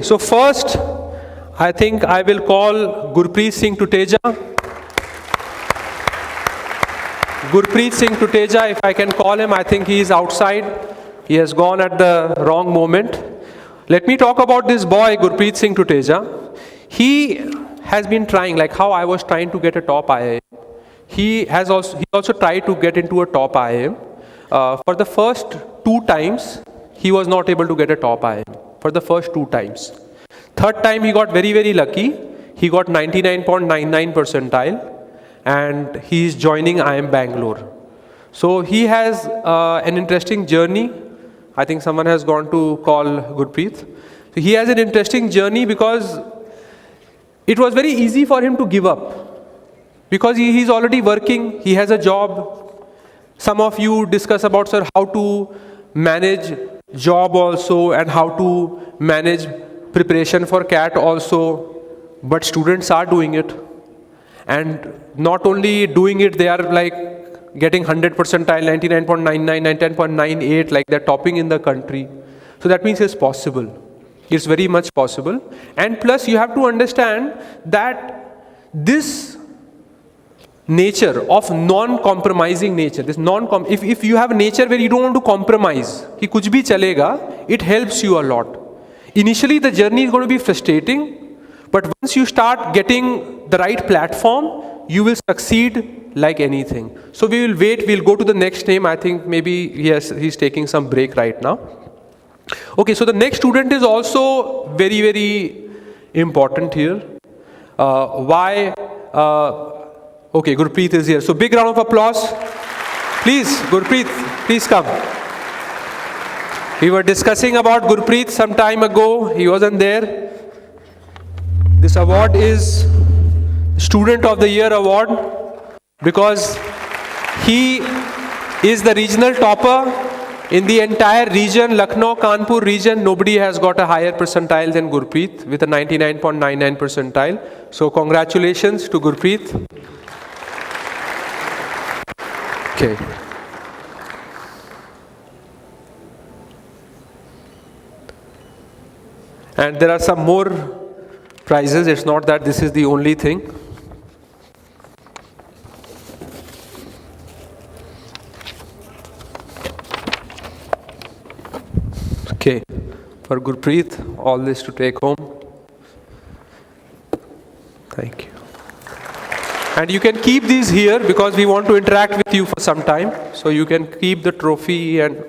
So first, I think I will call Gurpreet Singh Tuteja. Gurpreet Singh Tuteja, if I can call him, I think he is outside. He has gone at the wrong moment. Let me talk about this boy, Gurpreet Singh Tuteja. He has been trying, like how I was trying to get a top IIM. He also tried to get into a top IIM. For the first 2 times, he was not able to get a top IIM. For the first 2 times. Third time he got very, very lucky. He got 99.99 percentile and he is joining IIM Bangalore. So he has an interesting journey. I think someone has gone to call Gurpreet. So he has an interesting journey because it was very easy for him to give up. Because he is already working, he has a job. Some of you discuss about, sir, how to manage job also and how to manage preparation for CAT also, but students are doing it, and not only doing it, they are like getting 100 percentile, 99.99, 99.98, like they're topping in the country. So that means it's possible. It's very much possible. And plus you have to understand that this nature of non-compromising nature, this if you have a nature where you don't want to compromise, कि कुछ भी चलेगा, it helps you a lot. Initially the journey is going to be frustrating, but once you start getting the right platform, you will succeed like anything. So we will wait, we'll go to the next name. I think maybe he's taking some break right now. Okay, so the next student is also very, very important here. Why? Okay, Gurpreet is here. So big round of applause. Please, Gurpreet, please come. We were discussing about Gurpreet some time ago. He wasn't there. This award is Student of the Year award because he is the regional topper in the entire region, Lucknow, Kanpur region. Nobody has got a higher percentile than Gurpreet with a 99.99 percentile. So congratulations to Gurpreet. Okay. And there are some more prizes. It's not that this is the only thing. Okay. For Gurpreet, all this to take home. Thank you. And you can keep these here because we want to interact with you for some time. So you can keep the trophy and...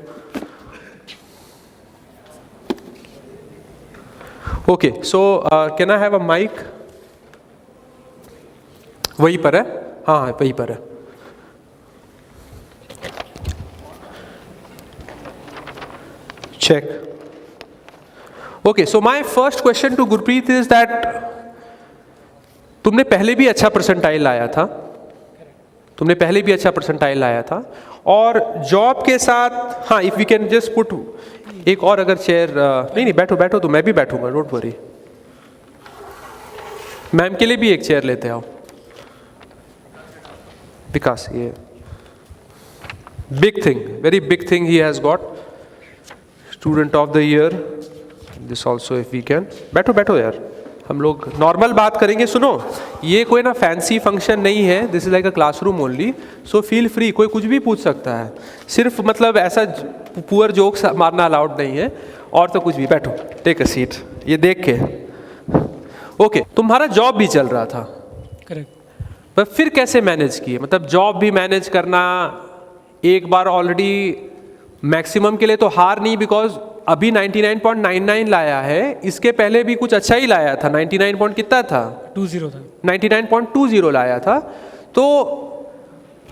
Okay, so can I have a mic? वहीं पर है? हाँ, वहीं पर है. Check. Okay, so my first question to Gurpreet is that तुमने पहले भी अच्छा परसेंटाइल लाया था, और जॉब के साथ, हाँ, if we can just put एक और अगर चेयर, नहीं बैठो तो मैं भी बैठूंगा, डोंट वरी. मैम के लिए भी एक चेयर लेते आओ. विकास, ये big thing, very big thing he has got, student of the year. This also if we can. बैठो यार, हम लोग नॉर्मल बात करेंगे. सुनो, ये कोई ना फैंसी फंक्शन नहीं है, this is like a classroom only. So feel free, कोई कुछ भी पूछ सकता है. सिर्फ मतलब ऐसा पुअर जोक्स मारना अलाउड नहीं है, और तो कुछ भी. बैठो, टेक अ सीट. ये देख के. ओके, तुम्हारा जॉब भी चल रहा था. करेक्ट. पर फिर कैसे मैनेज किए? मतलब जॉब भी मैनेज करना, एक बार ऑलरेडी मैक्सिमम के लिए तो हार नहीं, बिकॉज अभी 99.99 लाया है, इसके पहले भी कुछ अच्छा ही लाया था. 99 कितना था? 20 था. 99.20 लाया था. तो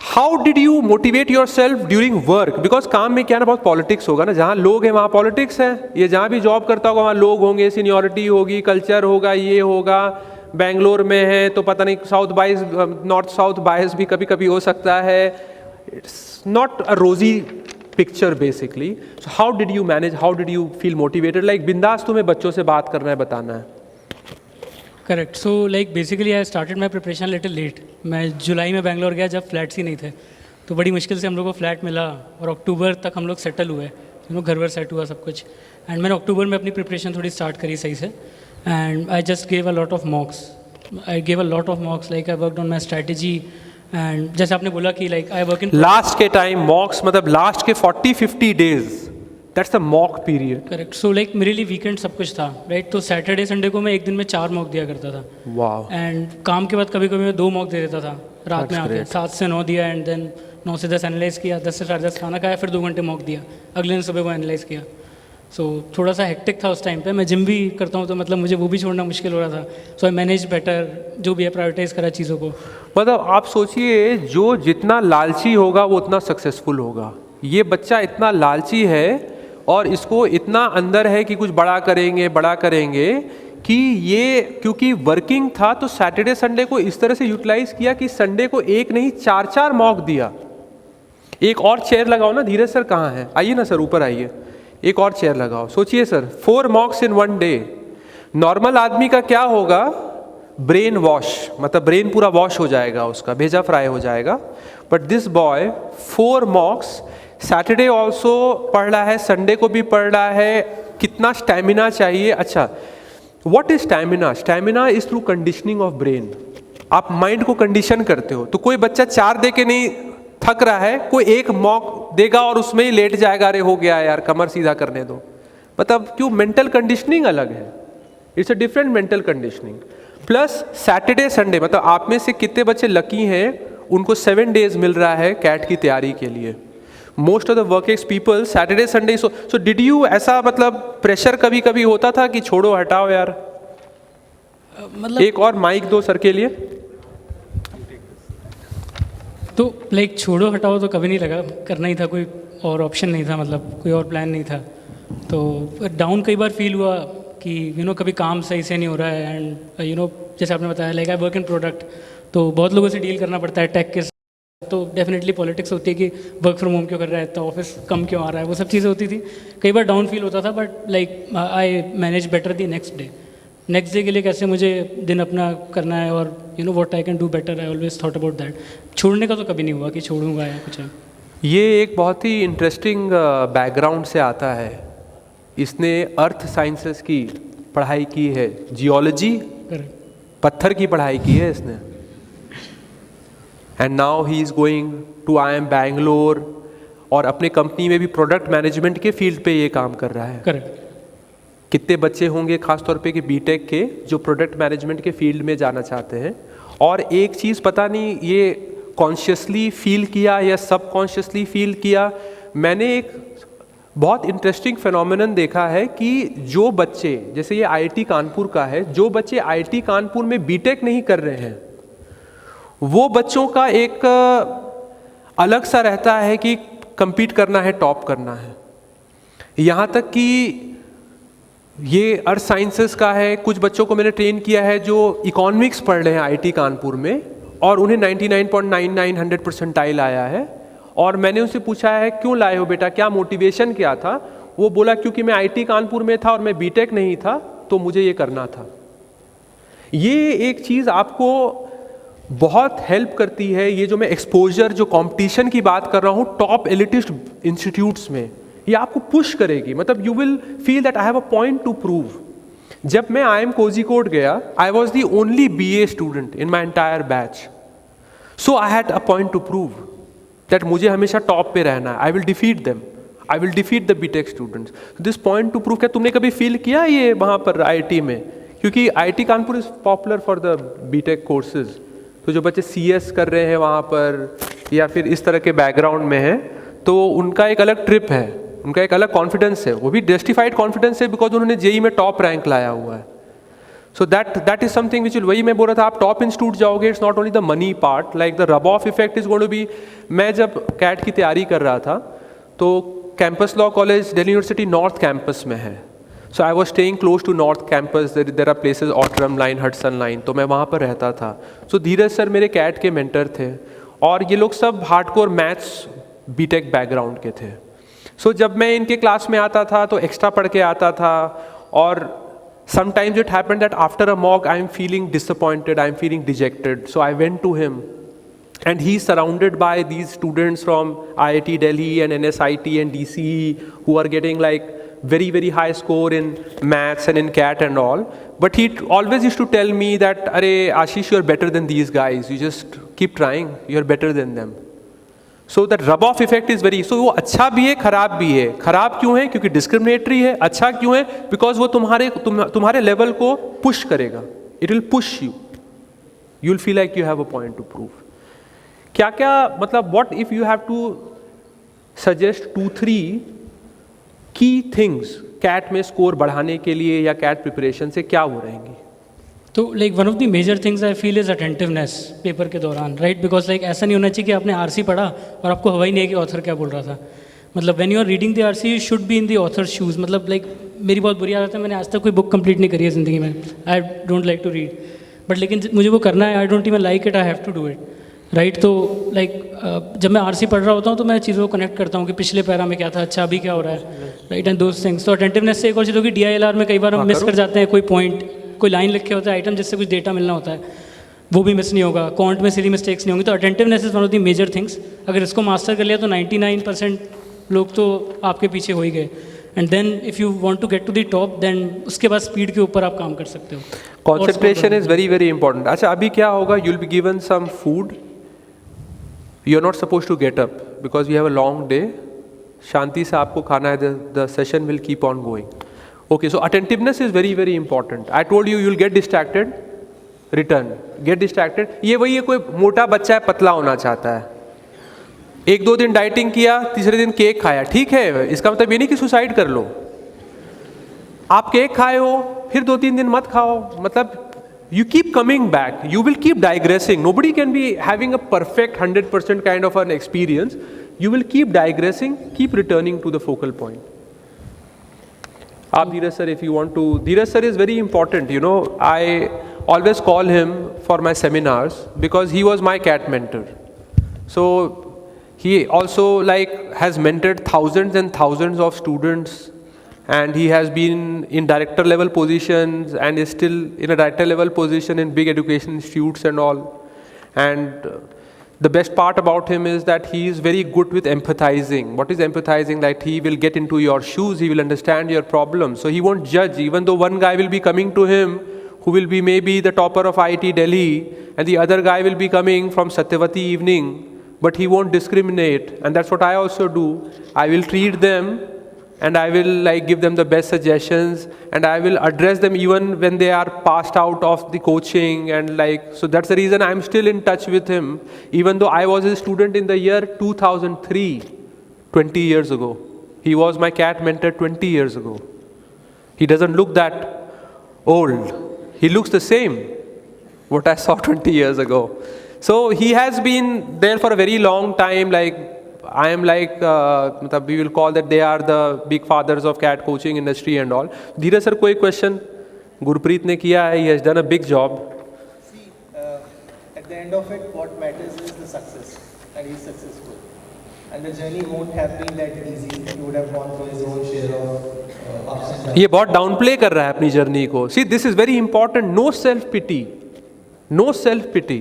how did you motivate your self during work? Because काम में क्या ना, बहुत पॉलिटिक्स होगा ना. जहाँ लोग हैं वहाँ पॉलिटिक्स है. ये जहाँ भी जॉब करता होगा वहाँ लोग होंगे, सीनियरिटी होगी, कल्चर होगा, ये होगा. बेंगलोर में है तो पता नहीं साउथ बायस, नॉर्थ साउथ बायस भी कभी कभी हो सकता है. It's not a rosy picture basically. So how did you manage, how did you feel motivated? Like बिंदास तुम्हें बच्चों से बात करना है, बताना है. Correct. So like basically I started my preparation little late. मैं जुलाई में बैंगलोर गया जब फ्लैट्स ही नहीं थे, तो बड़ी मुश्किल से हम लोग को फ्लैट मिला और अक्टूबर तक हम लोग सेटल हुए. घर वर सेट हुआ सब कुछ। एंड मैंने अक्टूबर में अपनी प्रिपरेशन थोड़ी स्टार्ट करी सही से, and I just gave a lot of मॉक्स। I gave a lot of मॉक्स, like I worked on my strategy. And जैसे आपने बोला कि like I work in last के टाइम मॉक्स, मतलब लास्ट के 40-50 days, that's a mock period. Correct. So like मेरे लिए weekend सब कुछ था, राइट। तो सैटरडे संडे को मैं एक दिन में 4 मॉक दिया करता था। वाह। एंड काम के बाद कभी कभी मैं 2 मॉक दे देता था रात में That's आके। great. 7 से 9 दिया, एंड देन 9 से 10 एनालाइज किया, 10 से 10:30 खाना खाया, फिर 2 घंटे मॉक दिया, अगले दिन सुबह को एनालाइज किया। सो थोड़ा सा हेक्टिक था उस टाइम पे। मैं जिम भी करता हूँ तो मतलब मुझे वो भी छोड़ना मुश्किल हो रहा था। सो आई मैनेज बेटर, जो भी है प्रायोरिटाइज करा चीज़ों को। मतलब आप सोचिए, जो जितना लालची होगा वो उतना सक्सेसफुल होगा। ये बच्चा इतना लालची है और इसको इतना अंदर है कि कुछ बड़ा करेंगे बड़ा करेंगे, कि ये क्योंकि वर्किंग था तो सैटरडे संडे को इस तरह से यूटिलाइज किया कि संडे को एक नहीं 4-4 मॉक दिया। एक और चेयर लगाओ ना, धीरज सर कहाँ है, आइए ना सर, ऊपर आइए, एक और चेयर लगाओ। सोचिए सर, 4 मॉक्स इन 1 डे। नॉर्मल आदमी का क्या होगा, ब्रेन वॉश, मतलब ब्रेन पूरा वॉश हो जाएगा, उसका भेजा फ्राई हो जाएगा। But this boy 4 मॉक्स, Saturday also पढ़ रहा है, संडे को भी पढ़ रहा है। कितना स्टैमिना चाहिए। अच्छा, what is stamina? Stamina is through conditioning of brain. आप माइंड को कंडीशन करते हो। तो कोई बच्चा 4 दे के नहीं थक रहा है, कोई एक मॉक देगा और उसमें ही लेट जाएगा, अरे हो गया यार, कमर सीधा करने दो। मतलब क्यों? मेंटल कंडीशनिंग अलग है, it's a different mental conditioning. Plus Saturday Sunday, मतलब आप में से कितने बच्चे लकी हैं उनको 7 डेज मिल रहा है कैट की तैयारी के लिए। Most of the working people Saturday Sunday. So did you ऐसा मतलब प्रेशर कभी कभी होता था कि छोड़ो हटाओ यार? मतलब एक और माइक दो सर के लिए। तो लाइक छोड़ो हटाओ तो कभी नहीं लगा, करना ही था, कोई और ऑप्शन नहीं था, मतलब कोई और प्लान नहीं था। तो डाउन कई बार फील हुआ कि कभी काम सही से नहीं हो रहा है। एंड जैसे आपने बताया, like I work in product, तो बहुत लोगों से डील करना पड़ता है टेक के साथ। तो डेफिनेटली पॉलिटिक्स होती है कि वर्क फ्रॉम होम क्यों कर रहा है, तो ऑफिस कम क्यों आ रहा है, वो सब चीज़ें होती थी। कई बार डाउन फील होता था, but like I manage better the next day के लिए कैसे मुझे दिन अपना करना है, और what I can do better. I always thought about that. छोड़ने का तो कभी नहीं हुआ कि छोड़ूंगा या कुछ है। ये एक बहुत ही इंटरेस्टिंग बैकग्राउंड से आता है। इसने अर्थ साइंसेस की पढ़ाई की है, जियोलॉजी, पत्थर की पढ़ाई की है इसने। And now he is going to IIM Bangalore, और अपने कंपनी में भी प्रोडक्ट मैनेजमेंट के फील्ड पे ये काम कर रहा है। करेक्ट। कितने बच्चे होंगे खासतौर पे कि बीटेक के जो प्रोडक्ट मैनेजमेंट के फील्ड में जाना चाहते हैं। और एक चीज़ पता नहीं ये कॉन्शियसली फील किया या सबकॉन्शियसली फील किया, मैंने एक बहुत इंटरेस्टिंग फिनोमेनन देखा है कि जो बच्चे, जैसे ये IIT कानपुर का है, जो बच्चे IIT कानपुर में बीटेक नहीं कर रहे हैं, वो बच्चों का एक अलग सा रहता है कि compete करना है, टॉप करना है। यहाँ तक कि ये अर्थ साइंसेस का है। कुछ बच्चों को मैंने ट्रेन किया है जो इकोनॉमिक्स पढ़ रहे हैं IIT कानपुर में, और उन्हें 99.99 100% आया है। और मैंने उनसे पूछा है, क्यों लाए हो बेटा, क्या मोटिवेशन क्या था? वो बोला, क्योंकि मैं IIT कानपुर में था और मैं बीटेक नहीं था, तो मुझे ये करना था। ये एक चीज़ आपको बहुत हेल्प करती है। ये जो मैं एक्सपोजर, जो कंपटीशन की बात कर रहा हूँ टॉप एलिटिस्ट इंस्टीट्यूट्स में, ये आपको पुश करेगी। मतलब you will feel that I have a point to prove. जब मैं IIM कोझिकोड गया, I was the only BA student in my entire batch, so I had a point to prove that मुझे हमेशा टॉप पे रहना है। I will defeat them, I will defeat the BTech students. This point to prove. क्या तुमने कभी feel किया ये वहाँ पर IIT में? क्योंकि IIT Kanpur is popular for the BTech courses. तो जो बच्चे CS कर रहे हैं वहाँ पर, या फिर इस तरह के बैकग्राउंड में हैं, तो उनका एक अलग ट्रिप है, उनका एक अलग कॉन्फिडेंस है। वो भी जस्टिफाइड कॉन्फिडेंस है, बिकॉज उन्होंने JEE में टॉप रैंक लाया हुआ है। So that is something which, वही मैं बोल रहा था, आप टॉप इंस्टीट्यूट जाओगे, it's not only the money part, like the rub off effect is going to be. मैं जब कैट की तैयारी कर रहा था, तो campus law college Delhi University North Campus में है। So I was staying close to north campus, there are places Outram line, Hudson line, तो मैं वहाँ पर रहता था। सो धीरज सर मेरे कैट के मेंटर थे, और ये लोग सब हार्डकोर मैथ्स बीटेक बैकग्राउंड के थे। सो जब मैं इनके क्लास में आता था तो एक्स्ट्रा पढ़ के आता था, और sometimes it happened that after a mock I am feeling disappointed, I am feeling dejected, so I went to him And he's surrounded by these students from IIT Delhi and NSIT and DCE who are getting like very, very high score in maths and in CAT and all. But he always used to tell me that, "Arey Ashish, you're better than these guys. You just keep trying. You're better than them." So that rub-off effect is very. So वो अच्छा भी है, खराब भी है. खराब क्यों है? क्योंकि discriminatory है. अच्छा क्यों है? Because वो तुम्हारे level को push करेगा. It will push you. You'll feel like you have a point to prove. क्या क्या मतलब what if you have to suggest 2-3 key things CAT में स्कोर बढ़ाने के लिए या CAT प्रिपरेशन से क्या वो रहेंगी? तो like one of the major things I feel is attentiveness paper के दौरान, राइट? बिकॉज लाइक ऐसा नहीं होना चाहिए कि आपने आरसी पढ़ा और आपको हवा ही नहीं है कि ऑथर क्या बोल रहा था. मतलब when you are reading the RC you should be in the author shoes. मतलब लाइक मेरी बहुत बुरी आदत है, मैंने आज तक कोई बुक कंप्लीट नहीं करी है ज़िंदगी में. I don't like to read, but लेकिन मुझे वो करना है. I don't even like it, I have to do it, right? तो लाइक जब मैं आरसी पढ़ रहा होता हूँ तो मैं चीज़ों को कनेक्ट करता हूँ कि पिछले पैरा में क्या था, अच्छा अभी क्या हो रहा है, राइट? And those things. तो अटेंटिवनेस से एक और चीज़ होगी, DILR में कई बार हम मिस कर जाते हैं कोई पॉइंट, कोई लाइन लिखे होता है आइटम जिससे कुछ डेटा मिलना होता है, वो भी मिस नहीं होगा. कॉन्ट में सिली मिस्टेक्स नहीं होंगी. तो attentiveness is one of the major things. अगर इसको मास्टर कर लिया तो 99% लोग तो आपके पीछे हो ही गए. And then if you want to get to the top, then उसके बाद स्पीड के ऊपर आप काम कर सकते हो. Concentration is very very important. अच्छा अभी क्या होगा, you will be given some food, you are not suppose to get up because you have a long day. शांति से आपको खाना है. The session will keep on going. Okay, so attentiveness is very very important. I told you you'll get distracted, return, get distracted. ये वही है, कोई मोटा बच्चा है पतला होना चाहता है, 1-2 दिन डाइटिंग किया, तीसरे दिन केक खाया, ठीक है, इसका मतलब ये नहीं कि सुसाइड कर लो. आप केक खाए हो फिर 2-3 दिन मत खाओ, मतलब you keep coming back, you will keep digressing. Nobody can be having a perfect 100% kind of an experience. You will keep digressing, keep returning to the focal point. Dheeraj sir, if you want to, Dheeraj sir is very important. You know, I always call him for my seminars because he was my CAT mentor. So he also like has mentored thousands and thousands of students, and he has been in director level positions and is still in a director level position in big education institutes and all. And the best part about him is that he is very good with empathizing. What is empathizing? Like he will get into your shoes, he will understand your problems. So he won't judge, even though one guy will be coming to him who will be maybe the topper of IIT Delhi and the other guy will be coming from Satyavati evening, but he won't discriminate. And that's what I also do. I will treat them and I will like give them the best suggestions and I will address them even when they are passed out of the coaching. And like, so that's the reason I'm still in touch with him, even though I was a student in the year 2003, 20 years ago. He was my CAT mentor 20 years ago. He doesn't look that old, he looks the same what I saw 20 years ago. So he has been there for a very long time. Like I am like, we will call that they are the big fathers of CAT coaching industry and all. Dheeraj sir, कोई question? Gurpreet ने किया है, he has done a big job. See, at the end of it, what matters is the success, and he's successful. And the journey won't have been that easy. He would have gone through his own share of ups and downs. ये बहुत डाउनप्ले कर रहा है अपनी journey को. See, this is very important. No self pity, no self pity.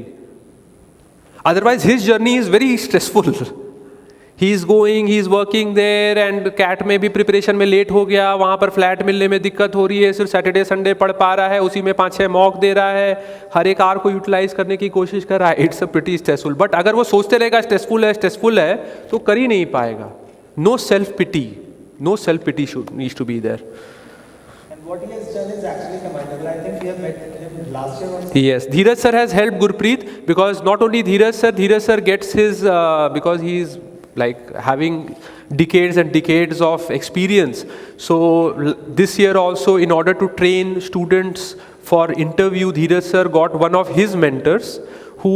Otherwise, his journey is very stressful. He is going, he is working there and CAT में भी preparation में लेट हो गया, वहाँ पर फ्लैट मिलने में दिक्कत हो रही है, सिर्फ सैटरडे संडे पढ़ पा रहा है, उसी में 5-6 मॉक दे रहा है, हर एक आवर को यूटिलाइज करने की कोशिश कर रहा है. It's a pretty stressful. But अगर वो सोचते रहेगा स्ट्रेसफुल है तो कर ही नहीं पाएगा. No self pity, no self pity should needs to be there. What he has done is actually commendable. I think we have met him last year also. Yes, Dheeraj sir has helped Gurpreet because not only Dheeraj sir gets his, because he is like having decades and decades of experience. So this year also, in order to train students for interview, Dheeraj sir got one of his mentors who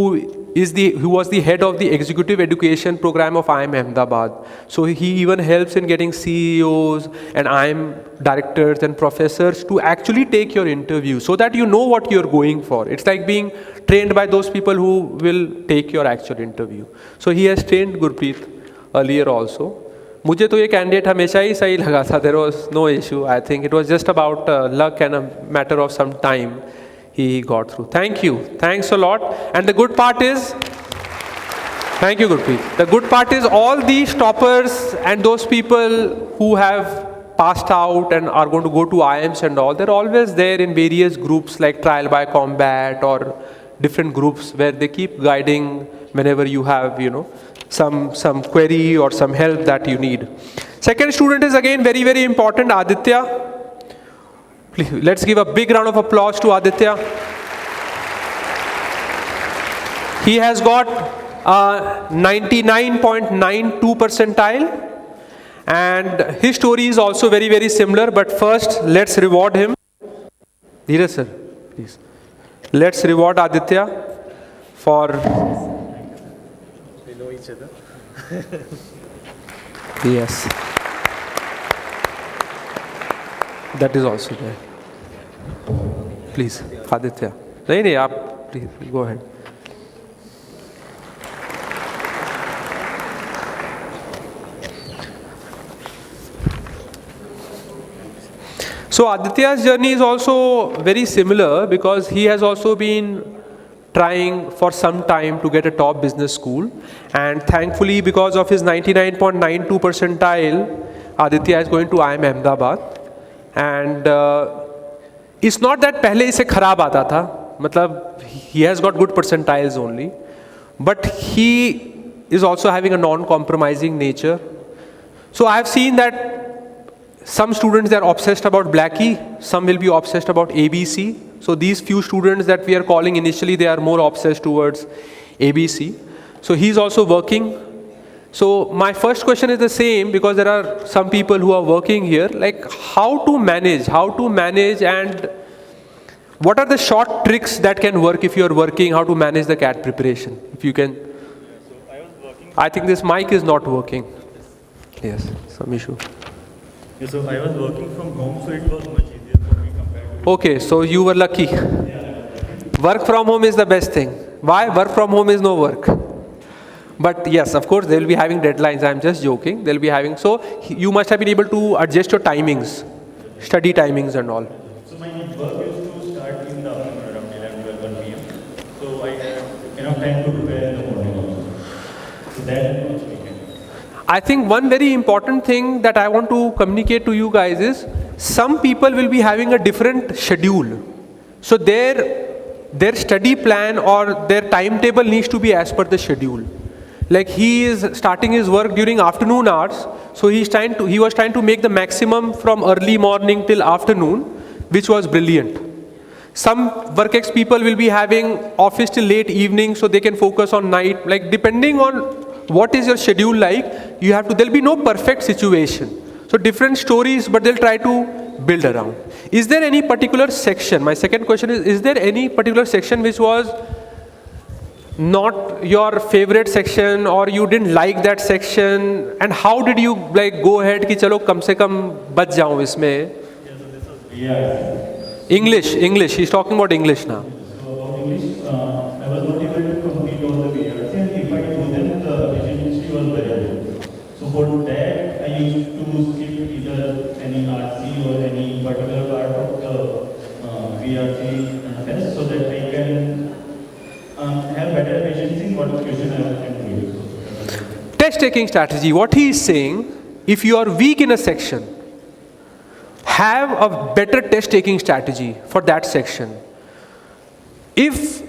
was the head of the executive education program of IIM Ahmedabad. So he even helps in getting CEOs and IIM directors and professors to actually take your interview so that you know what you're going for. It's like being trained by those people who will take your actual interview. So he has trained Gurpreet earlier also. मुझे तो ये candidate हमेशा ही सही लगा था. There was no issue. I think it was just about luck and a matter of some time he got through. Thank you. Thanks a lot. And the good part is, Thank you, Gurpreet. The good part is all these toppers and those people who have passed out and are going to go to IIMs and all, they're always there in various groups like Trial by Combat or different groups where they keep guiding whenever you have, some query or some help that you need. Second student is again very, very important, Aditya. Please, let's give a big round of applause to Aditya. He has got 99.92 percentile, and his story is also very, very similar, but first let's reward him. Dheeraj sir, please. Let's reward Aditya for... We know each other. Yes. That is also there. Please, Aditya. नहीं, आप please go ahead. So Aditya's journey is also very similar because he has also been trying for some time to get a top business school, and thankfully because of his 99.92 percentile, Aditya is going to IIM Ahmedabad. And it's not that पहले इसे खराब आता था, मतलब he has got good percentiles only, but he is also having a non-compromising nature. So I have seen that some students, they are obsessed about Blackie, some will be obsessed about ABC. So these few students that we are calling initially, they are more obsessed towards ABC. So he's also working. So my first question is the same, because there are some people who are working here, like how to manage and what are the short tricks that can work if you are working, how to manage the CAT preparation, if you can. I think this mic is not working. Yes, some issue. Yeah, so I was working from home, so it was much easier for me compared to... Okay, so you were lucky. Work from home is the best thing. Why? Work from home is no work. But yes, of course, they will be having deadlines. I'm just joking. They'll be having, so you must have been able to adjust your timings, study timings and all. So my work used to start in the afternoon around 11, 12, 1 p.m. So I had enough time to prepare in the morning also. So that was weekend. I think one very important thing that I want to communicate to you guys is some people will be having a different schedule. So their study plan or their timetable needs to be as per the schedule. Like he is starting his work during afternoon hours, so he was trying to make the maximum from early morning till afternoon, which was brilliant. Some WorkX people will be having office till late evening, so they can focus on night. Like depending on what is your schedule like, there'll be no perfect situation. So different stories, but they'll try to build around. Is there any particular section? My second question is there any particular section which was not your favorite section, or you didn't like that section, and how did you like go ahead कि चलो कम से कम बच जाऊँ इसमें? English. He's talking about English now. So about English, I was not able to complete all the VRC, and if I do them, the efficiency was very low. So for that, I used to skip either any RC or any particular part of the VRC test, so that I can have better efficiency in what question I can do. Test taking strategy. What he is saying, if you are weak in a section, have a better test taking strategy for that section. If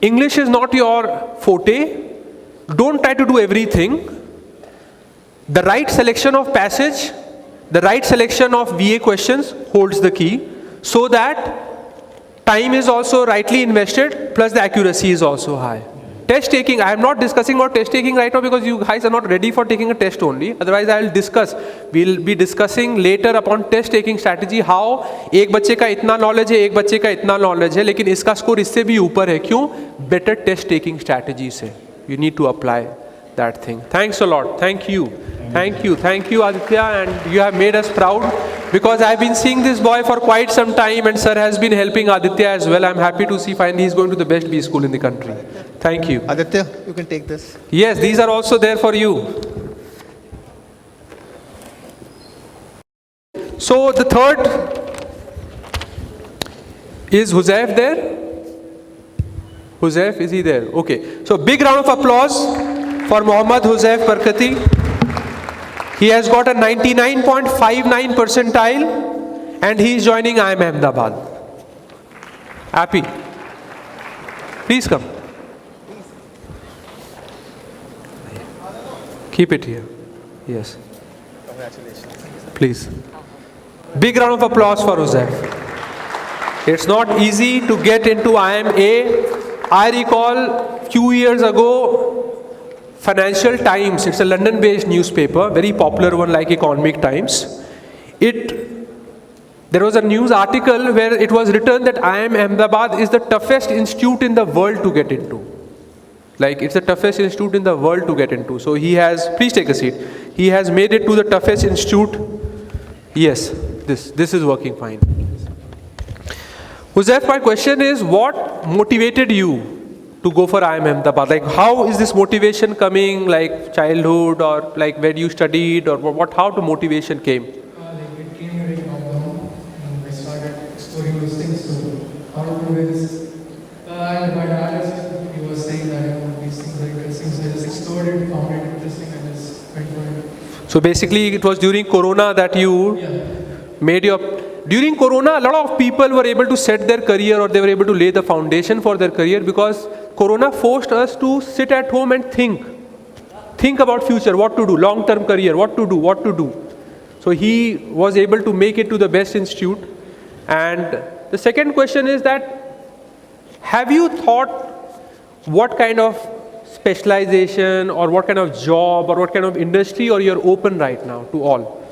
English is not your forte, don't try to do everything. The right selection of passage, the right selection of VA questions holds the key, so that time is also rightly invested, plus the accuracy is also high. Test taking, I am not discussing about test taking right now because you guys are not ready for taking a test only. Otherwise I will discuss. We'll be discussing later upon test taking strategy, how एक बच्चे का इतना knowledge है, एक बच्चे का इतना knowledge है, लेकिन इसका score इससे भी ऊपर है. क्यों? Better test taking strategy से. You need to apply that thing. Thanks a lot. Thank you. Thank you Aditya, and you have made us proud, because I've been seeing this boy for quite some time, and sir has been helping Aditya as well. I'm happy to see finally he's going to the best B school in the country. Thank you. Aditya, you can take this. Yes, these are also there for you. So the third is Huzaif there? Huzaif, is he there? Okay. So big round of applause for Mohammad Huzaif Barkati. He has got a 99.59 percentile and he is joining IIM Ahmedabad. Happy? Please come. Keep it here. Yes. Congratulations. Please. Big round of applause for Huzaif. It's not easy to get into IMA. I recall few years ago, Financial Times, it's a London-based newspaper, very popular one like Economic Times. There was a news article where it was written that IIM Ahmedabad is the toughest institute in the world to get into. Like, it's the toughest institute in the world to get into. So he has, please take a seat. He has made it to the toughest institute. Yes, this is working fine. Huzaif, my question is, what motivated you to go for IIM Ahmedabad? Like, how is this motivation coming? Like childhood, or like when you studied, or what? How the motivation came? It came during lockdown, and I started exploring those things. So how to do this? And my dad, he was saying that these things are interesting. So I just explored it, found it interesting, and just went for it. So basically, it was during Corona that you made your. During Corona, a lot of people were able to set their career, or they were able to lay the foundation for their career, because Corona forced us to sit at home and think about future, what to do, long-term career, what to do. So he was able to make it to the best institute. And the second question is that, have you thought what kind of specialization or what kind of job or what kind of industry, or you're open right now to all?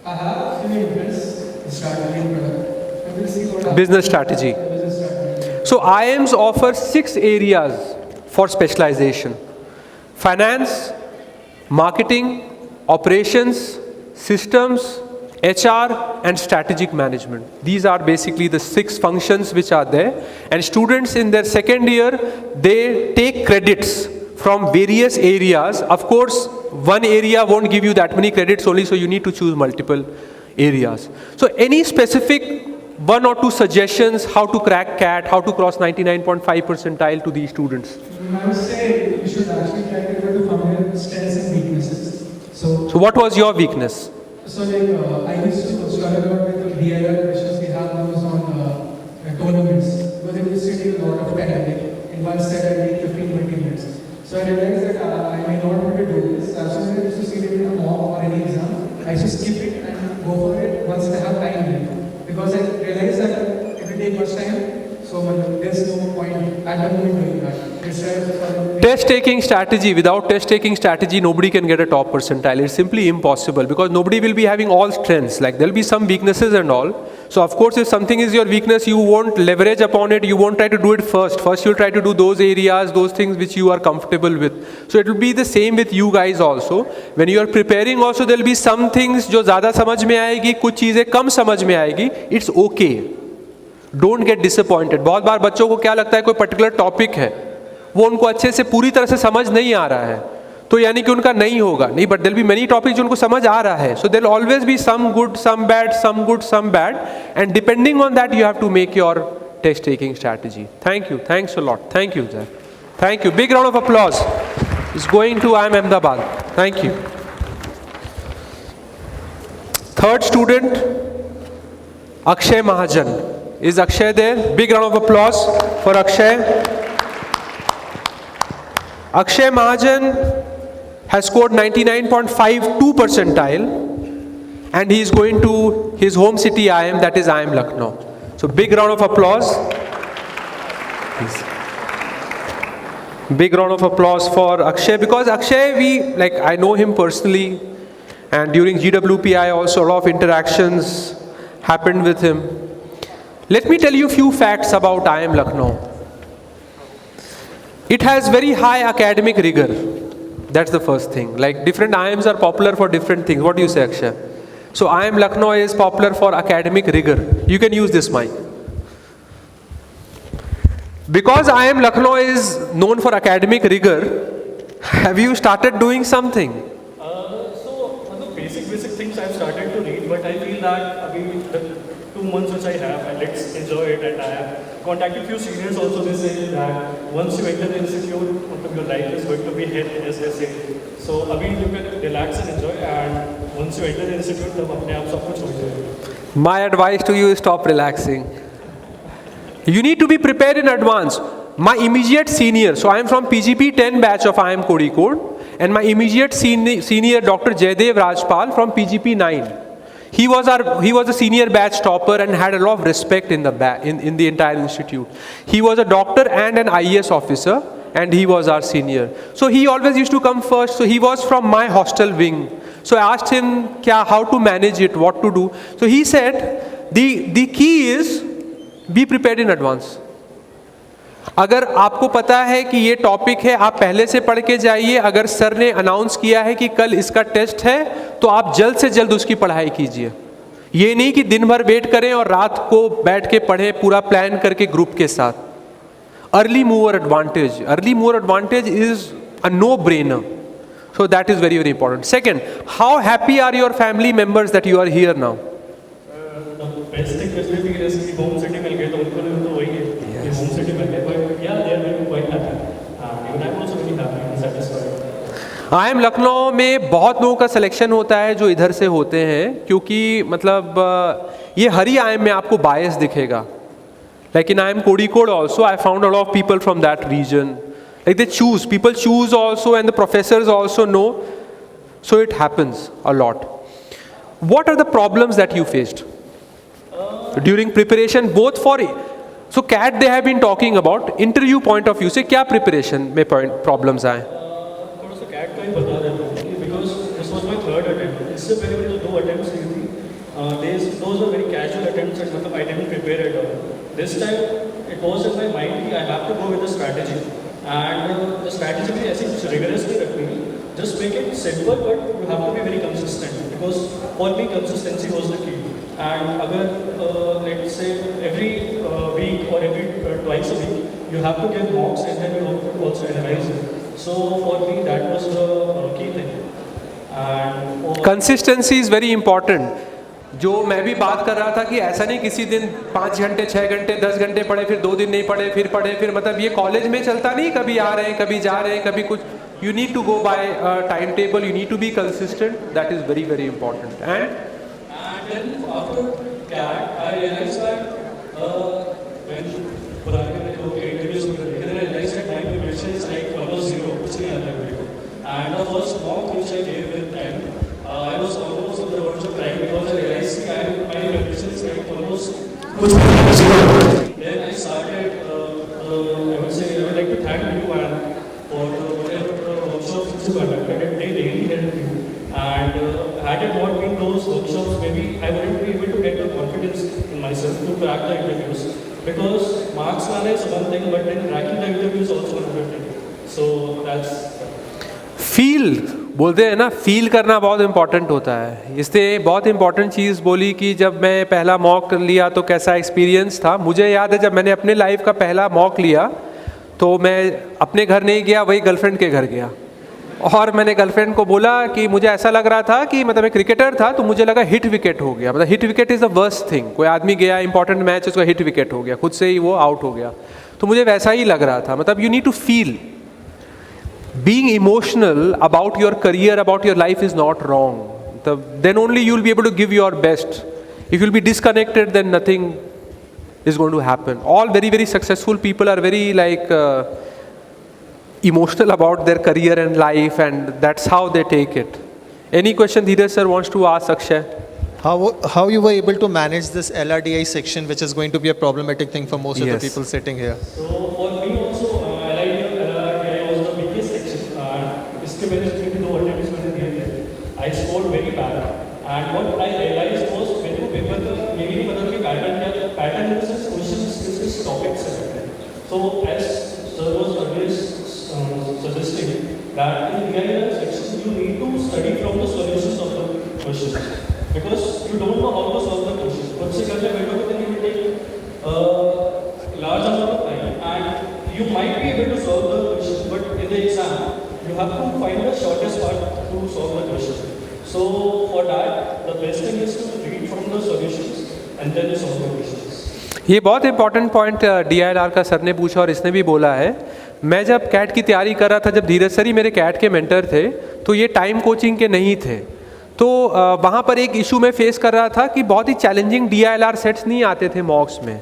I have few interests. Strategy, product. I will see what Business strategy. business strategy. So IIMs offer 6 areas for specialization: finance, marketing, operations, systems, HR, and strategic management. These are basically the 6 functions which are there. And students in their second year, they take credits from various areas. Of course, one area won't give you that many credits only, so you need to choose multiple areas. So any specific 1 or 2 suggestions how to crack CAT, how to cross 99.5 percentile to these students? I would say you should actually try to able to find your strengths and weaknesses. So what was your weakness? So I used to struggle a lot with the DIY questions we have those on tournaments, because it used to take a lot of time. In one set I take 15-20 minutes. So I realized that I may not want to do this. As soon as I used to see it in a mock or any exam, I used to skip it and go for it once I have time. Because I realized that it will take much time, so there's no point at the moment doing that. Test taking strategy. Without test taking strategy, nobody can get a top percentile. It's simply impossible, because nobody will be having all strengths. Like, there'll be some weaknesses and all. So of course, if something is your weakness, you won't leverage upon it. You won't try to do it first. First, you'll try to do those areas, those things which you are comfortable with. So it will be the same with you guys also. When you are preparing also, there'll be some things जो ज़्यादा समझ में आएगी, कुछ चीज़ें कम समझ में आएगी. It's okay. Don't get disappointed. बहुत बार बच्चों को क्या लगता है, कोई particular topic है, वो उनको अच्छे से पूरी तरह से समझ नहीं आ रहा है, तो यानी कि उनका नहीं होगा. नहीं, but there'll be many topics जो उनको समझ आ रहा है. So there'll always be some good, some bad, some good, some bad, and depending on that, you have to make your test taking strategy. Thank you. Thanks a lot. Thank you, sir. Thank you. Big round of applause. It's going to IIM Ahmedabad. Thank you. Third student, Akshay Mahajan. Is Akshay there? Big round of applause for Akshay. Akshay Mahajan has scored 99.52 percentile, and he is going to his home city IIM, that is IIM Lucknow. So big round of applause. Please. Big round of applause for Akshay, because Akshay, I know him personally, and during GWPI also a lot of interactions happened with him. Let me tell you a few facts about IIM Lucknow. It has very high academic rigor. That's the first thing. Like, different IIMs are popular for different things. What do you say, Akshay? So IIM Lucknow is popular for academic rigor. You can use this mic. Because IIM Lucknow is known for academic rigor, have you started doing something? So basic things I've started to read, but I feel that the 2 months which I have, let's enjoy it, and I have contacted few seniors also. They say that once you enter the institute, your life is going to be hell, as they say. So अभी you can relax and enjoy, and once you enter the institute, तब अपने आप सब कुछ हो जाएगा. My advice to you is stop relaxing. You need to be prepared in advance. My immediate senior, so I am from PGP 10 batch of IIM Kozhikode, and my immediate senior Dr. Jaydev Rajpal from PGP 9. He was a senior batch topper and had a lot of respect in the entire institute. He was a doctor and an IAS officer, and he was our senior. So he always used to come first. So he was from my hostel wing. So I asked him how to manage it, what to do. So he said, the key is be prepared in advance. अगर आपको पता है कि ये topic है, आप पहले से पढ़ के जाइए. अगर सर ने अनाउंस किया है कि कल इसका टेस्ट है, तो आप जल्द से जल्द उसकी पढ़ाई कीजिए. ये नहीं कि दिन भर वेट करें और रात को बैठ के पढ़ें पूरा प्लान करके ग्रुप के साथ. Early mover advantage is a no brainer. So that is very, very important. Second, how happy are your family members that you are here now? The best thing basically is कि home city मिल गए, तो उनको लिए तो वही है कि home city मिल गए. But yeah, they are very quite happy. Even I'm also very happy and satisfied. IIM Lucknow में बहुत लोगों का सिलेक्शन होता है जो इधर से होते हैं, क्योंकि मतलब ये हर ही IIM में आपको बायस दिखेगा. Like in IIM Kozhikode also, I found a lot of people from that region. Like people choose also, and the professors also know. So it happens a lot. What are the problems that you faced during preparation, both for, so CAT they have been talking about, interview point of view से क्या preparation में problems आए? थोड़ा सा CAT का ही बता देता हूँ, because this was my third attempt. इससे पहले मुझे 2 attempts दी थी. Those were very casual attempts, and मतलब I didn't prepare at all. This time it was in my mind कि I have to go with a strategy. And the strategy भी ऐसे कुछ rigorously रखनी है. Just make it simple, but you have to be very consistent, because for me consistency was the key. And अगर let's say every week or every twice a week you have to give mocks, and then you have to also analyze it. So for me that was the key thing. And Consistency is very important. जो मैं भी बात कर रहा था कि ऐसा नहीं किसी दिन 5 घंटे 6 घंटे 10 घंटे पढ़े, फिर 2 दिन नहीं पढ़े, फिर मतलब ये कॉलेज में चलता नहीं, कभी आ रहे हैं कभी जा रहे हैं कभी कुछ. You need to go by a timetable, you need to be consistent. That is very, very important. And then after CAT I realized that when interviews were then I realized that my preparation is like almost zero, कुछ नहीं आता मेरे को. And the first mock which I gave with 10, I was almost on the verge of crying, because I realized that my preparation is like almost zero. Then I started, I would say, I would like to thank you and for whatever workshops which you conducted. They really helped me. And had it not been those workshops, maybe I wouldn't be able to get the confidence in myself to crack the interviews. Because marks laana is one thing, but then cracking the interview is also another thing. So that's feel बोलते हैं ना, feel करना बहुत important होता है. इससे बहुत important चीज़ बोली कि जब मैं पहला मॉक लिया तो कैसा एक्सपीरियंस था. मुझे याद है जब मैंने अपने लाइफ का पहला मॉक लिया तो मैं अपने घर नहीं गया, वही गर्लफ्रेंड के घर गया. और मैंने गर्लफ्रेंड को बोला कि मुझे ऐसा लग रहा था कि मतलब मैं क्रिकेटर था, तो मुझे लगा हिट विकेट हो गया. मतलब hit wicket is the worst thing. कोई आदमी गया इंपॉर्टेंट मैच, उसका हिट विकेट हो गया, खुद से ही वो आउट हो गया. तो मुझे वैसा ही लग रहा था. मतलब you need to feel. Being emotional about your career, about your life is not wrong. Then only you will be able to give your best. If you will be disconnected, then nothing is going to happen. All very, very successful people are very emotional about their career and life, and that's how they take it. Any question Dheeraj sir wants to ask Akshay? How you were able to manage this LRDI section, which is going to be a problematic thing for most of the people sitting here? So for me also, LRDI was the biggest section. इसके वजह से भी 2 attempts मैंने दिए थे. I scored very bad. And what I realized was मेरे को paper का ये भी नहीं पता कि पैटर्न में से क्वेश्चंस किस टॉपिक से हैं. So as sir was always suggesting that in DIY section you need to study from the solutions of the questions, because you don't know how to solve the questions. खुद से करने बैठोगे then you will take large amount of time, and you might be able to solve the question, but in the exam you have to find the shortest part to solve the question. So for that, the best thing is to read from the solutions and then solve the questions. ये बहुत important point DILR का sir ने पूछा और इसने भी बोला है। मैं जब कैट की तैयारी कर रहा था, जब धीरज सर ही मेरे कैट के मेंटर थे, तो ये टाइम कोचिंग के नहीं थे। तो वहाँ पर एक इशू मैं फेस कर रहा था कि बहुत ही चैलेंजिंग DILR सेट्स नहीं आते थे मॉक्स में।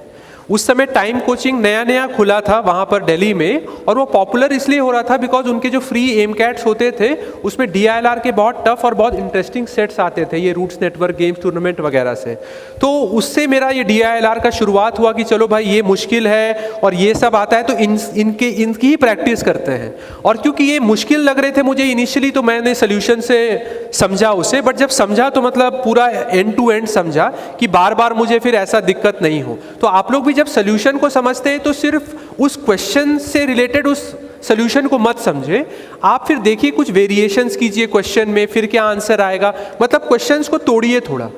उस समय टाइम कोचिंग नया नया खुला था वहाँ पर दिल्ली में, और वो पॉपुलर इसलिए हो रहा था बिकॉज उनके जो फ्री एम कैट्स होते थे उसमें DILR के बहुत टफ और बहुत इंटरेस्टिंग सेट्स आते थे, ये रूट्स नेटवर्क गेम्स टूर्नामेंट वगैरह से। तो उससे मेरा ये DILR का शुरुआत हुआ कि चलो भाई ये मुश्किल है और ये सब आता है, तो इनकी ही प्रैक्टिस करते हैं। और क्योंकि ये मुश्किल लग रहे थे मुझे इनिशियली, तो मैंने सोल्यूशन से समझा उसे, बट जब समझा तो मतलब पूरा एंड टू एंड समझा कि बार बार मुझे फिर ऐसा दिक्कत नहीं हो। तो आप लोग भी जब सोल्यूशन को समझते हैं तो सिर्फ उस क्वेश्चन से रिलेटेड उस सोल्यूशन को मत समझे, आप फिर देखिए कुछ वेरिएशंस कीजिए क्वेश्चन में, फिर क्या आंसर आएगा, मतलब क्वेश्चंस को तोड़िए थोड़ा,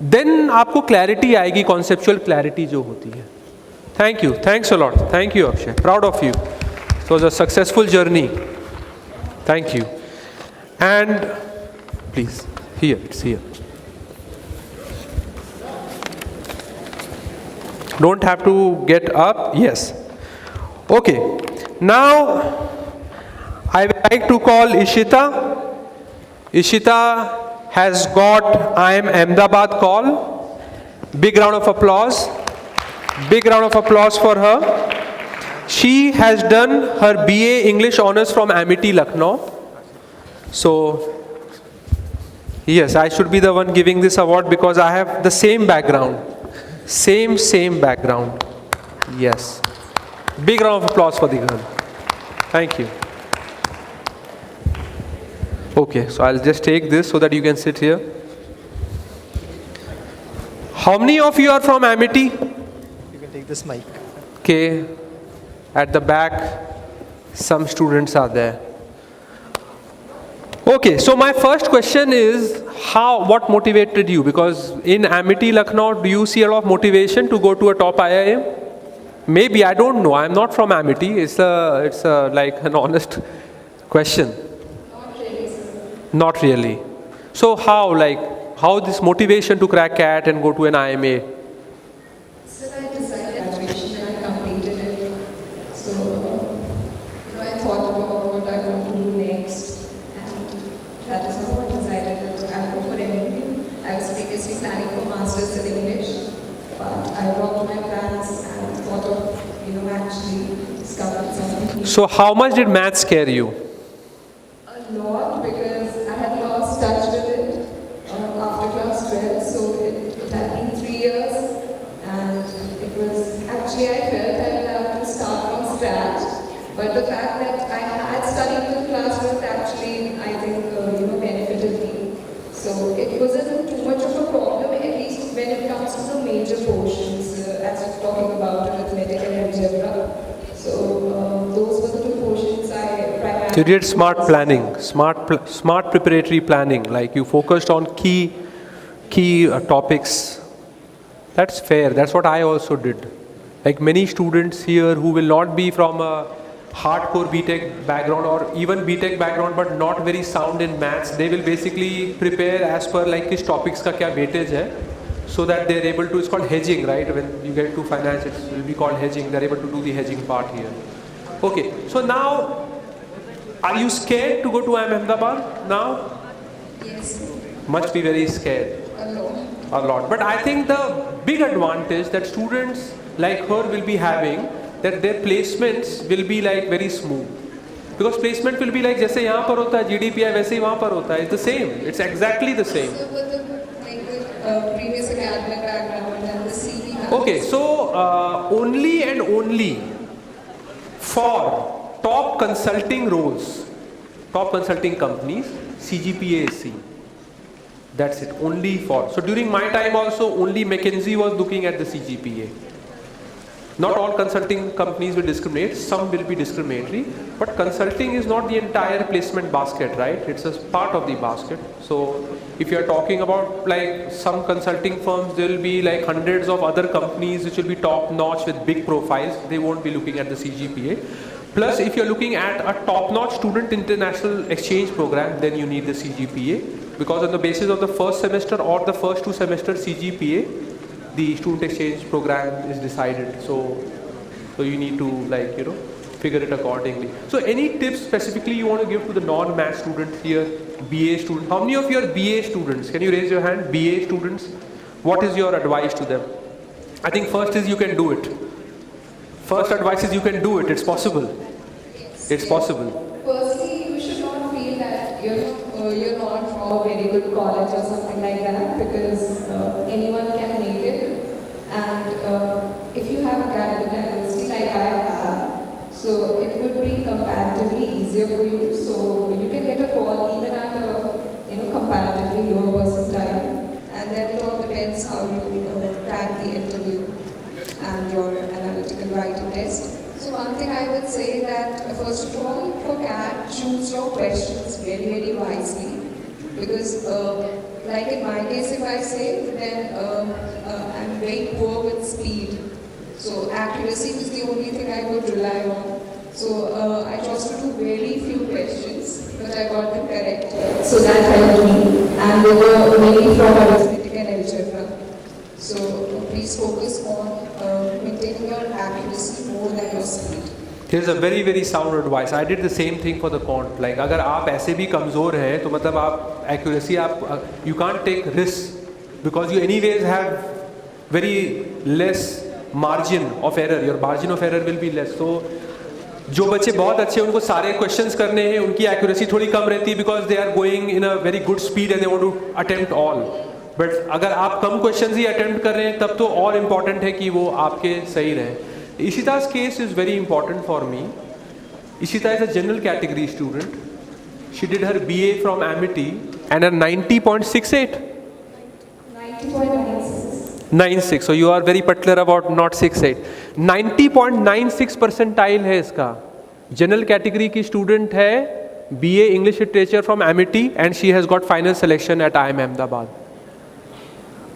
देन आपको क्लैरिटी आएगी, कॉन्सेप्चुअल क्लैरिटी जो होती है। Thank you, thanks a lot, thank you Akshay, proud of you, it was a successful journey, thank you. And please here, it's here, don't have to get up. Yes, okay, now I would like to call Ishita. Ishita has got IIM Ahmedabad call. Big round of applause, big round of applause for her. She has done her BA English honors from Amity Lucknow. So yes, I should be the one giving this award because I have the same background. Same background. Yes. Big round of applause for the girl. Thank you. Okay, so I'll just take this so that you can sit here. How many of you are from Amity? You can take this mic. Okay. At the back, some students are there. Okay, so my first question is, what motivated you? Because in Amity Lucknow, do you see a lot of motivation to go to a top IIM? Maybe, I don't know. I'm not from Amity. It's like an honest question. Not really, sir. Not really. So how this motivation to crack CAT and go to an IMA? So I decided graduation and I completed it. So, I thought about what I want to do next. That is how I decided that I would go for MBA. I was previously planning for Masters in English, but I dropped my plans and thought of, actually discovering something new. So how much did maths scare you? A lot, because I had lost touch with it after class 12, so it had been 3 years, and it was, actually I felt I would have to start from scratch, but the fact that I had studied till class 12 actually, I think, benefited me. So it wasn't too much of a problem, at least when it comes to the major portions, as we're talking about arithmetic and algebra. So those were the two portions I primarily. You did smart planning, smart preparatory planning, like you focused on key topics. That's fair. That's what I also did. Like many students here who will not be from a hardcore BTech background or even BTech background but not very sound in maths, they will basically prepare as per like किस topics का क्या weightage है, so that they're able to, it's called hedging, right? When you get to finance, it will be called hedging. They're able to do the hedging part here. Okay, so now, are you scared to go to IIM Ahmedabad now? Yes, Must be very scared. a lot. A lot. But I think the big advantage that students like her will be having, that their placements will be like very smooth. Because placement will be like जैसे यहाँ पर होता है GDPI वैसे ही वहाँ पर होता है. It's the same. It's exactly the same. So with the previous academic background and the CV. Okay, so only and only for top consulting roles, top consulting companies, CGPA is seen. That's it, only for. So during my time also, only McKinsey was looking at the CGPA. Not all consulting companies will discriminate, some will be discriminatory, but consulting is not the entire placement basket, right? It's a part of the basket. So if you are talking about like some consulting firms, there will be like hundreds of other companies which will be top notch with big profiles. They won't be looking at the CGPA. Plus, if you're looking at a top-notch student international exchange program, then you need the CGPA, because on the basis of the first semester or the first 2 semesters CGPA, the student exchange program is decided. So you need to, like, figure it accordingly. So any tips specifically you want to give to the non-math students here, BA students? How many of you are BA students? Can you raise your hand? BA students? What is your advice to them? I think first is you can do it. First advice is you can do it. It's possible. It's possible. Firstly, you should not feel that you're not from a very good college or something like that, because anyone can make it. And if you have academic diversity like I have, so it would be comparatively easier for you. So you can get a call even at a comparatively lower percentile, and then it all depends how you crack the interview and your analytical writing test. So one thing I would say that first of all, for CAT, choose your questions very, very wisely, because like in my case, if I say, then I'm very poor with speed. So accuracy was the only thing I could rely on. So I chose to do very few questions, but I got them correct. So that helped me, and they were mainly from arithmetic and algebra. So please focus on maintaining your accuracy more than your speed. Here's a very, very sound advice. I did the same thing for the quant. Like, अगर आप ऐसे भी कमज़ोर हैं, तो मतलब आप accuracy you can't take risks, because you anyways have very less margin of error. Your margin of error will be less. So जो बच्चे बहुत अच्छे उनको सारे क्वेश्चंस करने हैं, उनकी एक्यूरेसी थोड़ी कम रहती है, because they are going in a very good speed and they want to attempt all. But अगर आप कम क्वेश्चंस ही अटेम्प्ट कर रहे हैं, तब तो और इम्पॉर्टेंट है कि वो आपके सही रहे. Ishita's case is very important for me. Ishita is a general category student. She did her BA from Amity and a 90.68. 90.96. 96. So you are very particular about not 68. 90.96 percentile है इसका. General category की student है, BA English Literature from Amity, and she has got final selection at IIM Ahmedabad.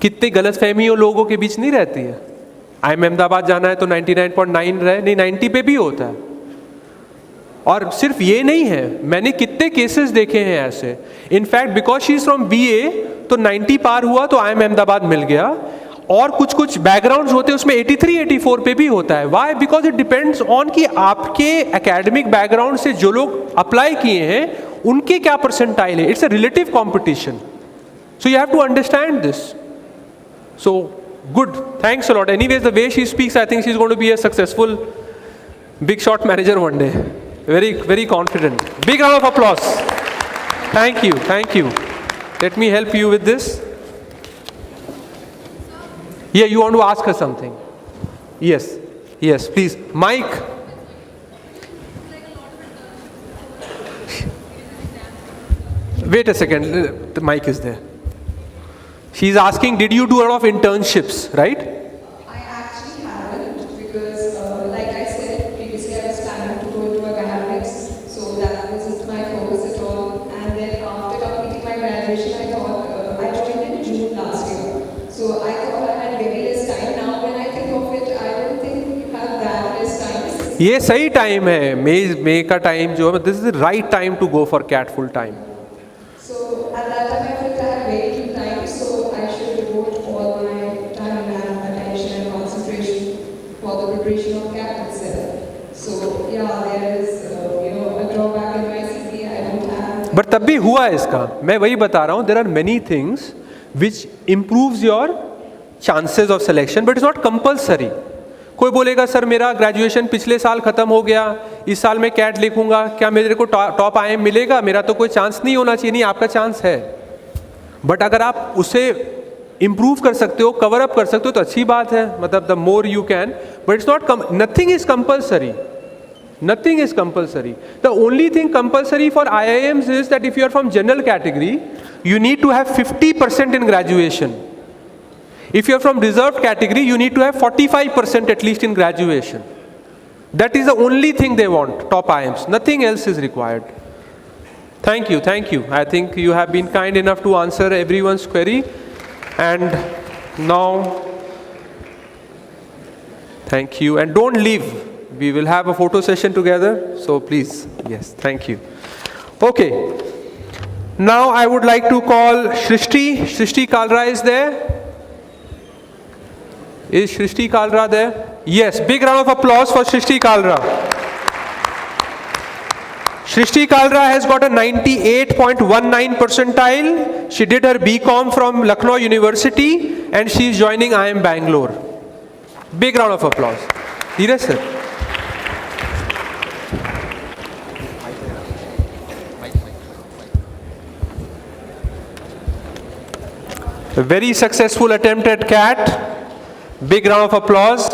कितने गलतफहमियों लोगों के बीच नहीं रहती है. IIM अहमदाबाद जाना है तो 99.9 रहे, नहीं 90 पे भी होता है. और सिर्फ ये नहीं है, मैंने कितने केसेस देखे हैं ऐसे. In fact because she is from BA तो 90 पार हुआ तो IIM अहमदाबाद मिल गया. और कुछ बैकग्राउंड्स होते हैं उसमें 83-84 पे भी होता है. Why? Because it depends on कि आपके एकेडमिक बैकग्राउंड से जो लोग अप्लाई किए हैं उनके क्या परसेंटाइल है. It's a relative competition. So you have to understand this. So good, thanks a lot. Anyways, the way she speaks, I think she's going to be a successful big shot manager one day. Very, very confident. Big round of applause. Thank you, thank you. Let me help you with this. Yeah, you want to ask her something? Yes, yes, please. Mike. Wait a second, the mic is there. She's asking, did you do a lot of internships, right? I actually haven't, because like I said previously, I was planning to go into academics, so that was just my focus at all. And then after completing my graduation, I thought I joined in June last year, so I thought I had very less time. Now when I think of it, I don't think you have that less time. ये सही time है. मई का time जो है, this is the right time to go for CAT full time. So at that time I felt I had very few time, so I should devote all my time and attention and concentration for the preparation of CAT itself. So yeah, there is a drawback in my CV. I don't have. But तब भी हुआ है इसका. मैं वही बता रहा हूँ. There are many things which improves your chances of selection, but it's not compulsory. कोई बोलेगा सर मेरा ग्रेजुएशन पिछले साल ख़त्म हो गया, इस साल मैं कैट लिखूंगा, क्या मेरे को टॉप IIM मिलेगा? मेरा तो कोई चांस नहीं होना चाहिए. नहीं, आपका चांस है. बट अगर आप उसे इम्प्रूव कर सकते हो, कवर अप कर सकते हो, तो अच्छी बात है. मतलब the more you can. But it's not, nothing is compulsory. Nothing is compulsory. The only thing compulsory for IIMs is that if you are from general category, you need to have 50% in graduation. If you are from reserved category, you need to have 45% at least in graduation. That is the only thing they want, top IIMs. Nothing else is required. Thank you, thank you. I think you have been kind enough to answer everyone's query. And now, thank you. And don't leave. We will have a photo session together. So please, yes, thank you. Okay. Now I would like to call Shrishti. Shrishti Kalra is there. Is Shrishti Kalra there? Yes, big round of applause for Shrishti Kalra. Shrishti Kalra has got a 98.19 percentile. She did her BCom from Lucknow University and she is joining IIM Bangalore. Big round of applause. Dheeraj sir. A very successful attempt at CAT. Big round of applause.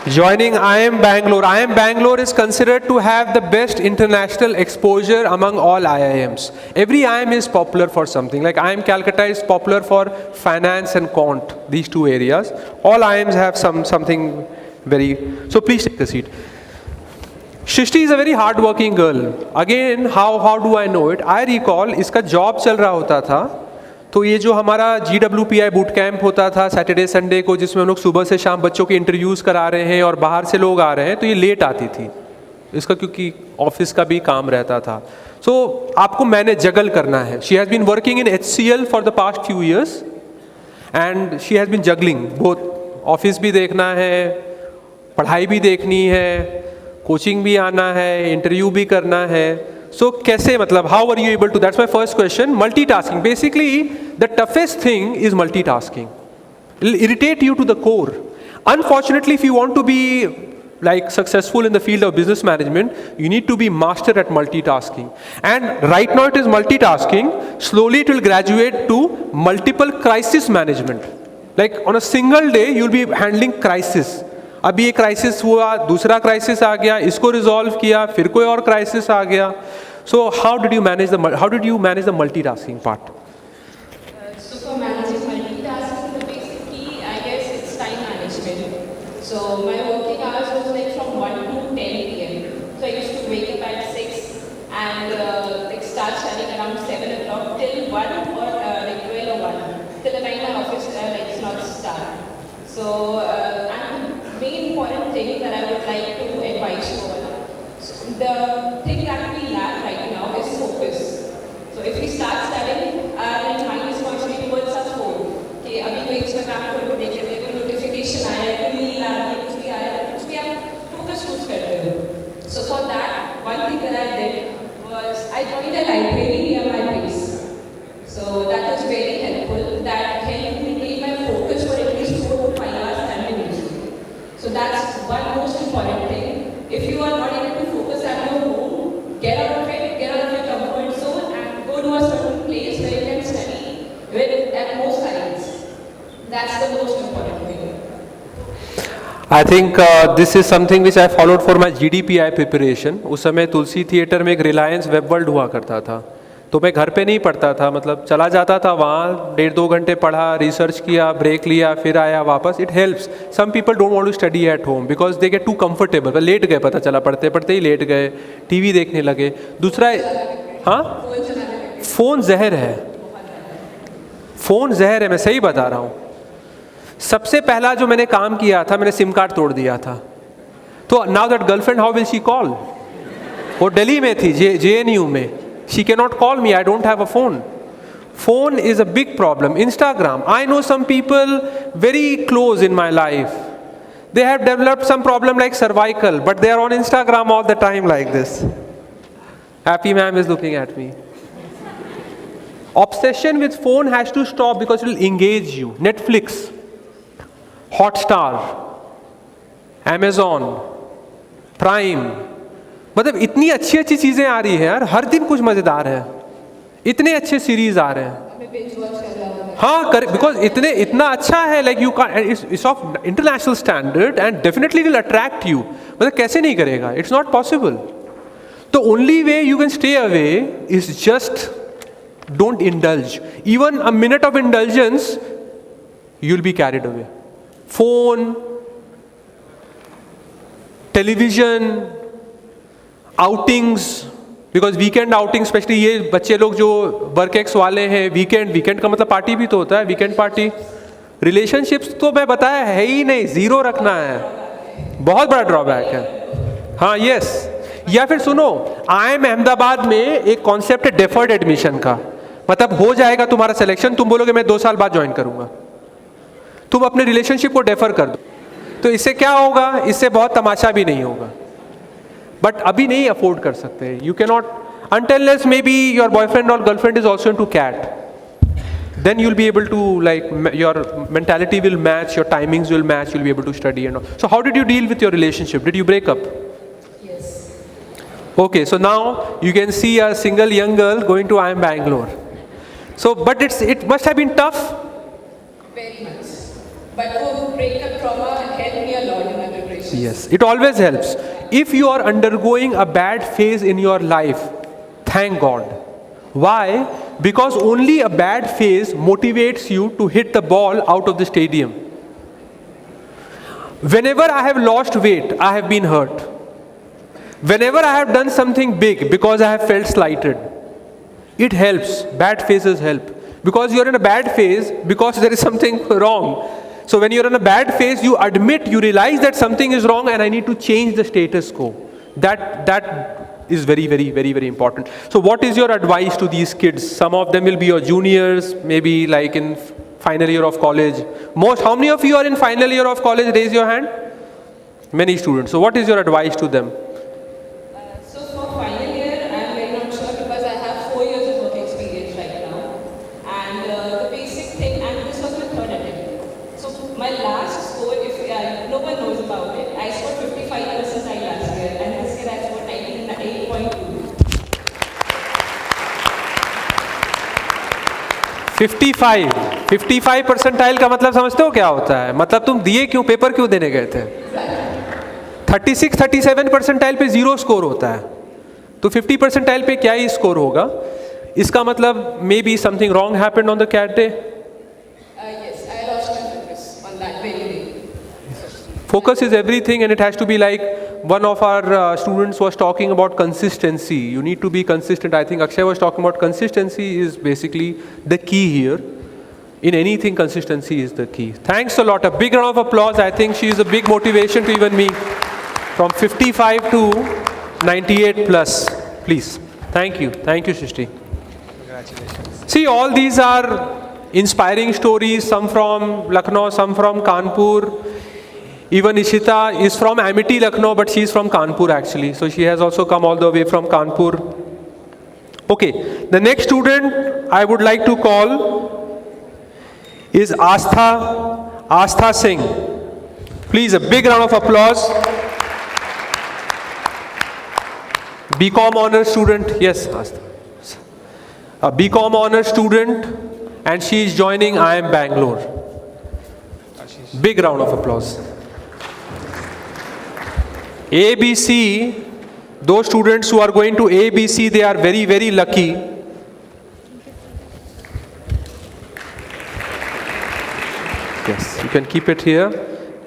Joining IIM Bangalore. IIM Bangalore is considered to have the best international exposure among all IIMs. Every IIM is popular for something. Like IIM Calcutta is popular for finance and quant, these two areas. All IIMs have something very... So please take a seat. Shrishti is a very hard-working girl. Again, how do I know it? I recall, इसका job चल रहा होता था, तो ये जो हमारा GWPI boot camp होता था सैटरडे संडे को, जिसमें हम लोग सुबह से शाम बच्चों के इंटरव्यूज़ करा रहे हैं और बाहर से लोग आ रहे हैं, तो ये लेट आती थी इसका, क्योंकि ऑफिस का भी काम रहता था. सो आपको मैंने जगल करना है. She has been working in HCL for the past few years and she has been juggling both. Office भी देखना है, पढ़ाई भी देखनी है, कोचिंग भी आना है, इंटरव्यू भी करना है. So कैसे, मतलब how are you able to? That's my first question. Multitasking. Basically, the toughest thing is multitasking. It'll irritate you to the core. Unfortunately, if you want to be like successful in the field of business management, you need to be master at multitasking. And right now it is multitasking. Slowly it will graduate to multiple crisis management. Like on a single day, you'll be handling crisis. अभी एक crisis हुआ, दूसरा crisis आ गया, इसको resolve किया, फिर कोई और क्राइसिस आ गया. सो how did you manage the multitasking part? So for managing multitasking, the basic key, I guess, it's time management. So my working hours was like from 1 to 10 p.m. So I used to wake up at 6 and like start studying around 7 o'clock till 1 or like 12 or 1 till the time my office like is not start. So and the main important thing that I would like to advise you all. So the thing that we lack right now is focus. So if we start studying, our mind is constantly towards our phone. कि अभी कोई Instagram को देख लेते हैं, कोई notification आया है, कोई email आ रही है, कुछ भी आया है, कुछ भी आप focus lose करते हो. So for that, one thing that I did was I joined a library near my place. So that was very helpful. That helped me keep my focus for at least 4 to 5 hours simultaneously. So that's one most important thing. If you are not able to focus at your home, get out of it, get out of your comfort zone and go to a certain place where you can study with at most times. That's the most important thing. I think this is something which I followed for my GDPI preparation. उस समय तुलसी theatre में एक Reliance web world हुआ करता था, तो मैं घर पे नहीं पढ़ता था, मतलब चला जाता था वहाँ, 1.5-2 घंटे पढ़ा, रिसर्च किया, ब्रेक लिया, फिर आया वापस. It helps. Some people don't want to study at home because they get too comfortable. लेट गए, पता चला पढ़ते पढ़ते ही लेट गए, टीवी देखने लगे. दूसरा, हाँ, फ़ोन जहर है. फ़ोन जहर है, मैं सही बता रहा हूँ. सबसे पहला जो मैंने काम किया था, मैंने सिम कार्ड तोड़ दिया था. तो now that girlfriend how will she call? वो दिल्ली में थी, JNU में. She cannot call me. I don't have a phone. Phone is a big problem. Instagram. I know some people very close in my life. They have developed some problem like cervical, but they are on Instagram all the time like this. Happy ma'am is looking at me. Obsession with phone has to stop because it will engage you. Netflix, Hotstar, Amazon, Prime. मतलब इतनी अच्छी अच्छी चीज़ें आ रही हैं यार, हर दिन कुछ मज़ेदार है, इतने अच्छे सीरीज आ रहे हैं. हाँ, बिकॉज इतना अच्छा है, like you can, it's of international standard and definitely will attract you. मतलब कैसे नहीं करेगा? It's not possible. तो only way you can stay away is just don't indulge. Even a minute of indulgence you will be carried away. Phone, television, outings, because weekend outing, specially ये बच्चे लोग जो work ex वाले हैं, weekend का मतलब party भी तो होता है, वीकेंड पार्टी. रिलेशनशिप्स तो मैं बताया है ही नहीं, ज़ीरो रखना है, बहुत बड़ा ड्रॉबैक है. हाँ, यस. या फिर सुनो, IIM अहमदाबाद में एक कॉन्सेप्ट है डेफर्ड एडमिशन का. मतलब हो जाएगा तुम्हारा सिलेक्शन, तुम बोलोगे मैं 2 साल बाद ज्वाइन करूंगा, तुम अपने रिलेशनशिप को डेफर कर दो, तो इससे क्या होगा, इससे बहुत तमाशा भी नहीं होगा. बट अभी नहीं अफोर्ड कर सकते. You can not until maybe your boyfriend or girlfriend is also into cat. Then you'll be able to, like, your mentality will match, your timings will match, you'll be able to study and all. So how did you deal with your relationship? Did you break up? Yes. Okay, so now you can see a single young girl going to IIM Bangalore. So, but it must have been tough. Very much. But the breakup trauma helped me a lot in my preparation. Yes, it always helps. If you are undergoing a bad phase in your life, thank God. Why? Because only a bad phase motivates you to hit the ball out of the stadium. Whenever I have lost weight, I have been hurt. Whenever I have done something big because I have felt slighted, it helps. Bad phases help. Because you are in a bad phase, because there is something wrong. So when you are in a bad phase, you admit, you realize that something is wrong and I need to change the status quo. That is very, very, very, very important. So what is your advice to these kids? Some of them will be your juniors, maybe like in final year of college. How many of you are in final year of college? Raise your hand. Many students. So what is your advice to them? So for final year, I'm very not sure because I have 4 years of work experience right now. And the basic thing, and this was my third attempt. So my last score, if no one knows about it, I scored 55 percentile last year, and this year I scored 98.2. 55 percentile का मतलब समझते हो क्या होता है? मतलब तुम दिए क्यों, पेपर क्यों देने गए थे? 36-37 परसेंटाइल पे 0 स्कोर होता है, तो 50 परसेंटाइल पे क्या ही स्कोर होगा? इसका मतलब maybe something wrong happened on the CAT day. Yes, I lost my focus on that very day. Focus is everything, and it has to be like one of our students was talking about consistency. You need to be consistent. I think Akshay was talking about consistency is basically the key here. In anything, consistency is the key. Thanks a lot. A big round of applause. I think she is a big motivation to even me. From 55 to 98 plus. Please. Thank you. Thank you, Shrishti. Congratulations. See, all these are inspiring stories. Some from Lucknow, some from Kanpur. Even Ishita is from Amity, Lucknow, but she is from Kanpur actually. So she has also come all the way from Kanpur. Okay, the next student I would like to call is Astha Singh. Please, a big round of applause. BCom honors student. Yes, Astha. A BCom honors student, and she is joining IIM Bangalore. Big round of applause. ABC, those students who are going to ABC, they are very, very lucky. Yes, you can keep it here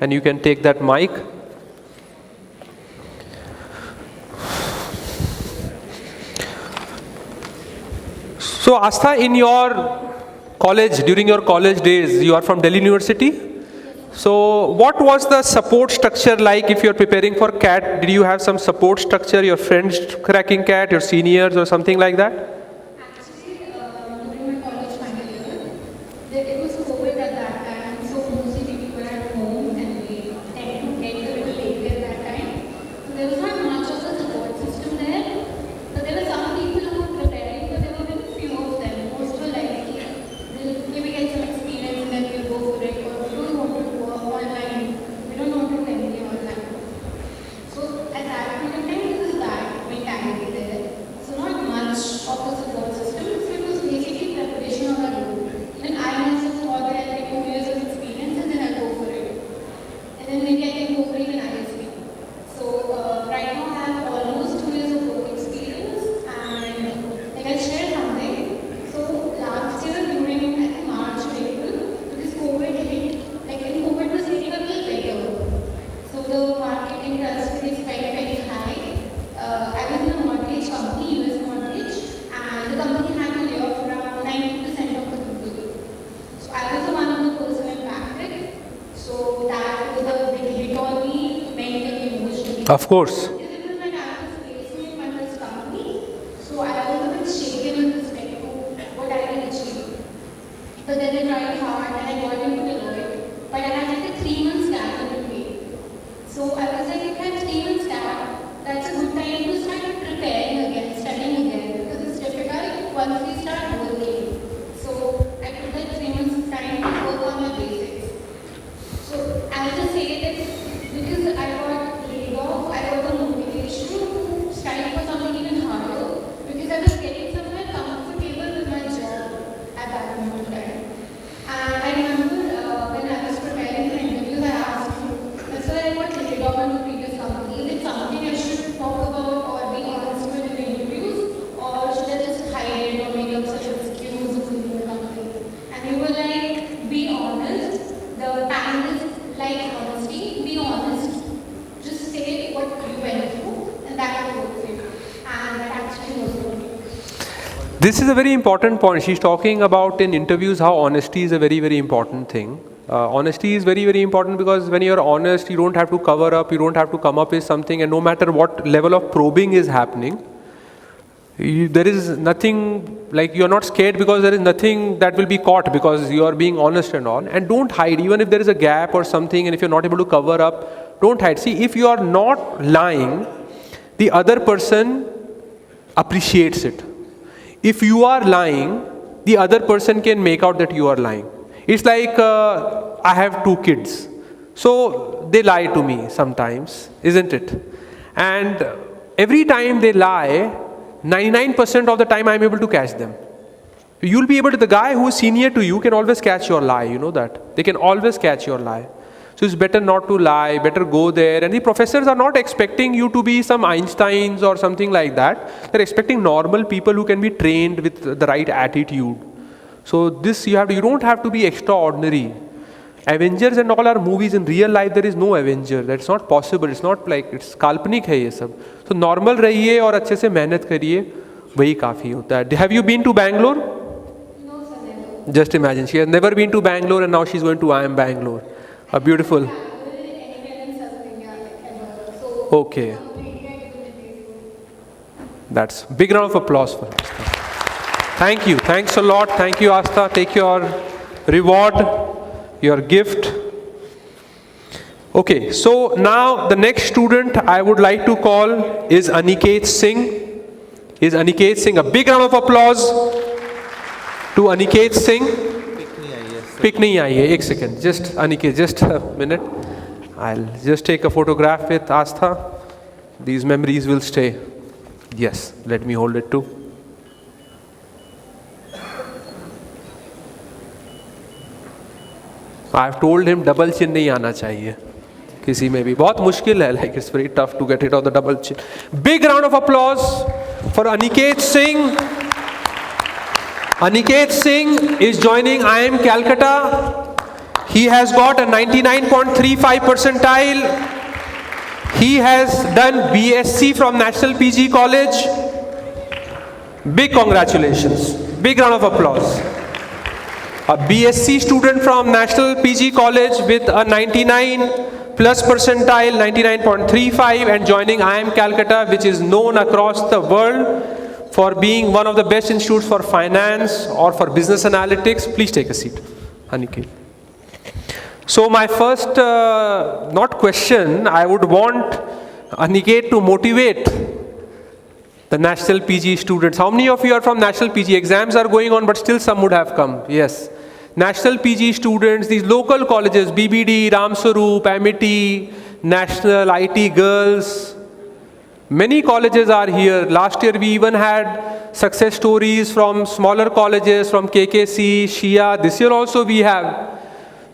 and you can take that mic. So Astha, in your college, during your college days, you are from Delhi University? So what was the support structure like if you're preparing for CAT? Did you have some support structure, your friends cracking CAT, your seniors or something like that? Actually, during my college final year, it was COVID at that time, so mostly people were at home and they tend to get a little later at that time. So there was not much of a support system there. So there were some people who were preparing, but there were very few of them. Most were like, they'll maybe get some experience and then we'll go for it, or we don't want to do online, we don't want to do anything online. So at that point of time, this is that mentality there. So not much of a support system. So it was basically preparation on our own. Then I myself thought that I'll get 2 years of experience and then I'll go for it. And then maybe I can go for even ISB. So right now I have almost 2 years of work experience, and like I'll share something. So last year during I think March or April, because COVID hit, like when COVID was hitting a little better. So the marketing trust is very, very high. I was in a mortgage company, US mortgage, and the company had to lay off around 90% of the people. So I was the one of the person impacted. So that was a big hit on me, mentally, emotionally. Of course. Because it was my time was placing in my first company, so I was a bit shaken with respect to what I can achieve. But then I tried hard and I got into Deloitte. But that's a good time to start preparing again, studying again, because it's difficult once we start working. So I took like 3 months time to work on my basics. So I'll just say that because I got laid off, I got the motivation to study for something even harder, because I was getting somewhere comfortable with my job at that moment in time. And I remember when I was preparing for interviews, I asked you, that's why I got laid off in the previous company. Is it something I should talk about or be honest with in the interviews, or should I just hide it or make up such an excuse of leaving the company? And you were like, be honest. The time is like honesty. Be honest. Just say what you went through, and that will work for you. And that actually was for me. This is a very important point. She's talking about in interviews how honesty is a very, very important thing. Honesty is very, very important because when you're honest, you don't have to cover up, you don't have to come up with something, and no matter what level of probing is happening, there is nothing, like you're not scared because there is nothing that will be caught because you are being honest and all. And don't hide, even if there is a gap or something, and if you're not able to cover up, don't hide. See, if you are not lying, the other person appreciates it. If you are lying, the other person can make out that you are lying. It's like I have 2 kids, so they lie to me sometimes, isn't it? And every time they lie, 99% of the time I'm able to catch them. You'll be able to, the guy who is senior to you can always catch your lie, you know that. They can always catch your lie. So it's better not to lie, better go there. And the professors are not expecting you to be some Einsteins or something like that. They're expecting normal people who can be trained with the right attitude. So this you don't have to be extraordinary. Avengers and all are movies. In real life there is no Avenger. That's not possible. It's not like, it's काल्पनिक है ये सब. So normal रहिए और अच्छे से मेहनत करिए, वही काफ़ी होता है. Have you been to Bangalore? No, sir, never. Just imagine, she has never been to Bangalore and now she's going to IIM Bangalore. A beautiful. Anywhere in South India, like ever. So, Okay. completely I couldn't face it. That's big round of applause for Astha. Thank you. Thanks a lot. Thank you, Astha. Take your reward, your gift. Okay, so now the next student I would like to call is Aniket Singh. A big round of applause to Aniket Singh. Pick nahi aayi hai, 1 second. Just Aniket, just a minute. I'll just take a photograph with Astha. These memories will stay. Yes, let me hold it too. I've told him double chin नहीं आना चाहिए किसी में भी, बहुत मुश्किल है, like it's very tough to get rid of the double chin. Big round of applause for Aniket Singh. Aniket Singh is joining IIM Calcutta. He has got a 99.35 percentile. He has done BSc from National PG College. Big congratulations. Big round of applause. A BSc student from National PG College with a 99 plus percentile, 99.35, and joining IIM Calcutta, which is known across the world for being one of the best institutes for finance or for business analytics. Please take a seat, Aniket. So my first, not question, I would want Aniket to motivate the National PG students. How many of you are from National PG? Exams are going on, but still some would have come. Yes. National PG students, these local colleges, BBD, Ramsarup, Amity, National, IT Girls. Many colleges are here. Last year we even had success stories from smaller colleges, from KKC, Shia. This year also we have.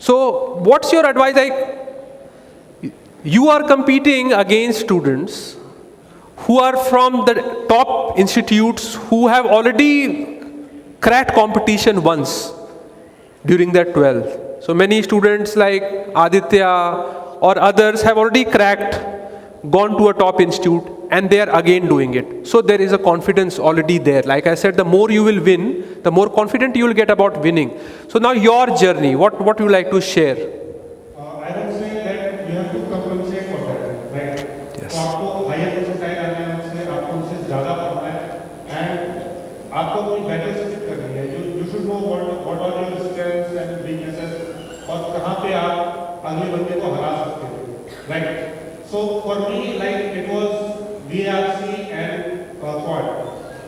So what's your advice? Like, you are competing against students who are from the top institutes who have already cracked competition once during their 12th. So many students like Aditya or others have already cracked, gone to a top institute, and they are again doing it. So there is a confidence already there. Like I said, the more you will win, the more confident you will get about winning. So now your journey, what would you like to share? I would say that you have to compensate for that, right? Yes. तो आपको higher percentile आने हैं उनसे, आपको उनसे ज़्यादा पढ़ना है, and आपको अपनी battle set करनी है. You should know what are your strengths and weaknesses और कहाँ पे आप अगले बंदे को हरा सकते हो, right? So for me, like it was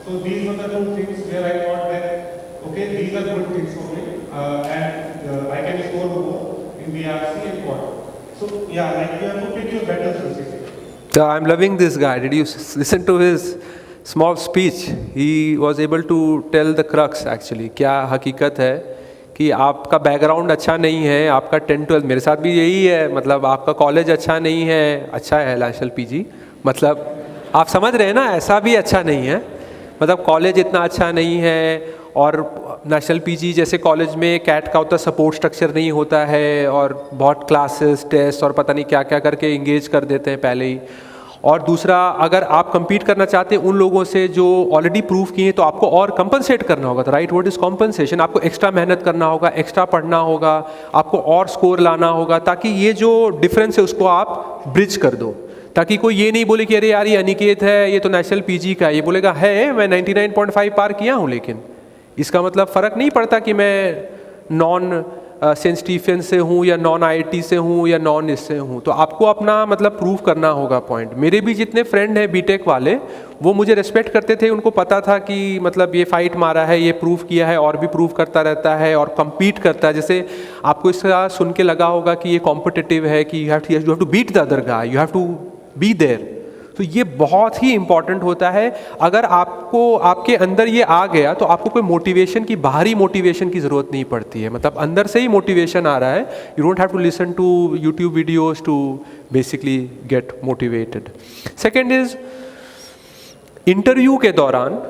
So these were the two things where I thought that, okay, these are good things for me, and I can score more in the RC and quad. So yeah, like you have to pick your battles basically. So I'm loving this guy. Did you listen to his small speech? He was able to tell the crux actually. क्या हकीकत है कि आपका background अच्छा नहीं है, आपका 10-12 मेरे साथ भी यही है, मतलब आपका कॉलेज अच्छा नहीं है, अच्छा है नेशनल पीजी, मतलब आप समझ रहे हैं ना, ऐसा भी अच्छा नहीं है, मतलब कॉलेज इतना अच्छा नहीं है, और नेशनल पीजी जैसे कॉलेज में कैट का उतना सपोर्ट स्ट्रक्चर नहीं होता है, और बहुत क्लासेस टेस्ट और पता नहीं क्या क्या करके इंगेज कर देते हैं पहले ही। और दूसरा, अगर आप compete करना चाहते हैं उन लोगों से जो ऑलरेडी प्रूव किए हैं, तो आपको और कंपनसेट करना होगा, राइट? What is compensation? आपको एक्स्ट्रा मेहनत करना होगा, एक्स्ट्रा पढ़ना होगा, आपको और स्कोर लाना होगा, ताकि ये जो डिफरेंस है उसको आप ब्रिज कर दो, ताकि कोई ये नहीं बोले कि अरे यार ये अनिकेत है, ये तो नेशनल पीजी का है। ये बोलेगा है मैं 99.5 पार किया हूँ, लेकिन इसका मतलब फ़र्क नहीं पड़ता कि मैं नॉन सेंट स्टीफन से हूँ या नॉन आईआईटी से हूँ या नॉन इससे हूँ। तो आपको अपना मतलब प्रूव करना होगा पॉइंट। मेरे भी जितने फ्रेंड हैं बीटेक वाले, वो मुझे रेस्पेक्ट करते थे, उनको पता था कि मतलब ये फाइट मारा है, ये प्रूव किया है, और भी प्रूव करता रहता है और कम्पीट करता है। जैसे आपको इसका सुन के लगा होगा कि ये कॉम्पिटिटिव है, कि you have to beat the other guy, you have to be there. तो ये बहुत ही इंपॉर्टेंट होता है। अगर आपको आपके अंदर ये आ गया तो आपको कोई मोटिवेशन की, बाहरी मोटिवेशन की ज़रूरत नहीं पड़ती है, मतलब अंदर से ही मोटिवेशन आ रहा है। You don't have to listen to YouTube videos to basically get motivated. Second is, interview के दौरान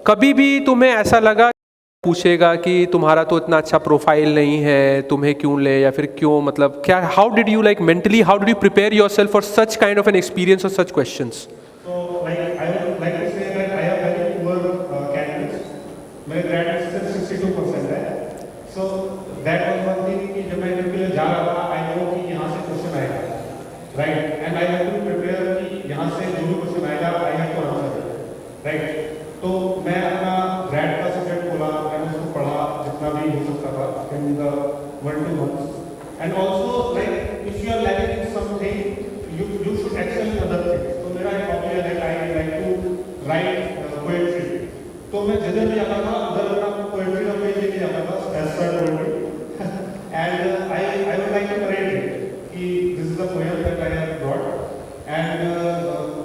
कभी भी तुम्हें ऐसा लगा, पूछेगा कि तुम्हारा तो इतना अच्छा प्रोफाइल नहीं है, तुम्हें क्यों ले, या फिर क्यों, मतलब क्या, how did you like mentally, how did you prepare yourself for such kind of an experience और such questions? So like I would like to say that I have very poor candidates. मेरे grade सिर्फ 62% है. So that was one thing कि जब मैं interview के लिए जा रहा था, I know कि यहाँ से क्वेश्चन आएगा, right? And I have to prepare कि यहाँ से जो भी क्वेश्चन आएगा, I have to answer it, right? तो मैं अपना ग्रेड का सब्जेक्ट खोला, मैंने उसको पढ़ा जितना भी हो सकता था in the 1-2 months. And also like if you are lacking in something, you should excel in other things. तो मेरा एक हॉबी है that I like to write poetry. तो मैं जिधर भी जाता था उधर अपना पोएट्री का पेज लेके जाता था, special poetry, and I would like to narrate it कि this is the poem that I have brought and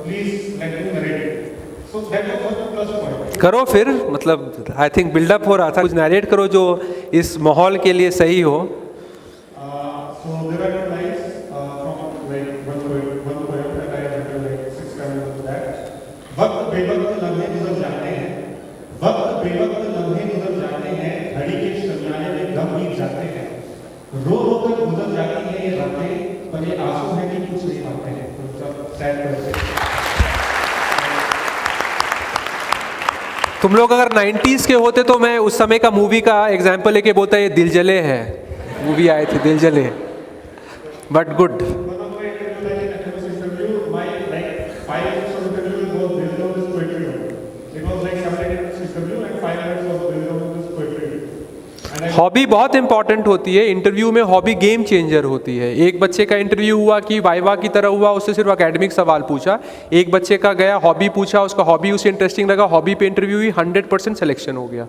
please let me narrate it. So that was one plus point. करो फिर, मतलब I think buildup हो रहा था, कुछ narrate करो जो इस माहौल के लिए सही हो। So there are two lines from like one poem that I have written like 6 times of that. वक्त बेवक्त लम्हे गुजर जाते हैं, वक्त बेवक्त लम्हे गुजर जाते हैं, घड़ी के शमियाने में गम बीत जाते हैं, रो रो कर गुजर जाती हैं ये रातें, पर ये आंसू है कि कुछ नहीं पाते हैं। तो सब सैड करते। तुम लोग अगर 90s के होते तो मैं उस समय का मूवी का एग्जाम्पल लेके बोलता, ये दिल जले है, मूवी आई थी दिल जले, बट गुड। हॉबी बहुत इंपॉर्टेंट होती है इंटरव्यू में, हॉबी गेम चेंजर होती है। एक बच्चे का इंटरव्यू हुआ कि वाइवा की तरह हुआ, उससे सिर्फ एकेडमिक सवाल पूछा। एक बच्चे का गया, हॉबी पूछा, उसका हॉबी उसे इंटरेस्टिंग लगा, हॉबी पे इंटरव्यू हुई, 100% सिलेक्शन हो गया।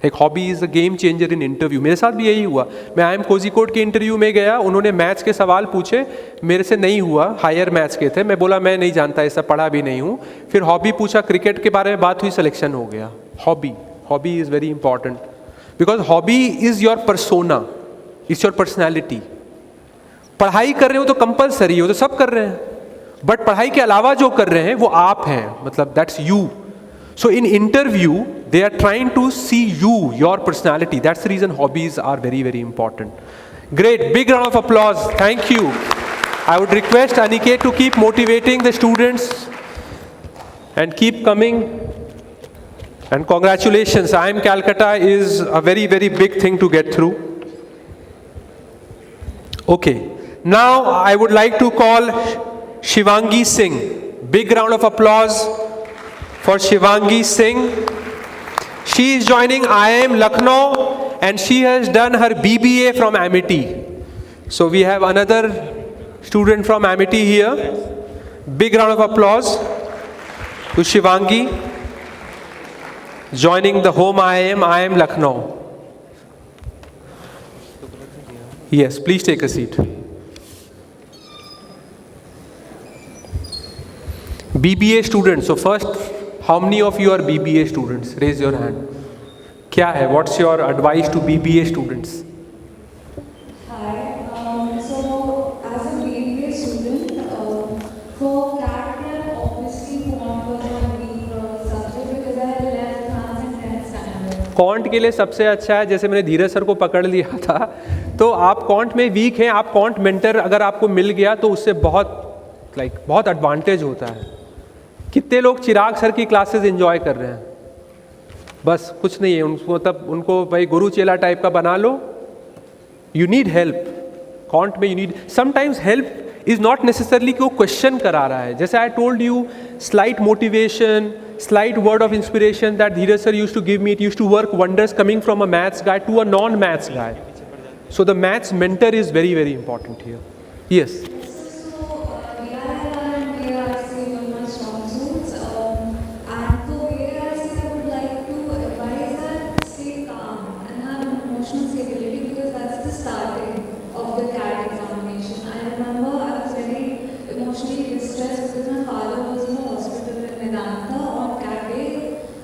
एक hobby is a game changer in interview. मेरे साथ भी यही हुआ। मैं IIM कोझिकोड के इंटरव्यू में गया, उन्होंने मैथ्स के सवाल पूछे, मेरे से नहीं हुआ, हायर मैथ्स के थे। मैं बोला मैं नहीं जानता, ऐसा पढ़ा भी नहीं हूँ। फिर हॉबी पूछा, क्रिकेट के बारे में बात हुई, सिलेक्शन हो गया। Hobby is very important because hobby is your persona, is your personality. पढ़ाई कर रहे हो तो कंपलसरी हो, तो सब कर रहे हैं, बट पढ़ाई के अलावा जो कर रहे हैं वो आप हैं, मतलब that's you. So in interview, they are trying to see you, your personality. That's the reason hobbies are very, very important. Great, big round of applause. Thank you. I would request Aniket to keep motivating the students and keep coming. And congratulations, IIM Calcutta is a very, very big thing to get through. Okay, now I would like to call Shivangi Singh. Big round of applause for Shivangi Singh. She is joining IIM Lucknow and she has done her BBA from Amity. So we have another student from Amity here. Big round of applause to Shivangi. joining the home IIM Lucknow. Yes, please take a seat. BBA students. So first, how many of you are BBA students? Raise your hand. क्या है? What's your advice to BBA students? Hi. So as a BBA student, for CAT lab, obviously quant was my weak subject because I had left maths in 10th standard. Quant के लिए सबसे अच्छा है, जैसे मैंने धीरज sir को पकड़ लिया था, तो आप क्वांट में वीक हैं, आप क्वांट मेंटर अगर आपको मिल गया तो उससे बहुत एडवांटेज होता है. कितने लोग चिराग सर की क्लासेस एंजॉय कर रहे हैं? बस कुछ नहीं है उनको, तब उनको भाई गुरु चेला टाइप का बना लो. You need help. क्वांट में you need sometimes help is not necessarily कि वो क्वेश्चन करा रहा है. जैसे I told you, slight motivation, slight word of inspiration that Dheeraj sir used to give me, it used to work wonders coming from a maths guy to a non-maths guy. So the maths mentor is very, very important here. Yes. So VIR and VRC were my strong suits. And for VRC, I would like to advise that stay calm and have emotional stability because that's the starting of the CAT examination. I remember I was very emotionally distressed because my father was in a hospital in Medanta on CAT day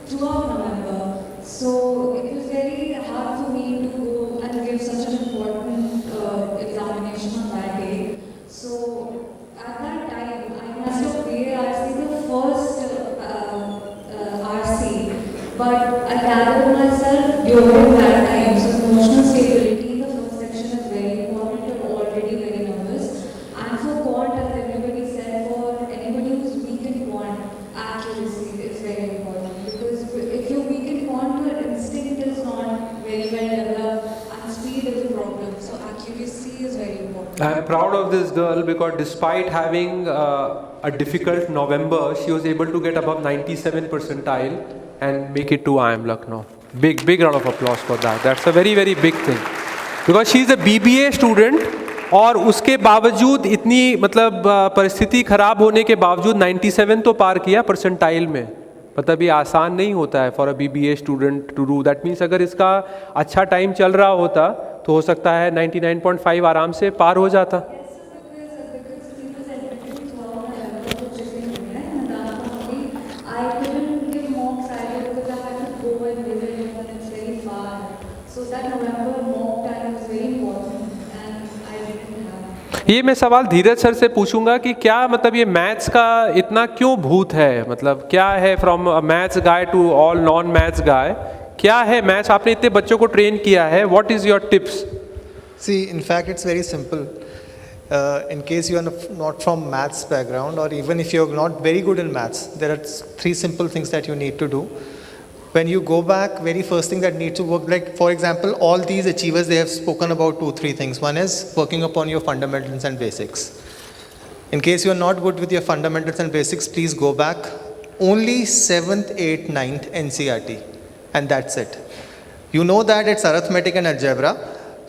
throughout November. So it was very hard for me to go and give such an important examination on that day. So at that time, I must have VARC the first RC, but I gathered myself during that time. So emotional stability in the first section is very important. You're already very nervous. And for quant, as everybody said, for anybody who's weak in quant, accuracy is very important. Because if you're weak in quant, your instinct is not very well developed and speed is a problem. So accuracy is very important. I am proud of this girl because despite having a difficult November, she was able to get above 97 percentile and make it to IIM Lucknow. Big round of applause for that. That's a very, very big thing. Because she is a BBA student और उसके बावजूद इतनी मतलब परिस्थिति खराब होने के बावजूद 97 तो पार किया परसेंटाइल में. मतलब ये आसान नहीं होता है for a BBA student to do. That means अगर इसका अच्छा टाइम चल रहा होता तो हो सकता है 99.5 आराम से पार हो जाता. ये मैं सवाल धीरज सर से पूछूंगा कि क्या मतलब ये मैथ्स का इतना क्यों भूत है, मतलब क्या है from maths guy to all non maths guy, क्या है मैथ्स? आपने इतने बच्चों को ट्रेन किया है, what is your tips? See, in fact, it's very simple. In case you are not from maths background, or even if you're not very good in maths, there are 3 simple things that you need to do. When you go back, very first thing that needs to work, like for example, all these achievers, they have spoken about 2-3 things. One is working upon your fundamentals and basics. In case you are not good with your fundamentals and basics, please go back. Only 7th, 8th, 9th NCERT, and that's it. You know that it's arithmetic and algebra.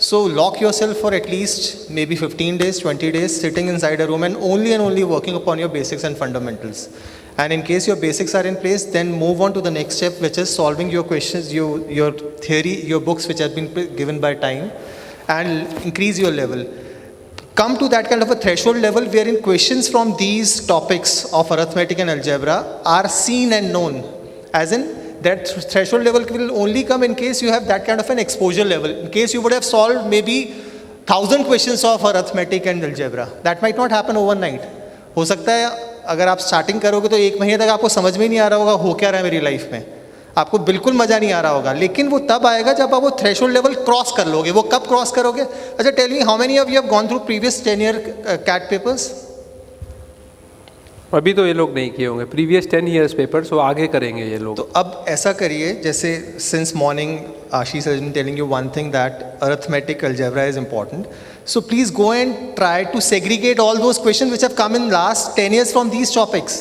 So lock yourself for at least maybe 15 days, 20 days, sitting inside a room and only working upon your basics and fundamentals. And in case your basics are in place, then move on to the next step, which is solving your questions, your theory, your books which have been given by time, and increase your level. Come to that kind of a threshold level wherein questions from these topics of arithmetic and algebra are seen and known. As in, that threshold level will only come in case you have that kind of an exposure level. In case you would have solved maybe 1000 questions of arithmetic and algebra, that might not happen overnight. हो सकता है अगर आप starting करोगे तो 1 महीने तक आपको समझ में नहीं आ रहा होगा हो क्या रहा है मेरी लाइफ में, आपको बिल्कुल मज़ा नहीं आ रहा होगा, लेकिन वो तब आएगा जब आप वो थ्रेशोल्ड लेवल क्रॉस कर लोगे. वो कब क्रॉस करोगे? अच्छा, tell me, how many of you have gone through previous 10-year CAT papers? अभी तो ये लोग नहीं किए होंगे प्रीवियस 10 years पेपर, सो आगे करेंगे ये लोग. तो अब ऐसा करिए, जैसे since morning Ashish has been telling you one thing, that arithmetic algebra is important. So please go and try to segregate all those questions which have come in last 10 years from these topics,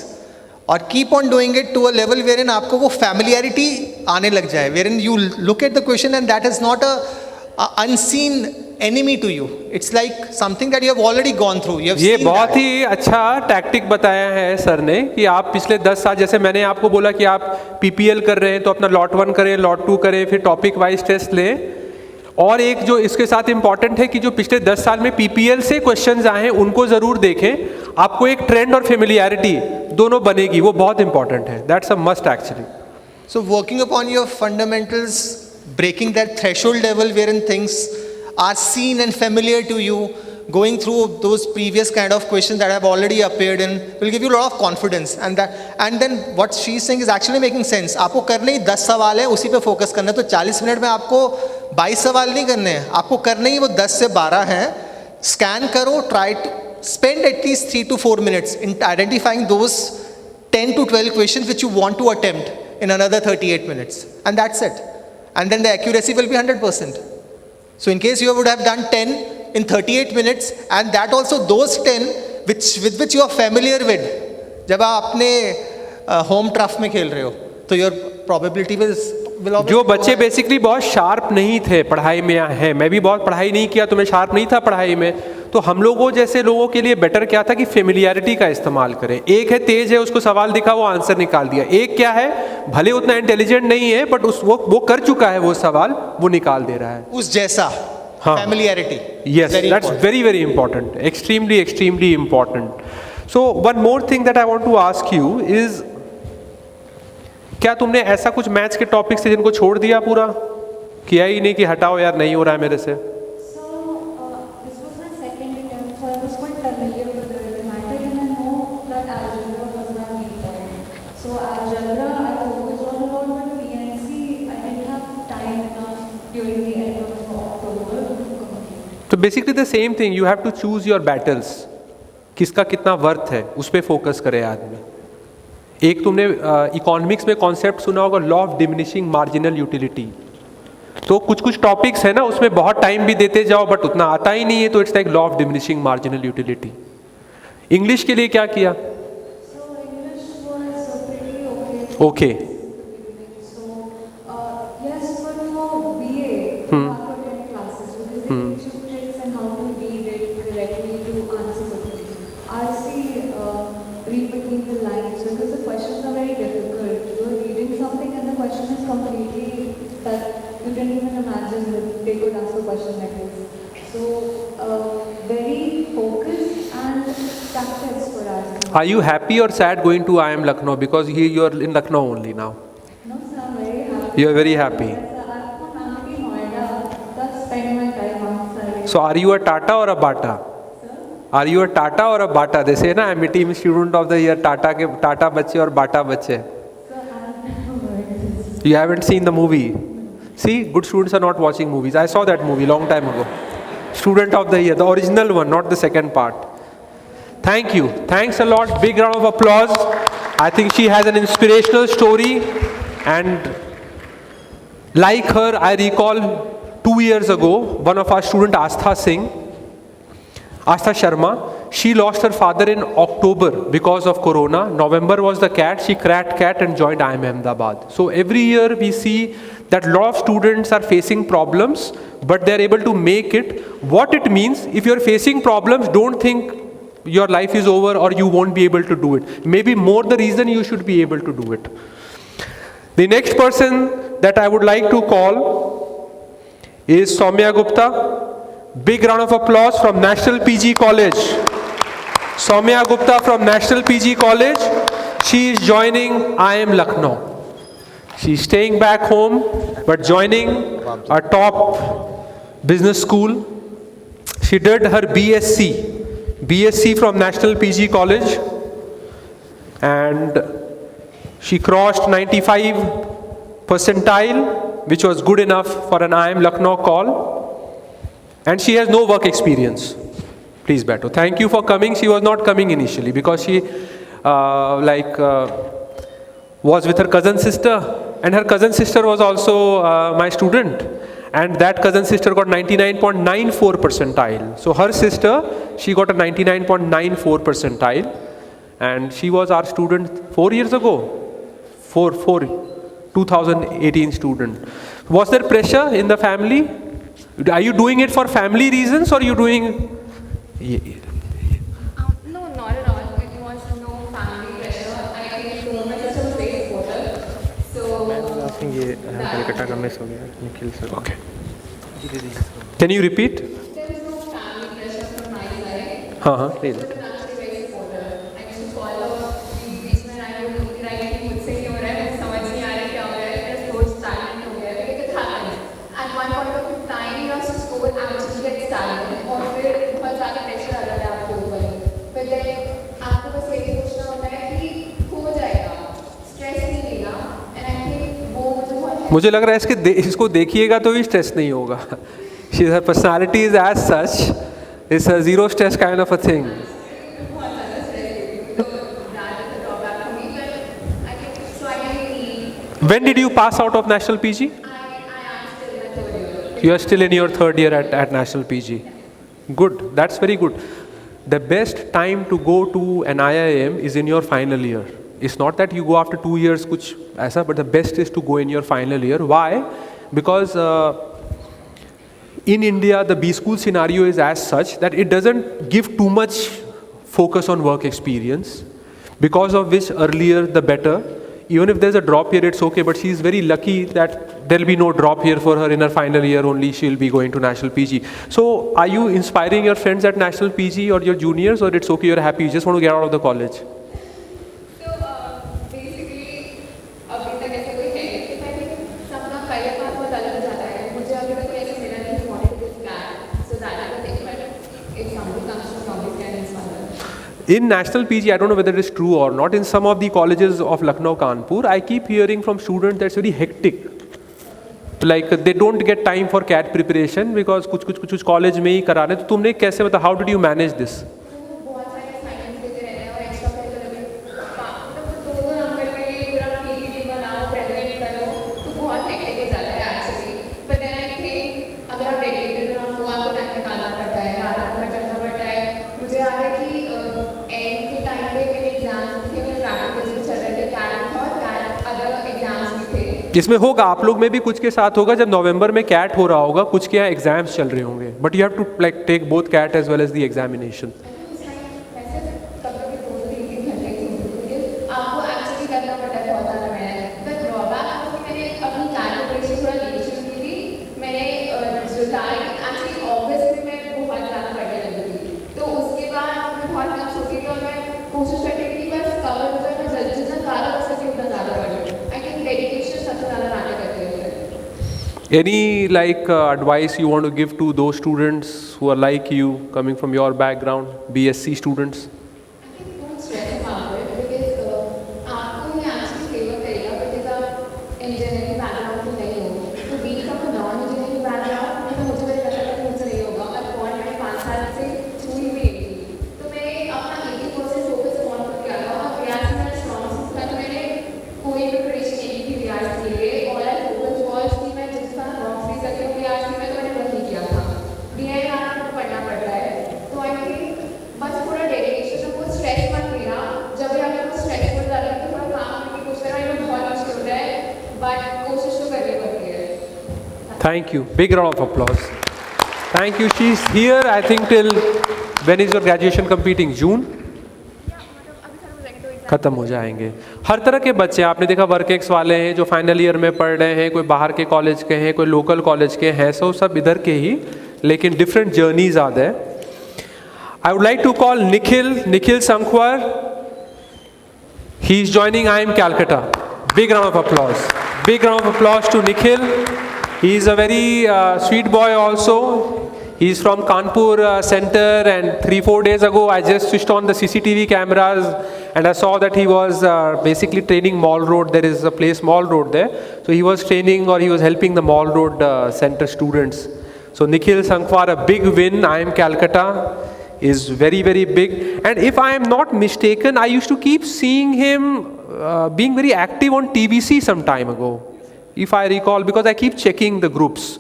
और keep on doing it to a level wherein आपको वो familiarity आने लग जाए, wherein you look at the question and that is not a unseen enemy to you. It's like something that you have already gone through. You have ये seen बहुत that. ही अच्छा tactic बताया है सर ने कि आप पिछले 10 साल, जैसे मैंने आपको बोला कि आप पीपीएल कर रहे हैं तो अपना लॉट 1 करें, लॉट 2 करें, फिर टॉपिक वाइज टेस्ट लें। और एक जो इसके साथ इंपॉर्टेंट है कि जो पिछले 10 साल में पीपीएल से क्वेश्चंस आए हैं उनको ज़रूर देखें, आपको एक ट्रेंड और फेमिलियरिटी दोनों बनेगी, वो बहुत इंपॉर्टेंट है। That's a must actually. So working upon your fundamentals, breaking that threshold level wherein things are seen and familiar to you, going through those previous kind of questions that have already appeared in will give you a lot of confidence. And then what she's saying is actually making sense. आपको करने ही 10 सवाल है, उसी पे focus करना है। तो 40 minute में आपको 22 सवाल नहीं करने हैं, आपको करने ही वो 10 से 12 हैं। स्कैन करो, try to spend at least 3 to 4 minutes in identifying those 10 to 12 questions which you want to attempt in another 38 minutes, and that's it. And then the accuracy will be 100%. So in case you would have done 10 in 38 minutes, and that also those 10 with which you are familiar with, जब आप अपने home turf में खेल रहे हो, तो your probability will जो बच्चे बेसिकली बहुत शार्प नहीं थे पढ़ाई में हैं, मैं भी बहुत पढ़ाई नहीं किया तो मैं शार्प नहीं था पढ़ाई में, तो हम लोगों जैसे लोगों के लिए बेटर क्या था कि फेमिलियरिटी का इस्तेमाल करें। एक है तेज है, उसको सवाल दिखा, वो आंसर निकाल दिया। एक क्या है, भले उतना इंटेलिजेंट नहीं है बट वो कर चुका है वो सवाल, वो निकाल दे रहा है उस जैसा। हाँ, familiarity. yes, that's very important, extremely important. So one more thing that I want to ask you is, क्या तुमने ऐसा कुछ मैथ्स के टॉपिक्स थे जिनको छोड़ दिया, पूरा किया ही नहीं कि हटाओ यार नहीं हो रहा है मेरे से? This was my second attempt, so I was quite familiar with the matter, and I know that algebra was my main point. So algebra I focused on a lot, but PNC I didn't have time enough during the end of October to complete. तो basically the same thing, you have to choose your battles, किसका कितना worth है उस पर focus करे आदमी। एक तुमने इकोनॉमिक्स में कॉन्सेप्ट सुना होगा, law of diminishing marginal utility. तो कुछ टॉपिक्स है ना उसमें बहुत टाइम भी देते जाओ बट उतना आता ही नहीं है, तो it's like law of diminishing marginal utility. English के लिए क्या किया? So English was pretty okay. Okay, So yes, but for BA, you have to attend classes because they teach you tricks and how to read it correctly to answer the question. I see read between the lines because the questions are very difficult. You're reading something and the question is completely that you didn't even imagine that they could ask a question like this. So very focused and tactics for us. are you happy or sad going to IIM Lucknow, because here you are in Lucknow only now? No, sir, I'm very happy. You are very happy. Yes, sir, I'm from Amity, Noida. That's spending my time outside. So are you a Tata or a Bata? Are you a Tata or a Bata? They say na Amity student of the year, Tata बच्चे और Bata बच्चे. So I've never heard this. You haven't seen the movie. See, good students are not watching movies. I saw that movie long time ago. Student of the year, the original one, not the second part. Thank you. Thanks a lot. Big round of applause. I think she has an inspirational story, and like her, I recall 2 years ago, one of our student, Astha Sharma, she lost her father in October because of Corona. November was the cat. She cracked cat and joined IIM Ahmedabad. So every year we see that a lot of students are facing problems, but they're able to make it. What it means, if you're facing problems, don't think your life is over or you won't be able to do it. Maybe more the reason you should be able to do it. The next person that I would like to call is Soumya Gupta. Big round of applause from National PG College. Soumya Gupta from National PG College. She is joining IIM Lucknow. She is staying back home but joining a top business school. She did her BSc from National PG College, and she crossed 95 percentile, which was good enough for an IIM Lucknow call. And she has no work experience. Please, Beto. Thank you for coming. She was not coming initially because she was with her cousin sister, and her cousin sister was also my student, and that cousin sister got 99.94 percentile. So her sister, she got a 99.94 percentile, and she was our student 4 years ago. 2018 student. Was there pressure in the family? Are you doing it for family reasons or you doing? No, not at all. It was no family pressure. I think my sister was very supportive. So, Calcutta का miss हो गया Nikhil sir. Okay. Can you repeat? there was no family pressure from my side. हाँ please. She was actually very supportive. I used to call her. बीच में आई वो बोलती रही कि मुझसे नहीं हो रहा है, मुझे समझ नहीं आ रहा है क्या हो रहा है, मेरा सोच silent हो गया है, लेकिन था नहीं. At one point of time, you have to score actually get silent और फिर बहुत ज़्यादा pressure आ जाता है आपके ऊपर. But then आपको बस यही सोचना होता है कि हो जाएगा, stress नहीं लेगा. And I think वो मुझे बहुत मुझे लग रहा है इसको देखिएगा तो भी स्ट्रेस नहीं होगा. Her personality is as such. It's a zero stress kind of a thing. बहुत ज़्यादा stress लेती हूँ. तो that is a drawback for me. But I think so I really need. When did you pass out of National PG? I am still in my third year. You are still in your third year at National PG. Good. That's very good. The best time to go to an IIM is in your final year. It's not that you go after 2 years, kuch aisa, but the best is to go in your final year. Why? Because in India, the B school scenario is as such that it doesn't give too much focus on work experience, because of which earlier the better. Even if there's a drop here, it's okay, but she's very lucky that there'll be no drop here for her in her final year only. She'll be going to National PG. So, are you inspiring your friends at National PG or your juniors, or it's okay, you're happy, you just want to get out of the college? So basically, अभी तक ऐसा कोई है नहीं. I think सबका career path बहुत अलग हो जाता है. मुझे अभी तक ऐसा मिला नहीं कि wanted to give CAT. So that is the thing. But if somebody comes from obviously I inspire. In National PG, I don't know whether it is true or not, in some of the colleges of Lucknow, Kanpur, I keep hearing from students that's very hectic. Like they don't get time for CAT preparation because कुछ college में ही करा रहे हैं. तो तुमने कैसे बता? How did you manage this? तो बहुत सारे assignments देते रहते हैं और extra curricular भी. तो 2 नंबर के लिए पूरा PPT बनाओ, present करो, तो बहुत hectic हो जाता है actually. But then I think अगर आप dedicated हो तो आपको time निकालना पड़ता है, रात भर करना पड़ता है. मुझे याद है कि end के time पे मेरे exams थे, मेरे practicals भी चल रहे थे, CAT और CAT other exams भी थे. इसमें होगा, आप लोग में भी कुछ के साथ होगा, जब नवंबर में कैट हो रहा होगा, कुछ के यहाँ एग्जाम्स चल रहे होंगे, but you have to like take both CAT as well as the examination. वैसे कभी-कभी 2-3 घंटे की होती है. आपको एक्चुअली करना पड़ता है बहुत ज़्यादा मेहनत. बट ड्रॉबैक है कि मैंने अपनी कैलकुलेशन थोड़ा लेट शुरू की थी. मैंने जुलाई एक्चुअली अगस्त में मैं बहुत ज़्यादा पढ़ने लगी थी. तो उसके बाद मैं बहुत कम सोती थी और मैं कोशिश करती थी कि बस कवर हो जाए, मैं जल्दी जितना ज़्यादा हो सके उतना ज़्यादा पढ़ूँ. आई थिंक डेडिकेशन सबसे ज़्यादा मायने करती है. Any like advice you want to give to those students who are like you, coming from your background, BSc students? I think don't stress about it because आपको ये actually favor करेगा because आप engineering background से नहीं हो. तो being from a non-engineering background तो मुझे लगता है कि मुझसे नहीं होगा. और कौन मैंने 5 साल से छुई हुई थी. तो मैंने अपना 80% फोकस कौन पर किया था और रियाज में मेरा स्ट्रॉन्ग था. तो मैंने कोई प्रिपरेशन नहीं की रियाज के लिए. और आई फोकस वॉज कि मैं जिस तरह रॉक फ्री सकती हूँ रियाज में, तो मैंने वही किया था. DI आपको पढ़ना पड़ता है. तो आई थिंक बस थोड़ा डेडिकेशन है, वो स्ट्रेस मत लेना. जब भी आपको स्ट्रेसफुल लग रहा है तो थोड़ा काम करने की कोशिश करना. ये बहुत मुश्किल होता है बट कोशिश तो करनी पड़ती है. Thank you. Big round of applause. Thank you. She's here, I think, till when is your graduation completing? June? खत्म हो जाएंगे. हर तरह के बच्चे आपने देखा, वर्क एक्स वाले हैं जो फाइनल ईयर में पढ़ रहे हैं, कोई बाहर के कॉलेज के हैं, कोई लोकल कॉलेज के हैं, सब इधर के ही, लेकिन different journeys are there. I would like to call Nikhil Sankhwar. He is joining IIM Calcutta. Big round of applause. Big round of applause to Nikhil. He is a very sweet boy also. He is from Kanpur center, and 3-4 days ago I just switched on the CCTV cameras and I saw that he was basically training Mall Road. There is a place Mall Road there. So he was training, or he was helping the Mall Road center students. So Nikhil Sankhwar, a big win. IIM Calcutta is very, very big. And if I am not mistaken, I used to keep seeing him being very active on TBC some time ago, if I recall, because I keep checking the groups.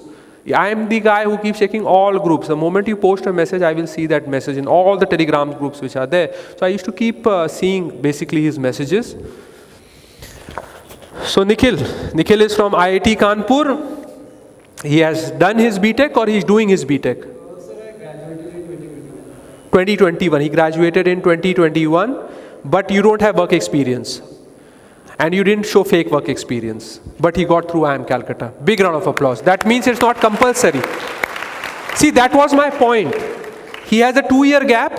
I am the guy who keeps checking all groups. The moment you post a message, I will see that message in all the Telegram groups which are there. So I used to keep seeing basically his messages. So Nikhil is from IIT Kanpur. He has done his BTech or he is doing his BTech? Sir, I graduated in 2021. 2021. He graduated in 2021, but you don't have work experience. And you didn't show fake work experience. But he got through IIM Calcutta. Big round of applause. That means it's not compulsory. See, that was my point. He has a 2-year gap.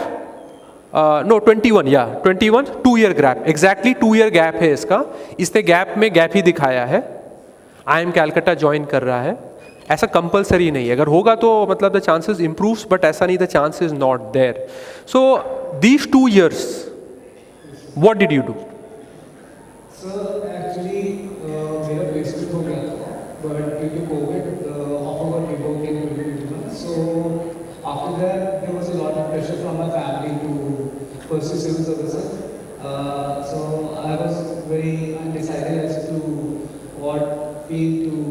No, 21, yeah. 21, 2-year gap. Exactly 2-year gap है इसका. इसने gap में gap ही दिखाया है. IIM Calcutta join कर रहा है. ऐसा कंपलसरी नहीं है. अगर होगा तो मतलब the chances improves, but ऐसा नहीं, the chance is not there. So these 2 years, what did you do? Sir, actually, मेरा placement हो गया था, but due to COVID, the offer got revoked in 2021. So after that, there was a lot of pressure from my family to pursue civil services. So I was very undecided as to what field to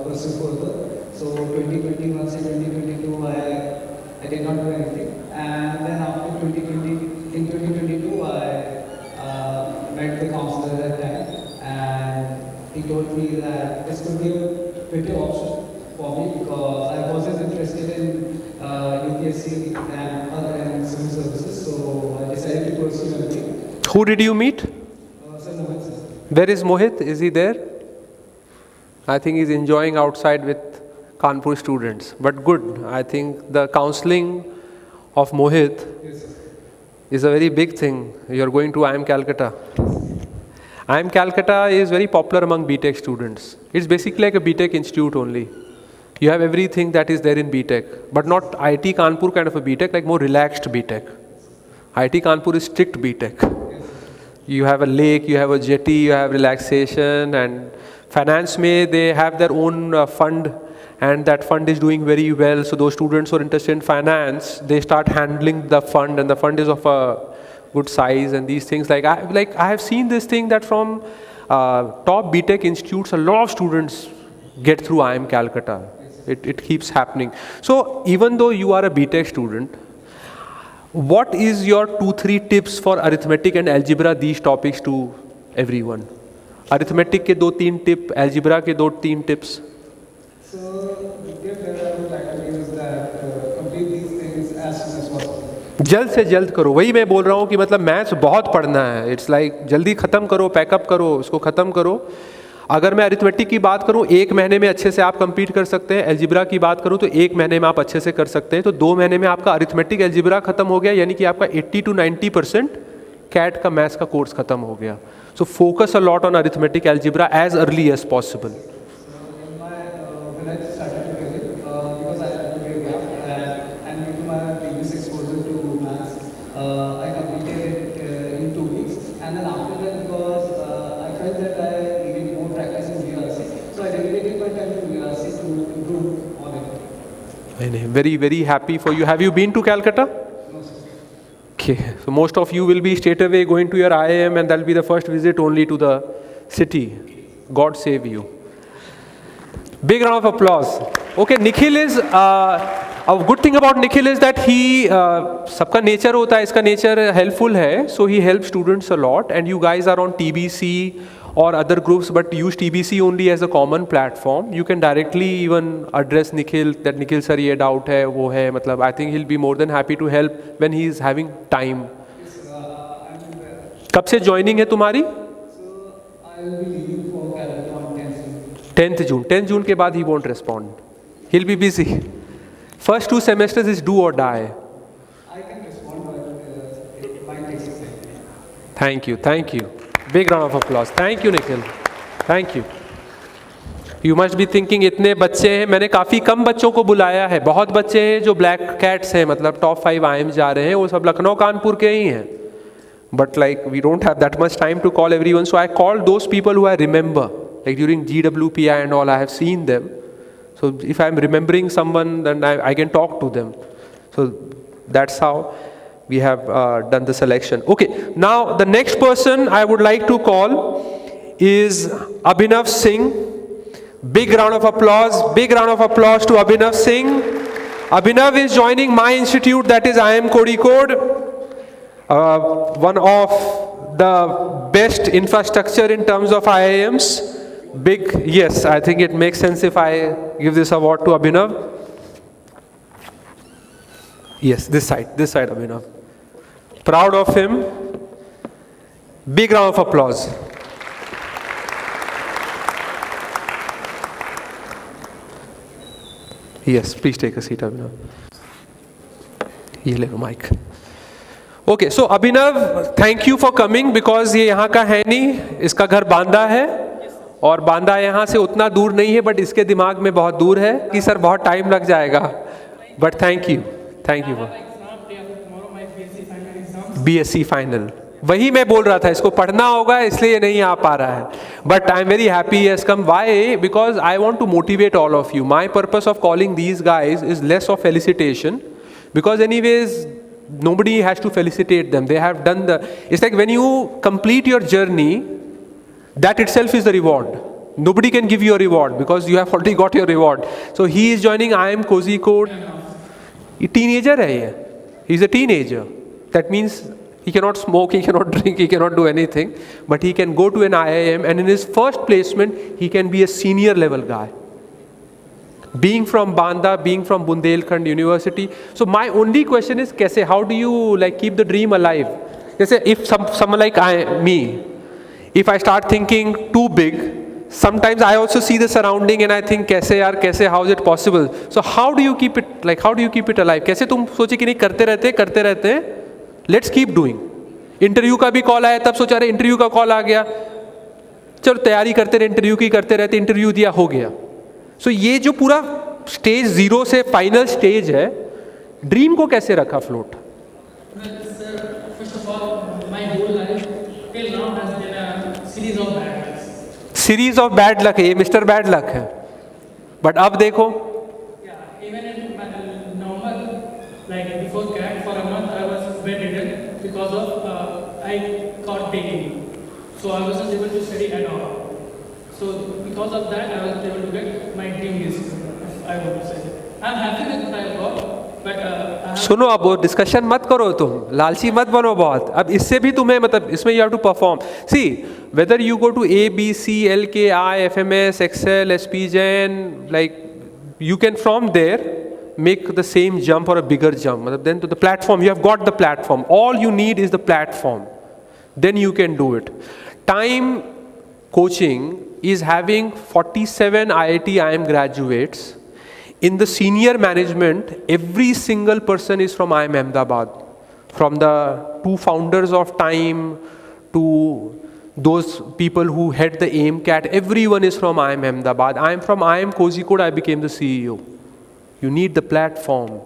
pursue further. So 2021 to 2022, I did not do anything. And then after 2022, I met the counselor at that time, and he told me that this could be a better option for me because I wasn't interested in UPSC and civil services, so I decided to pursue everything. Who did you meet? Sir, Mohit sir. Where is Mohit? Is he there? I think he's enjoying outside with Kanpur students. But good. I think the counseling of Mohit Yes, sir. is a very big thing. You're going to IIM Calcutta. IIM Calcutta is very popular among BTech students. It's basically like a BTech institute only. You have everything that is there in BTech, but not IIT Kanpur kind of a BTech, like more relaxed BTech. IIT Kanpur is strict BTech. You have a lake, you have a jetty, you have relaxation, and finance mein they have their own fund, and that fund is doing very well. So those students who are interested in finance, they start handling the fund, and the fund is of a good size, and these things. Like I have seen this thing that from top BTech institutes, a lot of students get through IIM Calcutta. It keeps happening. So even though you are a BTech student, what is your 2-3 tips for arithmetic and algebra, these topics, to everyone? Arithmetic के 2-3 tip, algebra के 2-3 tips. So, if there are activities that complete these things as soon as possible. जल्द से जल्द करो. वही मैं बोल रहा हूँ कि मतलब मैथ्स बहुत पढ़ना है. इट्स लाइक जल्दी ख़त्म करो, पैकअप करो, उसको ख़त्म करो. अगर मैं अरिथमेटिक की बात करूं, 1 महीने में अच्छे से आप कंप्लीट कर सकते हैं. एल्जिब्रा की बात करूं तो 1 महीने में आप अच्छे से कर सकते हैं. तो 2 महीने में आपका अरिथमेटिक एल्जिब्रा खत्म हो गया, यानी कि आपका 80 to 90% कैट का मैथ्स का कोर्स खत्म हो गया. So focus a lot on arithmetic algebra as early as possible. When I started to get it, because I had a big gap and due to my previous exposure to maths, I completed it in 2 weeks. And then after that, because I felt that I needed more practice in VRC, so I dedicated my time to VRC to improve on it. Very, very happy for you. Have you been to Calcutta? No, sir. Okay, so most of you will be straight away going to your IIM, and that will be the first visit only to the city. God save you. Big round of applause. Okay, Nikhil is, a good thing about Nikhil is that he, सबका nature होता है, इसका nature helpful है, so he helps students a lot, and you guys are on TBC or other groups, but use TBC only as a common platform. You can directly even address Nikhil, that Nikhil sir ये doubt है, वो है, मतलब I think he'll be more than happy to help when he is having time. कब से joining है तुम्हारी? So I will be leaving for Calcutta on 10th June. 10th June. 10th June के बाद he won't respond. He'll be busy. First 2 semesters is do or die. I can respond, but it might take some time. Thank you, thank you. Big round of applause. Thank you, Nikhil. Thank you. You must be thinking इतने बच्चे हैं. मैंने काफ़ी कम बच्चों को बुलाया है. बहुत बच्चे हैं जो ब्लैक कैट्स हैं, मतलब टॉप 5 IIM जा रहे हैं, वो सब लखनऊ कानपुर के ही हैं. But like we don't have that much time to call everyone, so I called those people who I remember. Like during GWPI and all, I have seen them. So if I'm remembering someone, then I can talk to them. So that's how we have done the selection. Okay, now the next person I would like to call is Abhinav Singh. Big round of applause. Big round of applause to Abhinav Singh. Abhinav is joining my institute, that is IIM Kozhikode. One of the best infrastructure in terms of IIMs. Big, yes, I think it makes sense if I give this award to Abhinav. Yes, this side, Abhinav. Proud of him. Big round of applause. Yes, please take a seat, Abhinav. ये ले लो mic. Okay, so Abhinav, thank you for coming because ये यहाँ का है नहीं, इसका घर बांदा है और बांदा यहाँ से उतना दूर नहीं है, बट इसके दिमाग में बहुत दूर है कि सर बहुत टाइम लग जाएगा. But thank you. BSc final, वही मैं बोल रहा था, इसको पढ़ना होगा इसलिए ये नहीं आ पा रहा है. But I am very happy he has come. Why? Because I want to motivate all of you. My purpose of calling these guys is less of felicitation, because anyways nobody has to felicitate them. They have done the, it's like when you complete your journey, that itself is the reward. Nobody can give you a reward because you have already got your reward. So he is joining IIM Kozhikode. ये teenager है ये. He is a teenager. That means he cannot smoke, he cannot drink, he cannot do anything, but he can go to an IIM and in his first placement he can be a senior level guy. Being from Banda, being from Bundelkhand University. So my only question is, kaise, how do you like keep the dream alive? If someone like me, if I start thinking too big, sometimes I also see the surrounding and I think, kaise, how is it possible? So how do you keep it, like how do you keep it alive? Kaise tum soche ki nahi karte rehte, let's keep doing. Interview का भी call आया, तब सोचा रहे interview का call आ गया, चलो तैयारी करते रहे, इंटरव्यू की करते रहते, इंटरव्यू दिया, हो गया. सो ये जो पूरा स्टेज 0 से फाइनल स्टेज है, ड्रीम को कैसे रखा float? Series of bad luck है, ये मिस्टर बैड लक है. बट अब देखो, so I wasn't able to study at all. So because of that, I wasn't able to get my dream music, I would say. I'm happy with what I got, but सुनो, अब वो discussion मत करो, तुम लालची मत बनो बहुत. अब इससे भी तुम्हें मतलब इसमें you have to perform. See whether you go to ABC, LKI, FMS, Excel, SPGen, like you can from there make the same jump or a bigger jump. मतलब then to the platform, you have got the platform. All you need is the platform. Then you can do it. Time coaching is having 47 IIT IIM graduates. In the senior management, every single person is from IIM Ahmedabad. From the 2 founders of Time to those people who head the AIMCAT, everyone is from IIM Ahmedabad. I am from IIM Kozhikode, I became the CEO. You need the platform.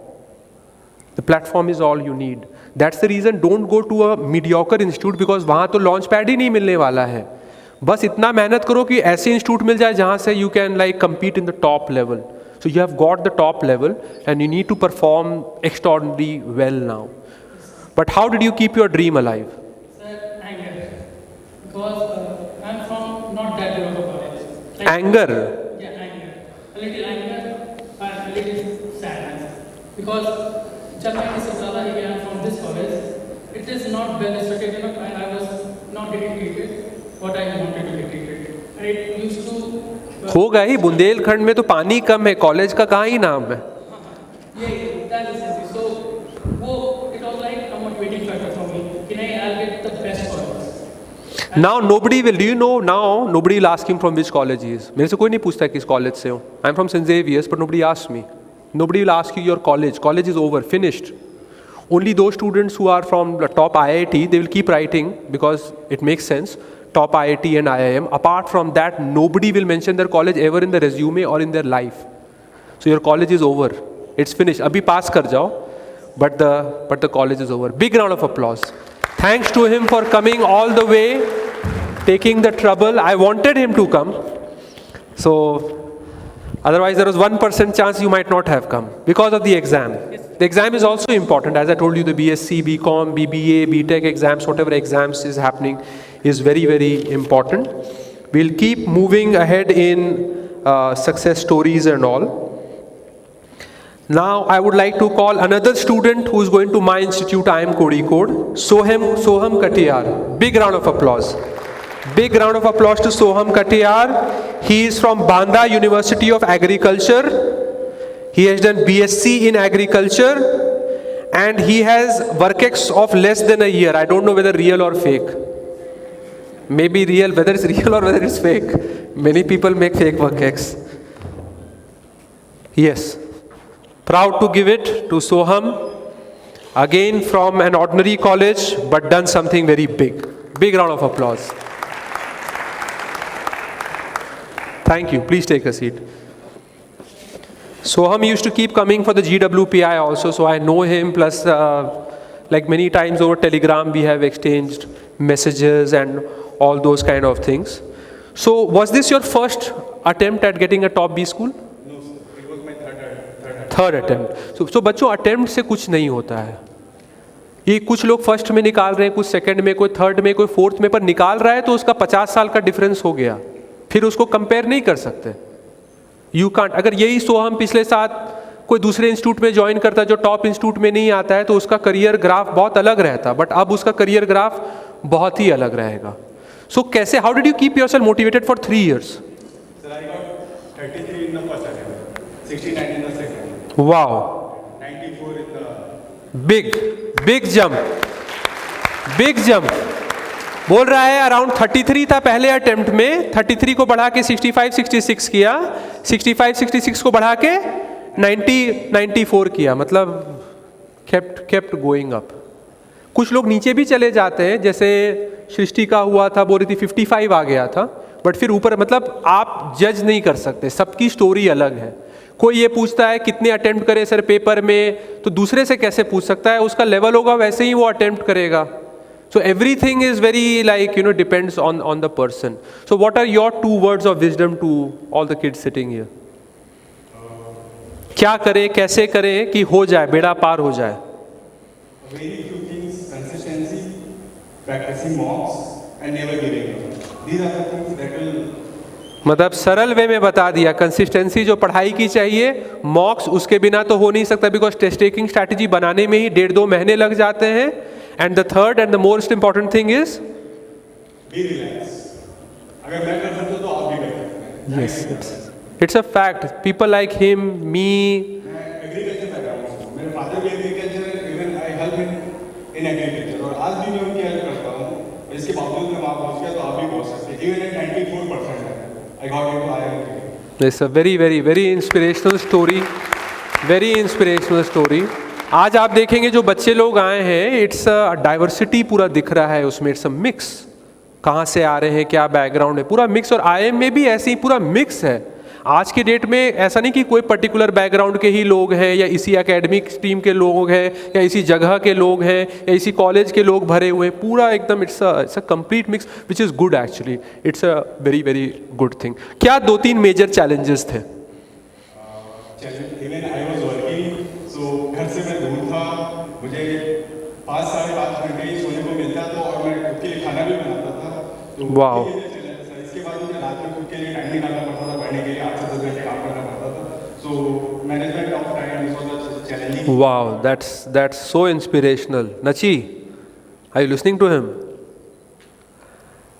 The platform is all you need. That's the reason don't go to a mediocre institute because वहाँ तो launch pad ही नहीं मिलने वाला है. बस इतना मेहनत करो कि ऐसे इंस्टीट्यूट मिल जाए जहाँ से you can like compete in the top level. So you have got the top level and you need to perform extraordinarily well now. But how did you keep your dream alive? Sir, anger. Because I'm from not that good of a college. Anger? Yeah, anger. A little anger and a little sadness. Because जब मैं इससे ज़्यादा ही गया from this college, it is not well structured enough and I was not getting treated what I wanted to get treated. And it used to होगा ही, बुंदेलखंड में तो पानी कम है, कॉलेज का कहाँ ही नाम है. Yeah, that is easy. So, it was like a motivating factor for me. I'll get the best college. Now nobody will, do you know now nobody will ask him from which college he is. मेरे से कोई नहीं पूछता किस college से हो. I'm from St. Xavier's, but nobody asks me. Nobody will ask you your college. College is over, finished. Only those students who are from the top IIT, they will keep writing because it makes sense. Top IIT and IIM. Apart from that, nobody will mention their college ever in the resume or in their life. So your college is over. It's finished. Abhi pass kar jao, but the college is over. Big round of applause. Thanks to him for coming all the way, taking the trouble. I wanted him to come. So otherwise there was 1% chance you might not have come because of the exam. The exam is also important. As I told you, the BSc, BCom, BBA, BTech exams, whatever exams is happening is very, very important. We'll keep moving ahead in success stories and all. Now I would like to call another student who is going to my institute, IIM Kozhikode, Soham Katiyar. Big round of applause. Big round of applause to Soham Katiyar. He is from Banda University of Agriculture. He has done BSc in Agriculture and he has work-ex of less than a year. I don't know whether real or fake. Maybe real, whether it's real or whether it's fake. Many people make fake work-ex. Yes. Proud to give it to Soham. Again from an ordinary college but done something very big. Big round of applause. Thank you. Please take a seat. Soham used to keep coming for the GWPI also, so I know him. Plus, like many times over Telegram, we have exchanged messages and all those kind of things. So, was this your first attempt at getting a top B school? No, sir. It was my third attempt. So बच्चों attempt से कुछ नहीं होता है. ये कुछ लोग first में निकाल रहे हैं, कुछ सेकंड में, कोई थर्ड में, कोई फोर्थ में, पर निकाल रहा है तो उसका 50 साल का डिफरेंस हो गया. फिर उसको कंपेयर नहीं कर सकते. You can't. अगर यही सोहम पिछले साल कोई दूसरे इंस्टीट्यूट में ज्वाइन करता जो टॉप इंस्टीट्यूट में नहीं आता है तो उसका करियर ग्राफ बहुत अलग रहता, बट अब उसका करियर ग्राफ बहुत ही अलग रहेगा. सो कैसे, how did you keep yourself motivated for 3 years? Sir, I got 33 in the first attempt, 69 in the second, wow, 94 in the... big jump. बोल रहा है अराउंड 33 था पहले अटेम्प्ट में, 33 को बढ़ा के 65 66 किया, 65 66 को बढ़ा के 90 94 किया. मतलब kept going up. कुछ लोग नीचे भी चले जाते हैं, जैसे सृष्टि का हुआ था, बोल रही थी 55 आ गया था, बट फिर ऊपर. मतलब आप जज नहीं कर सकते, सबकी स्टोरी अलग है. कोई ये पूछता है कितने अटेम्प्ट करे सर पेपर में, तो दूसरे से कैसे पूछ सकता है, उसका लेवल होगा वैसे ही वो अटेम्प्ट करेगा. So everything is very like, depends on the person. So what are your 2 words of wisdom to all the kids sitting here? क्या करें, कैसे करें कि हो जाए, बेड़ा पार हो जाए? Very few things: consistency, practicing mocks, and never giving up. These are the things that will... मतलब सरल वे में बता दिया. कंसिस्टेंसी जो पढ़ाई की चाहिए, मॉक्स उसके बिना तो हो नहीं सकता, बिकॉज टेस्ट टेकिंग स्ट्रैटेजी बनाने में ही 1.5-2 महीने लग जाते हैं. And the third and the most important thing is be relaxed. अगर मैं कर सकता तो आप भी कर सकते हैं. yes, it's a fact. People like him, me. मैं एग्रीकल्चर बैकग्राउंड से हूँ. मेरे फादर भी agriculture, even I help in agriculture, और आज भी मैं उनकी हेल्प करता हूँ. इसके बावजूद मैं वहाँ पहुँच गया, तो आप भी पहुँच सकते हैं. इवन एट 94% है. I got into IIM. It's a very inspirational story. Very inspirational story. आज आप देखेंगे जो बच्चे लोग आए हैं, इट्स डाइवर्सिटी पूरा दिख रहा है उसमें. It's a mix. कहाँ से आ रहे हैं, क्या बैकग्राउंड है, पूरा मिक्स. और आईएम में भी ऐसे ही पूरा मिक्स है. आज के डेट में ऐसा नहीं कि कोई पर्टिकुलर बैकग्राउंड के ही लोग हैं, या इसी एकेडमिक टीम के लोग हैं, या इसी जगह के लोग हैं, या इसी कॉलेज के लोग भरे हुए हैं. पूरा एकदम it's a complete mix, which is good actually. It's a very good thing. क्या 2-3 मेजर चैलेंजेस थे? इवन आई वाज वर्किंग, सो घर से मैं दूर था. मुझे 5-5.5 घंटे ही सोने को मिलता था, और मैं खुद के लिए खाना भी बनाता था. तो वाओ. इसके बाद मुझे रात में खुद के लिए टाइम निकालना पड़ता था, पढ़ने के लिए 8 से 10 घंटे काम करना पड़ता था. So management of time is was challenging. Wow, that's so inspirational. Nachi, are you listening to him?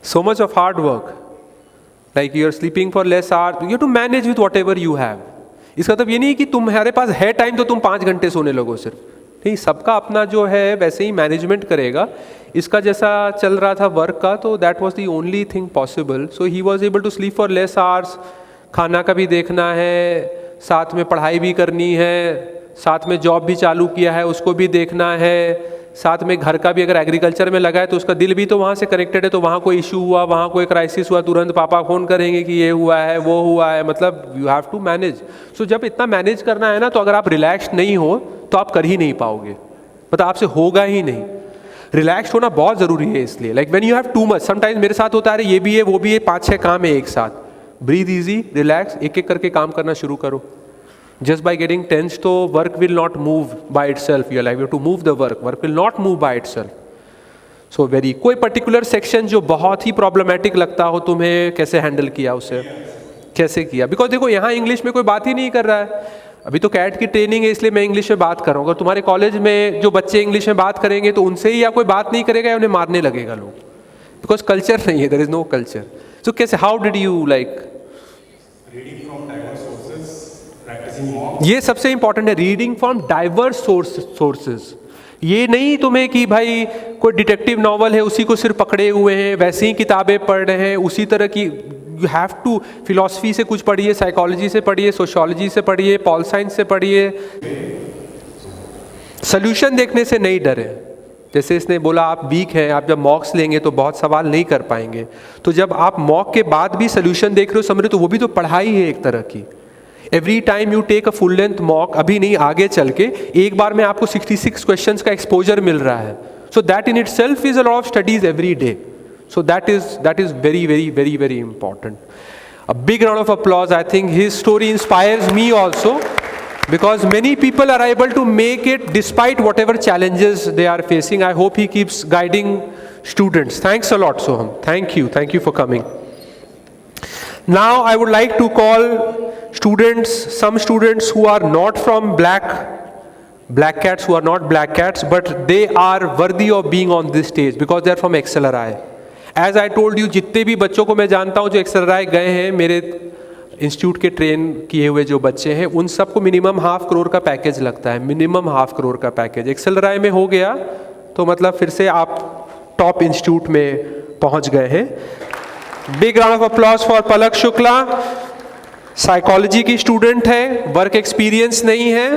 So much of hard work. Like you're sleeping for less hours. You have to manage with whatever you have. इसका मतलब ये नहीं कि तुम्हारे पास है time तो तुम 5 घंटे सोने लगो सिर्फ. नहीं, सबका अपना जो है वैसे ही मैनेजमेंट करेगा. इसका जैसा चल रहा था वर्क का, तो that was the only thing possible. So he was able to sleep for less hours. खाना का भी देखना है, साथ में पढ़ाई भी करनी है, साथ में जॉब भी चालू किया है उसको भी देखना है, साथ में घर का भी. अगर एग्रीकल्चर में लगा है तो उसका दिल भी तो वहाँ से कनेक्टेड है. तो वहाँ कोई इशू हुआ, वहाँ कोई क्राइसिस हुआ, तुरंत पापा फ़ोन करेंगे कि ये हुआ है, वो हुआ है. मतलब यू हैव टू मैनेज. सो जब इतना मैनेज करना है ना, तो अगर आप रिलैक्स नहीं हो तो आप कर ही नहीं पाओगे. मतलब आपसे होगा ही नहीं. रिलैक्स होना बहुत ज़रूरी है. इसलिए like when you have too much, sometimes मेरे साथ होता है, ये भी है वो भी है, 5-6 काम है एक साथ. ब्रीथ ईजी, रिलैक्स, एक एक करके काम करना शुरू करो. Just by getting tense, तो work will not move by itself. Your life, you have to move the work. Work will not move by itself. So very. कोई particular section जो बहुत ही problematic लगता हो तुम्हें, कैसे handle किया उसे, कैसे किया? Because देखो यहाँ इंग्लिश में कोई बात ही नहीं कर रहा है. अभी तो कैट की ट्रेनिंग है, इसलिए मैं इंग्लिश में बात कर रहा हूँ. अगर तुम्हारे कॉलेज में जो बच्चे इंग्लिश में बात करेंगे तो उनसे ही या कोई बात नहीं करेगा या उन्हें मारने लगेगा लोग. बिकॉज कल्चर नहीं है, देयर इज नो कल्चर. सो कैसे, how did you like? Reading from diverse sources, practicing mock. ये सबसे इंपॉर्टेंट है, रीडिंग फ्रॉम डाइवर्स सोर्सेज. ये नहीं तुम्हें कि भाई कोई डिटेक्टिव नॉवल है उसी को सिर्फ पकड़े हुए हैं, वैसी ही किताबें पढ़ रहे हैं उसी तरह की. यू हैव टू फिलॉसफी से कुछ पढ़िए, साइकोलॉजी से पढ़िए, सोशियोलॉजी से पढ़िए, पॉल साइंस से पढ़िए. सोल्यूशन देखने से नहीं डरे. जैसे इसने बोला आप वीक हैं, आप जब मॉक्स लेंगे तो बहुत सवाल नहीं कर पाएंगे. तो जब आप मॉक के बाद भी सोल्यूशन देख रहे हो, समझ रहे हो, तो वो भी तो पढ़ाई है एक तरह की. Every time you take a full length mock, अभी नहीं आगे चल के एक बार में आपको 66 क्वेश्चंस का एक्सपोजर मिल रहा है. So that in itself is a lot of studies every day. So that is very important. A big round of applause. I think his story inspires me also, because many people are able to make it despite whatever challenges they are facing. I hope he keeps guiding students. Thanks a lot, Soham. Thank you for coming. Now I would like to call some students who are not from black cats, who are not black cats, but they are worthy of being on this stage because they are from XLRI. As I told you, जितने भी बच्चों को मैं जानता हूँ जो XLRI गए हैं, मेरे इंस्टीट्यूट के ट्रेन किए हुए जो बच्चे हैं, उन सबको मिनिमम 5 करोड़ का पैकेज लगता है. मिनिमम 5 करोड़ का पैकेज XLRI में हो गया तो मतलब फिर से आप टॉप इंस्टीट्यूट में पहुँच गए हैं. Big round of applause for Palak Shukla. Psychology की स्टूडेंट है, वर्क एक्सपीरियंस नहीं है.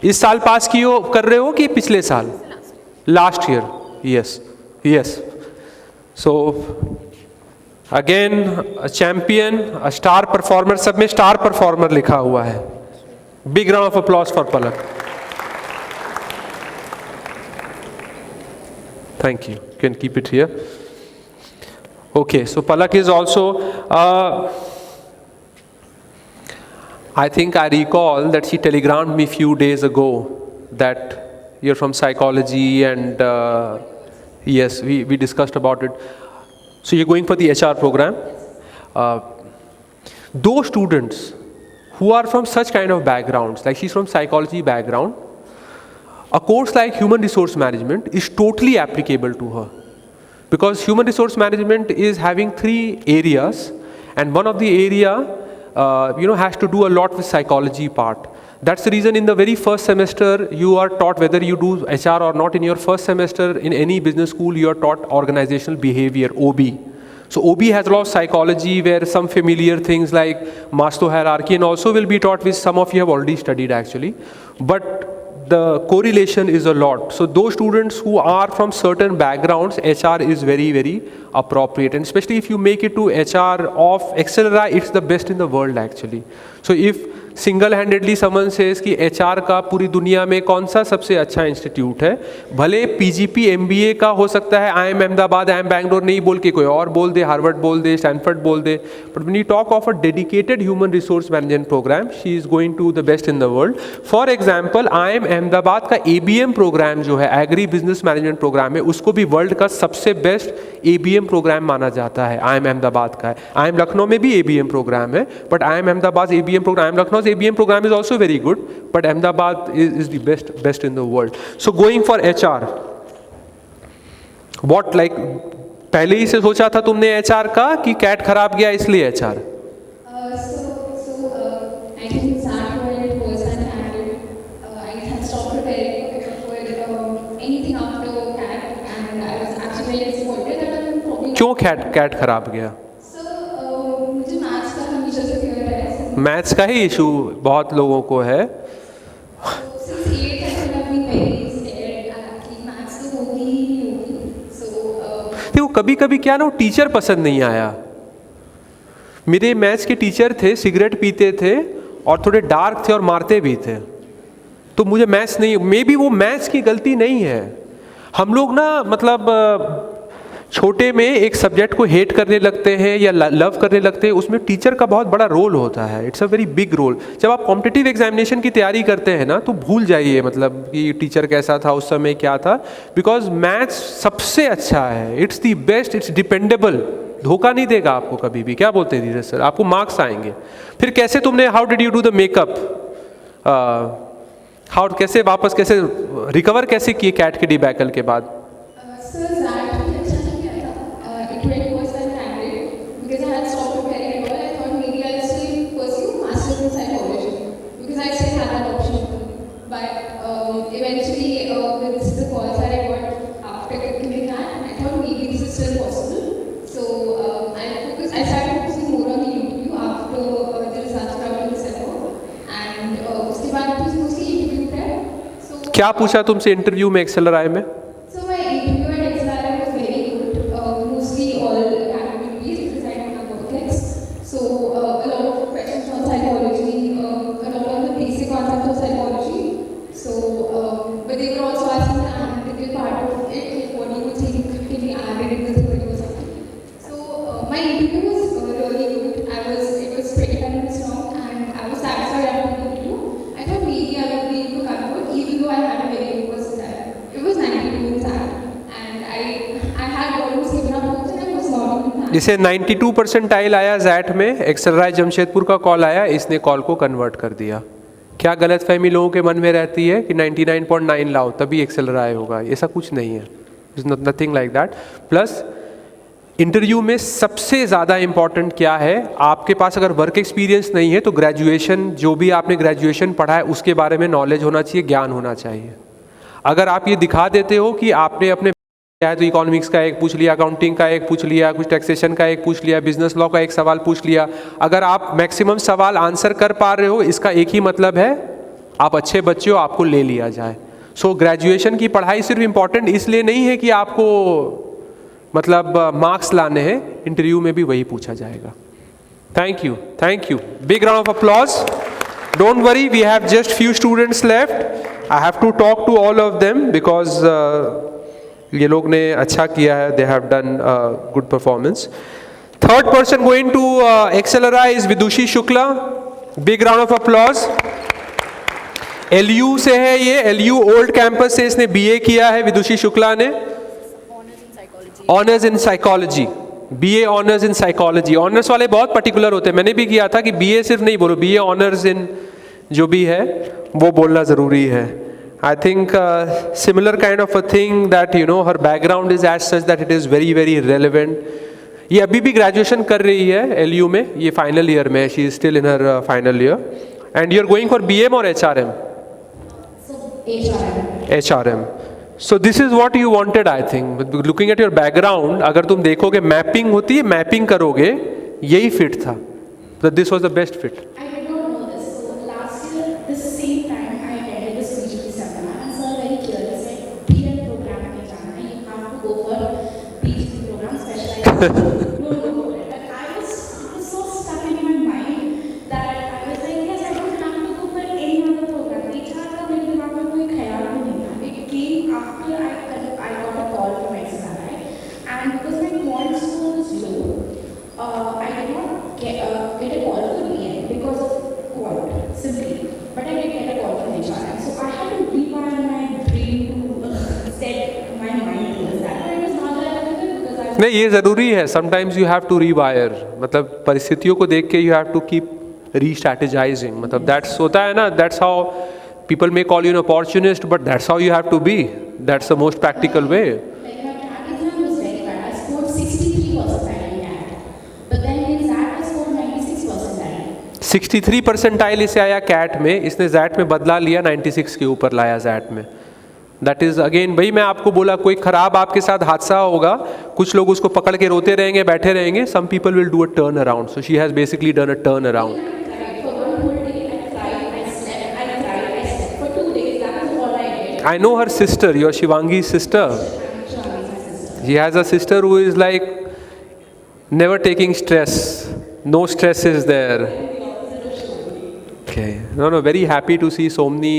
इस साल पास कर रहे हो कि पिछले साल? Last year. Yes. So again a champion, a star performer. सब में स्टार परफॉर्मर लिखा हुआ है. Big round of applause for Palak. Thank you. You can keep it here. Okay, so Palak is also I think I recall that she telegrammed me few days ago that you're from psychology and yes, we discussed about it. So you're going for the HR program. Those students who are from such kind of backgrounds, like she's from psychology background, a course like human resource management is totally applicable to her. Because human resource management is having 3 areas, and one of the area has to do a lot with psychology part. That's the reason in the very first semester you are taught, whether you do HR or not, in your first semester in any business school you are taught organizational behavior, OB. So OB has a lot of psychology where some familiar things like Maslow hierarchy and also will be taught, which some of you have already studied actually. But the correlation is a lot. So those students who are from certain backgrounds, HR is very appropriate. And especially if you make it to HR of XLRI, it's the best in the world actually. So if single handedly someone says कि HR का पूरी दुनिया में कौन सा सबसे अच्छा institute है, भले PGP MBA का हो सकता है IIM अहमदाबाद, IIM बैंगलोर नहीं बोल के कोई और बोल दे, हार्वर्ड बोल दे, स्टैनफोर्ड बोल दे, but when you talk of a dedicated human resource management programme, she is going to the best in the world. For example IIM Ahmedabad का ABM प्रोग्राम जो है, एग्री बिजनेस मैनेजमेंट प्रोग्राम है, उसको भी वर्ल्ड का सबसे बेस्ट ABM प्रोग्राम माना जाता है. IIM अहमदाबाद का है. IIM लखनऊ में भी ABM प्रोग्राम है, but IIM Ahmedabad ABM program, Lucknow ABM program is also very good, but Ahmedabad is the best in the world. So going for HR, what like पहले ही से सोचा था तुमने HR का कि कैट खराब गया इसलिए HR? I didn't start when it was and I had stopped preparing for anything after CAT, and I was actually very disappointed that I'm probably. क्यों कैट खराब गया? मुझे मैथ्स का हमेशा से फेवरेट है. मैथ्स का ही इशू बहुत लोगों को है. देखो कभी कभी क्या ना, वो टीचर पसंद नहीं आया. मेरे मैथ्स के टीचर थे, सिगरेट पीते थे और थोड़े डार्क थे और मारते भी थे, तो मुझे मैथ्स नहीं, मे बी वो मैथ्स की गलती नहीं है. हम लोग ना मतलब छोटे में एक सब्जेक्ट को हेट करने लगते हैं या लव करने लगते हैं, उसमें टीचर का बहुत बड़ा रोल होता है. It's a very big role. जब आप कॉम्पिटिटिव एग्जामिनेशन की तैयारी करते हैं ना, तो भूल जाइए मतलब कि टीचर कैसा था उस समय, क्या था, बिकॉज मैथ्स सबसे अच्छा है. It's the best, it's dependable, धोखा नहीं देगा आपको कभी भी. क्या बोलते हैं धीरज सर, आपको मार्क्स आएंगे. फिर कैसे तुमने, how did you do the makeup, how कैसे वापस कैसे रिकवर कैसे किए कैट के डिबैकल के बाद? क्या पूछा तुमसे इंटरव्यू में एक्सेलराय में? So my interview at XLR was very good, mostly all activities because I don't have work ex. So a lot of questions on psychology, a lot of the basic concepts of psychology. So, but they were also asking the analytical part of it, like what do you think can be added in the theory or something. So my interview was really good. It was 25 minutes long, and I was satisfied after the interview. I thought maybe I would be able to convert, even though I had a very good percentage. It was 92 in SAT, and I had almost given up hopes, and I was not even. जिसे 92 percentile आया jet में, एक्सेलराय जमशेदपुर का call आया, इसने call को convert कर दिया। क्या गलतफहमी लोगों के मन में रहती है कि 99.9 लाओ तभी एक्सेलराय होगा? ऐसा कुछ नहीं है, is nothing like that. Plus interview में सबसे ज़्यादा इम्पॉर्टेंट क्या है, आपके पास अगर वर्क एक्सपीरियंस नहीं है तो ग्रेजुएशन, जो भी आपने ग्रेजुएशन पढ़ा है उसके बारे में नॉलेज होना चाहिए, ज्ञान होना चाहिए। अगर आप ये दिखा देते हो कि आपने अपने है तो इकोनॉमिक्स का एक पूछ लिया, अकाउंटिंग का एक पूछ लिया, कुछ टैक्सेशन का एक पूछ लिया, बिजनेस लॉ का एक सवाल पूछ लिया, अगर आप मैक्सिमम सवाल आंसर कर पा रहे हो, इसका एक ही मतलब है आप अच्छे बच्चे हो, आपको ले लिया जाए। सो ग्रेजुएशन की पढ़ाई सिर्फ इम्पॉर्टेंट इसलिए नहीं है कि आपको मतलब मार्क्स लाने हैं, इंटरव्यू में भी वही पूछा जाएगा। Thank you, thank you, big round of applause. Don't worry, we have just few students left. I have to talk to all of them because ये लोग ने अच्छा किया है, they have done good performance. Third person going to एक्सेलराय is Vidushi Shukla, big round of applause. LU से है ये, एलयू ओल्ड कैंपस से इसने बीए किया है विदुषी शुक्ला ने, honours in psychology, BA honours in psychology. Honours वाले बहुत पर्टिकुलर होते हैं, मैंने भी किया था कि बीए सिर्फ नहीं बोलो, बीए ऑनर्स इन जो भी है वो बोलना ज़रूरी है। I think similar kind of a thing that her background is as such that it is very very relevant. ये अभी भी ग्रेजुएशन कर रही है LU में, ये फाइनल ईयर में, she is still in her final year. And you are going for BM or HRM? HRM. So this is what you wanted, I think. Looking at your background, अगर तुम देखोगे mapping होती है, mapping करोगे, यही fit था. So this was the best fit. I was so stuck in my mind that I was like, yes, I don't have to go for any other program. HR का मेरे दिमाग में कोई ख्याल भी नहीं था. It came after I got a call from XLR, and because my quant score was low, I did not get a call for BM because of quant simply. But I did get a call from HR, so I had to rewire my brain to set my mind towards that. But it was not that difficult because I नहीं, ये ज़रूरी है, sometimes you have to rewire, मतलब परिस्थितियों को देख के you have to keep restrategizing, मतलब दैट्स होता है ना, that's how people may call you an opportunist, but that's how you have to be, that's the most practical way. Like my CAT exam was very bad. I scored 63% in CAT, but then in SAT I scored 96%. 63 percentile इसे आया cat में, इसने jet में बदला लिया, 96 के ऊपर लाया जैट में। दैट इज़ अगेन, भाई मैं आपको बोला कोई ख़राब आपके साथ हादसा होगा, कुछ लोग उसको पकड़ के रोते रहेंगे, बैठे रहेंगे, some people will do a turn around, so she has basically done a turn around. For one whole day I cried, I slept, I cried, I slept for 2 days. That was all I did. I know her sister, your Shivangi's sister. She has a sister who is like never taking stress, no stress is there. Okay, no, very happy to see so many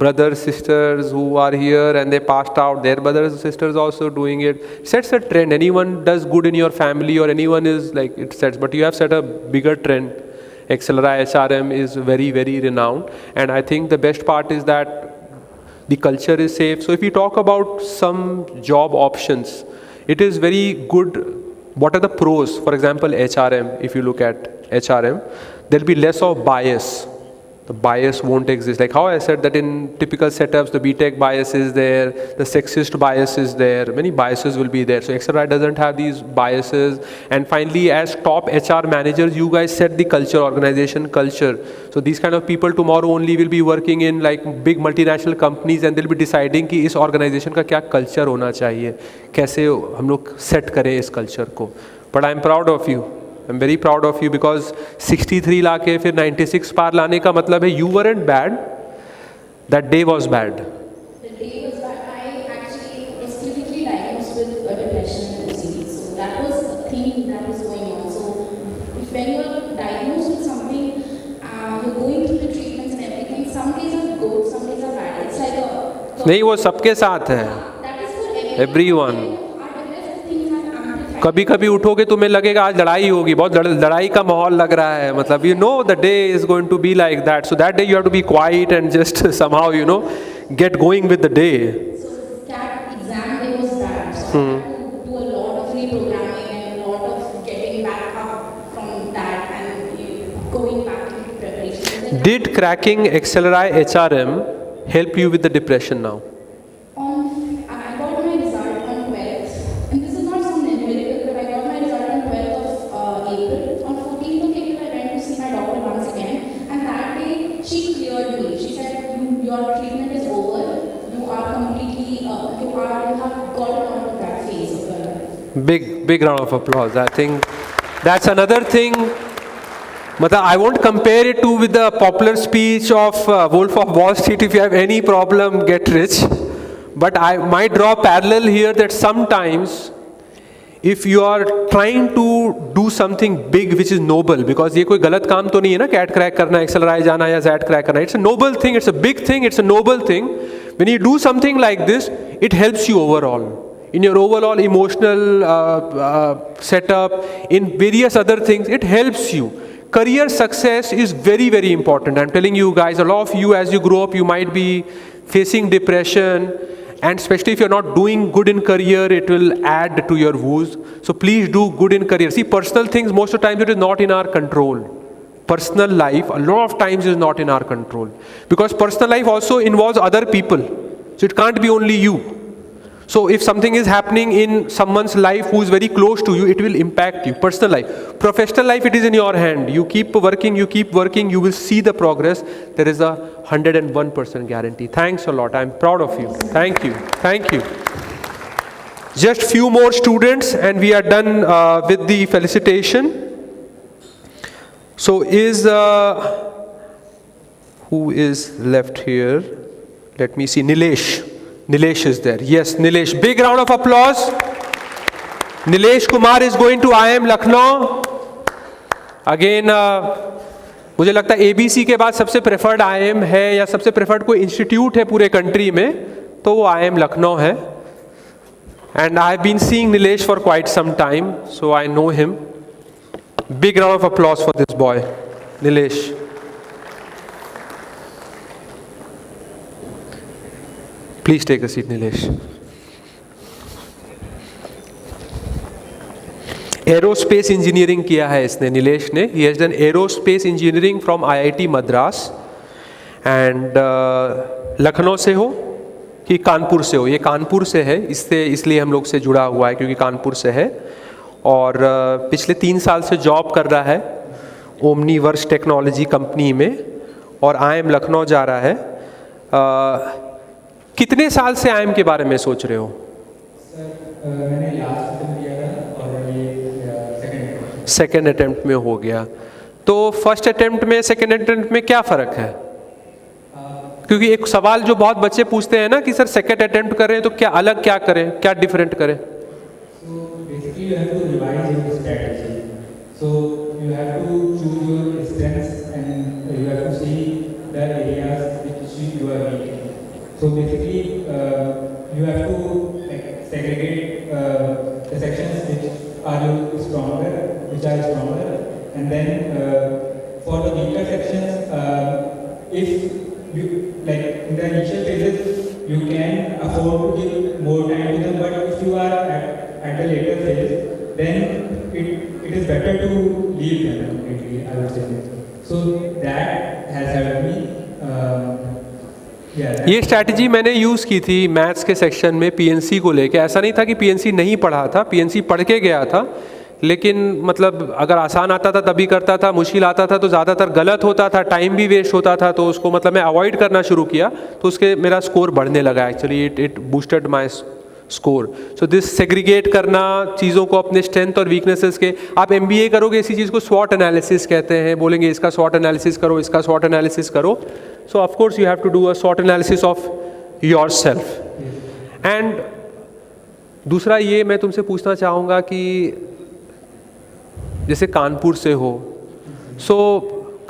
brothers, sisters who are here and they passed out, their brothers and sisters also doing it. Sets a trend. Anyone does good in your family or anyone is like, it sets, but you have set a bigger trend. XLRI HRM is very, very renowned, and I think the best part is that the culture is safe. So if you talk about some job options, it is very good. What are the pros? For example, HRM, if you look at HRM, there'll be less of bias. The bias won't exist. Like how I said that in typical setups, the BTech bias is there, the sexist bias is there, many biases will be there. So XLRI doesn't have these biases. And finally, as top HR managers, you guys set the culture, organization culture. So these kind of people tomorrow only will be working in like big multinational companies and they'll be deciding कि इस organization का क्या culture होना चाहिए, कैसे हम लोग set करें इस culture को. But I'm proud of you. I'm very proud of you because 63 ला के फिर 96 पार लाने का मतलब है you weren't bad, that day was bad. The नहीं, वो सबके साथ है, एवरीवन। कभी कभी उठोगे तुम्हें लगेगा आज लड़ाई होगी, बहुत लड़ाई का माहौल लग रहा है, मतलब you know the day is going to be like that, so that day you have to be quiet and just somehow you know get going with the day. Did cracking XLRI HRM help you with the depression now? I got my result on 12th, and this is not some miracle, but I got my result on 12th of April. On 14th of April, I went to see my doctor once again, and that day she cleared me. She said, "Your treatment is over. You are completely, you have gotten out of that phase of your life." Big round of applause. I think that's another thing. मतलब I won't compare it to with the popular speech of Wolf of Wall Street, if you have any problem, get rich. But I might draw a parallel here that sometimes if you are trying to do something big which is noble, because ये कोई गलत काम तो नहीं है ना, cat crack करना, XLRI जाना या Z क्रैक करना, it's a noble thing, it's a big thing, it's a noble thing. When you do something like this, it helps you overall. In your overall emotional setup, in various other things, it helps you. Career success is very, very important. I'm telling you guys, a lot of you as you grow up, you might be facing depression, and especially if you're not doing good in career, it will add to your woes. So please do good in career. See, personal things, most of the time it is not in our control. Personal life, a lot of times is not in our control. Because personal life also involves other people. So it can't be only you. So if something is happening in someone's life who is very close to you, it will impact you. Personal life. Professional life, it is in your hand. You keep working, you will see the progress. There is a 101% guarantee. Thanks a lot. I'm proud of you. Thank you. Thank you. Just few more students and we are done with the felicitation. So who is left here? Let me see. Nilesh is there. Yes, Nilesh. Big round of applause. Nilesh Kumar is going to IIM Lucknow. Again, मुझे लगता है ABC के बाद सबसे preferred IIM है या सबसे preferred कोई इंस्टीट्यूट है पूरे कंट्री में, तो वो IIM लखनऊ है. And I have been seeing Nilesh for quite some time, so I know him. Big round of applause for this boy, Nilesh. Please take a seat, Nilesh. Aerospace engineering किया है इसने, नीलेश ने. He has done aerospace engineering from IIT Madras. And Lucknow से हो कि कानपुर से हो? ये कानपुर से है, इसलिए हम लोग से जुड़ा हुआ है क्योंकि कानपुर से है. और पिछले 3 साल से जॉब कर रहा है ओमनीवर्स टेक्नोलॉजी कंपनी में और IIM लखनऊ जा रहा है. कितने साल से IIM के बारे में सोच रहे हो? सर मैंने लास्ट अटेम्प्ट किया था और ये सेकेंड अटेम्प्ट में हो गया. तो फर्स्ट अटेम्प्ट में सेकेंड अटेम्प्ट में क्या फ़र्क है? क्योंकि एक सवाल जो बहुत बच्चे पूछते हैं ना कि सर सेकेंड अटेम्प्ट कर रहे हैं तो क्या अलग क्या करें, क्या डिफरेंट करें? So basically you have to revise your strategy. So you have to choose your strengths and you have to see the areas which you are weak. So basically, you have to segregate the sections which are stronger, and then for the weaker sections, if you in the initial phases, you can afford to give more time to them. But if you are at the later phase, then it is better to leave them completely, I would say. So that has helped me. ये strategy मैंने use की थी maths के section में PNC को लेके. ऐसा नहीं था कि PNC नहीं पढ़ा था, PNC पढ़ के गया था, लेकिन मतलब अगर आसान आता था तभी करता था, मुश्किल आता था तो ज़्यादातर गलत होता था, टाइम भी वेस्ट होता था, तो उसको मतलब मैं अवॉइड करना शुरू किया, तो उसके मेरा स्कोर बढ़ने लगा. Actually it boosted my score. So this segregate करना चीज़ों को अपने स्ट्रेंथ और वीकनेसेस के. आप MBA करोगे इसी चीज़ को स्वॉट एनालिसिस कहते हैं, बोलेंगे इसका स्वॉट एनालिसिस करो, इसका स्वॉट एनालिसिस करो. So of course you have to do a SWOT analysis of yourself. And दूसरा ये मैं तुमसे पूछना चाहूँगा कि जैसे कानपुर से हो, सो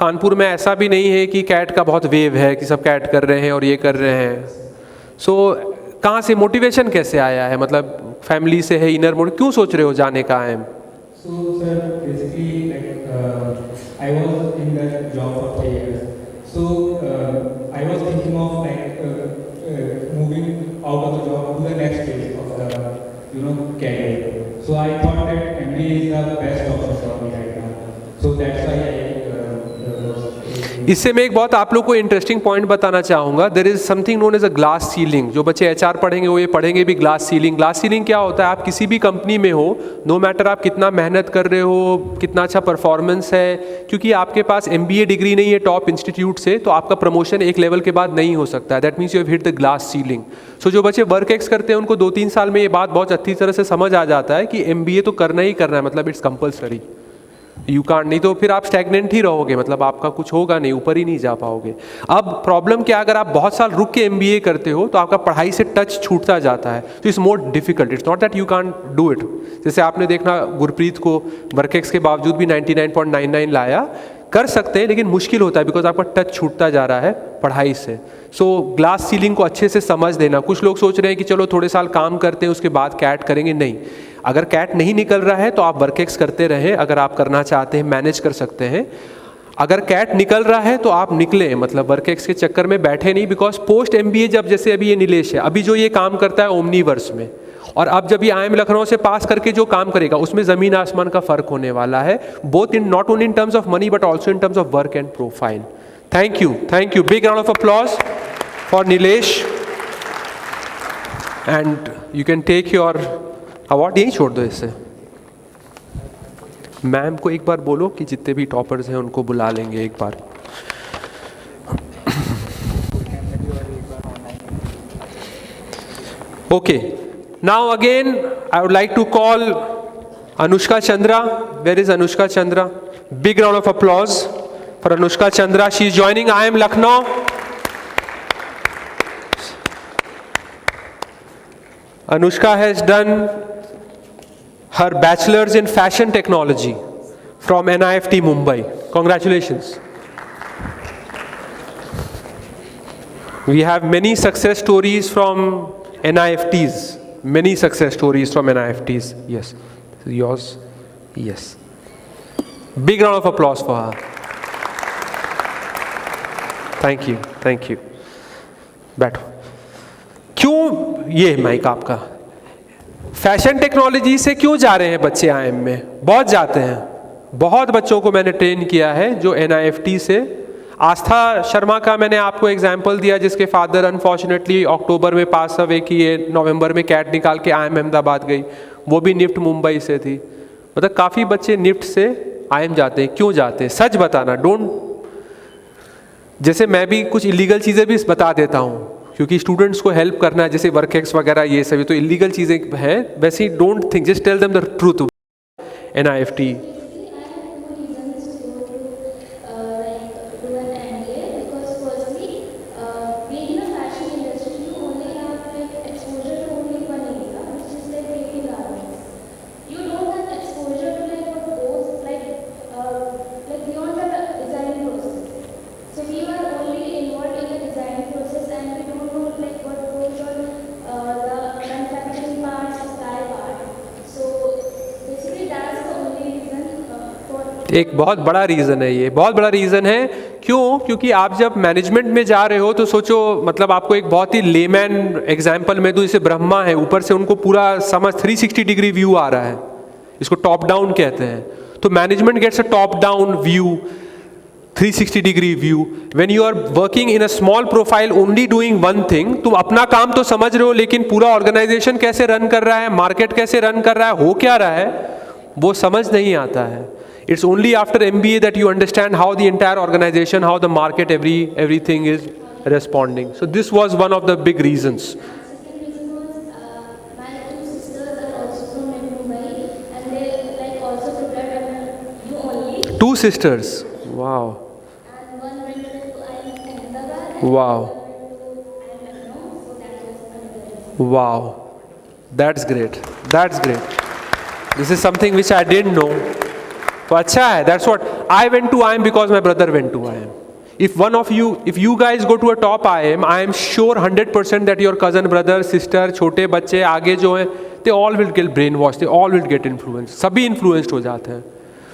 कानपुर में ऐसा भी नहीं है कि कैट का बहुत वेव है कि सब कैट कर रहे हैं और ये कर रहे हैं. सो कहाँ से मोटिवेशन कैसे आया है, मतलब फैमिली से है, इनर मोड, क्यों सोच रहे हो जाने का IIM? So, sir, basically, I was in that job for 3 years. So, I was thinking of moving out of the job to the next phase of the, career. So, I thought that MBA is the best option for me right now. So, that's why I इससे मैं एक बहुत आप लोग को interesting point बताना चाहूँगा. There is something known as a glass ceiling. जो बच्चे HR पढ़ेंगे वो ये पढ़ेंगे भी ग्लास सीलिंग. ग्लास सीलिंग क्या होता है? आप किसी भी कंपनी में हो, नो मैटर आप कितना मेहनत कर रहे हो, कितना अच्छा परफॉर्मेंस है, क्योंकि आपके पास MBA डिग्री नहीं है टॉप इंस्टीट्यूट से, तो आपका प्रमोशन एक लेवल के बाद नहीं हो सकता है. That means you have hit the glass ceiling. So जो बच्चे वर्क करते हैं उनको 2-3 साल में ये बात बहुत अच्छी तरह से समझ आ जाता है कि MBA तो करना ही करना है, मतलब इट्स कंपल्सरी. यू कांट, नहीं तो फिर आप स्टैग्नेंट ही रहोगे, मतलब आपका कुछ होगा नहीं, ऊपर ही नहीं जा पाओगे. अब प्रॉब्लम क्या, अगर आप बहुत साल रुक के MBA करते हो तो आपका पढ़ाई से टच छूटता जाता है, तो it's more difficult. It's not that you can't do it. जैसे आपने देखना गुरप्रीत को वर्केक्स के बावजूद भी 99.99 लाया, कर सकते हैं, लेकिन मुश्किल होता है बिकॉज आपका टच छूटता जा रहा है पढ़ाई से. सो ग्लास सीलिंग को अच्छे से समझ देना. कुछ लोग सोच रहे हैं कि चलो थोड़े साल काम करते हैं उसके बाद कैट करेंगे. नहीं, अगर कैट नहीं निकल रहा है तो आप वर्केक्स करते रहें. अगर आप करना चाहते हैं, मैनेज कर सकते हैं. अगर कैट निकल रहा है तो आप निकलें, मतलब वर्केक्स के चक्कर में बैठे नहीं. बिकॉज पोस्ट MBA जब, जैसे अभी ये नीलेश है, अभी जो ये काम करता है ओमनीवर्स में, और अब जब ये IIM लखनऊ से पास करके जो काम करेगा उसमें ज़मीन आसमान का फ़र्क होने वाला है, both in not only in terms of money but also in terms of work and profile. Thank you, thank you. Big round of applause for Nilesh. And you can take your award. यहीं छोड़ दो इसे. Ma'am को एक बार बोलो कि जितने भी टॉपर्स हैं उनको बुला लेंगे एक बार. Okay, now again I would like to call Anushka Chandra. Where is Anushka Chandra? Big round of applause for Anushka Chandra. She is joining IIM Lucknow. Anushka has done her bachelor's in fashion technology from NIFT Mumbai. Congratulations. We have many success stories from NIFTs. Many success stories from NIFTs. Yes. Yours? Yes. Big round of applause for her. Thank you. Thank you. बैठो. क्यों ये mic आपका? Fashion technology से क्यों जा रहे हैं बच्चे IIM में? बहुत जाते हैं. बहुत बच्चों को मैंने ट्रेन किया है जो NIFT से. आस्था शर्मा का मैंने आपको एग्जाम्पल दिया, जिसके फादर अनफॉर्चुनेटली अक्टूबर में पास अवे किए, नवंबर में कैट निकाल के IIM अहमदाबाद गई, वो भी निफ्ट मुंबई से थी. मतलब काफ़ी बच्चे निफ्ट से IIM जाते हैं. क्यों जाते हैं? सच बताना. डोंट, जैसे मैं भी कुछ इलीगल चीज़ें भी बता देता हूँ क्योंकि स्टूडेंट्स को हेल्प करना है, जैसे वर्केक्स वगैरह ये सभी तो इलीगल चीज़ें हैं. वैसे ही don't think, just tell them the truth. NIFT. एक बहुत बड़ा रीज़न है, ये बहुत बड़ा रीज़न है. क्यों? क्योंकि आप जब मैनेजमेंट में जा रहे हो तो सोचो, मतलब आपको एक बहुत ही लेमैन एग्जाम्पल में दूं, जैसे ब्रह्मा है, ऊपर से उनको पूरा समझ 360 डिग्री व्यू आ रहा है, इसको टॉप डाउन कहते हैं. तो management gets a top down view, 360 degree view. When you are working in a small profile only doing one thing, तुम अपना काम तो समझ रहे हो लेकिन पूरा ऑर्गेनाइजेशन कैसे रन कर रहा है, मार्केट कैसे रन कर रहा है, हो क्या रहा है, वो समझ नहीं आता है. It's only after MBA that you understand how the entire organization, how the market, everything is responding. So this was one of the big reasons. Second reason was my two sisters are also from Mumbai and they also prepared you only. Two sisters. Wow. And one went to Ahmedabad. Wow. And Lucknow, so that was another reason. Wow. That's great. That's great. This is something which I didn't know. तो अच्छा है. That's what I went to IIM because my brother went to IIM. if one of you, if you guys go to a top IIM, I am sure 100% that your cousin, brother, sister, छोटे बच्चे आगे जो हैं, they all will get brainwashed, they all will get influenced. सभी influenced हो जाते हैं.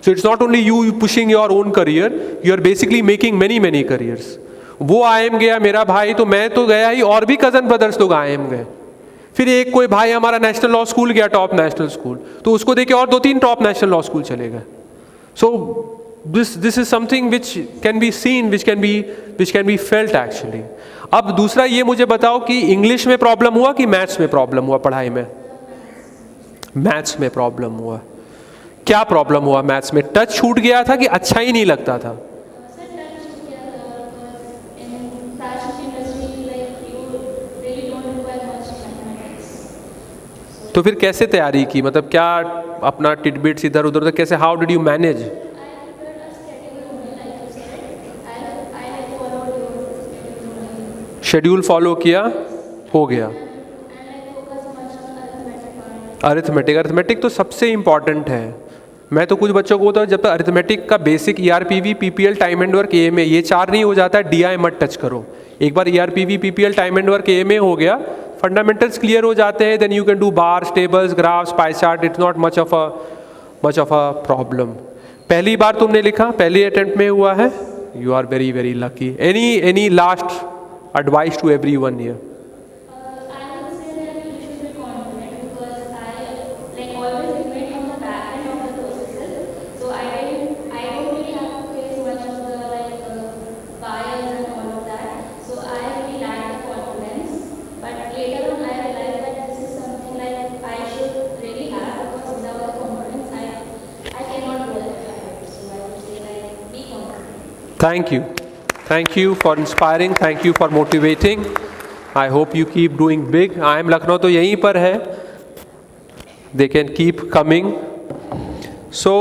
So it's not only you pushing your own career, you are basically making many careers. वो IIM गया मेरा भाई, तो मैं तो गया ही, और भी cousin brothers लोग IIM गए. फिर एक कोई भाई हमारा नेशनल लॉ स्कूल गया, टॉप नेशनल स्कूल, तो उसको देखे और 2-3 टॉप नेशनल लॉ स्कूल चले गए. So this is something which can be seen, which can be felt actually. अब दूसरा ये मुझे बताओ कि इंग्लिश में प्रॉब्लम हुआ कि मैथ्स में प्रॉब्लम हुआ पढ़ाई में? मैथ्स में प्रॉब्लम हुआ. क्या प्रॉब्लम हुआ मैथ्स में? टच छूट गया था कि अच्छा ही नहीं लगता था? तो फिर कैसे तैयारी की, मतलब क्या अपना टिडबिट्स इधर उधर कैसे, how did you manage? Schedule follow किया, हो गया. अरिथमेटिक तो सबसे इम्पॉर्टेंट है. मैं तो कुछ बच्चों को बोलता हूँ जब तक अरिथमेटिक का basic ERPV, PPL, time and work, AMA ये 4 नहीं हो जाता है, DI मत टच करो. एक बार ERPV, PPL, time and work, AMA हो गया, फंडामेंटल्स क्लियर हो जाते हैं, then you can do bars, tables, graphs, pie chart. It's not much of a problem. पहली बार तुमने लिखा, पहले अटेम्प्ट में हुआ है, you are very lucky. Any last advice to everyone here? I would say that you should be confident because I always remain on the back end of the processes. So I don't really have to face much of the bias and all of that. So I really lack the confidence. But later on I realized that this is something I should really have because without the confidence I cannot do it. So I would say be confident. Thank you for inspiring, thank you for motivating. I hope you keep doing big. IIM Lucknow तो यहीं पर है. They can keep coming. So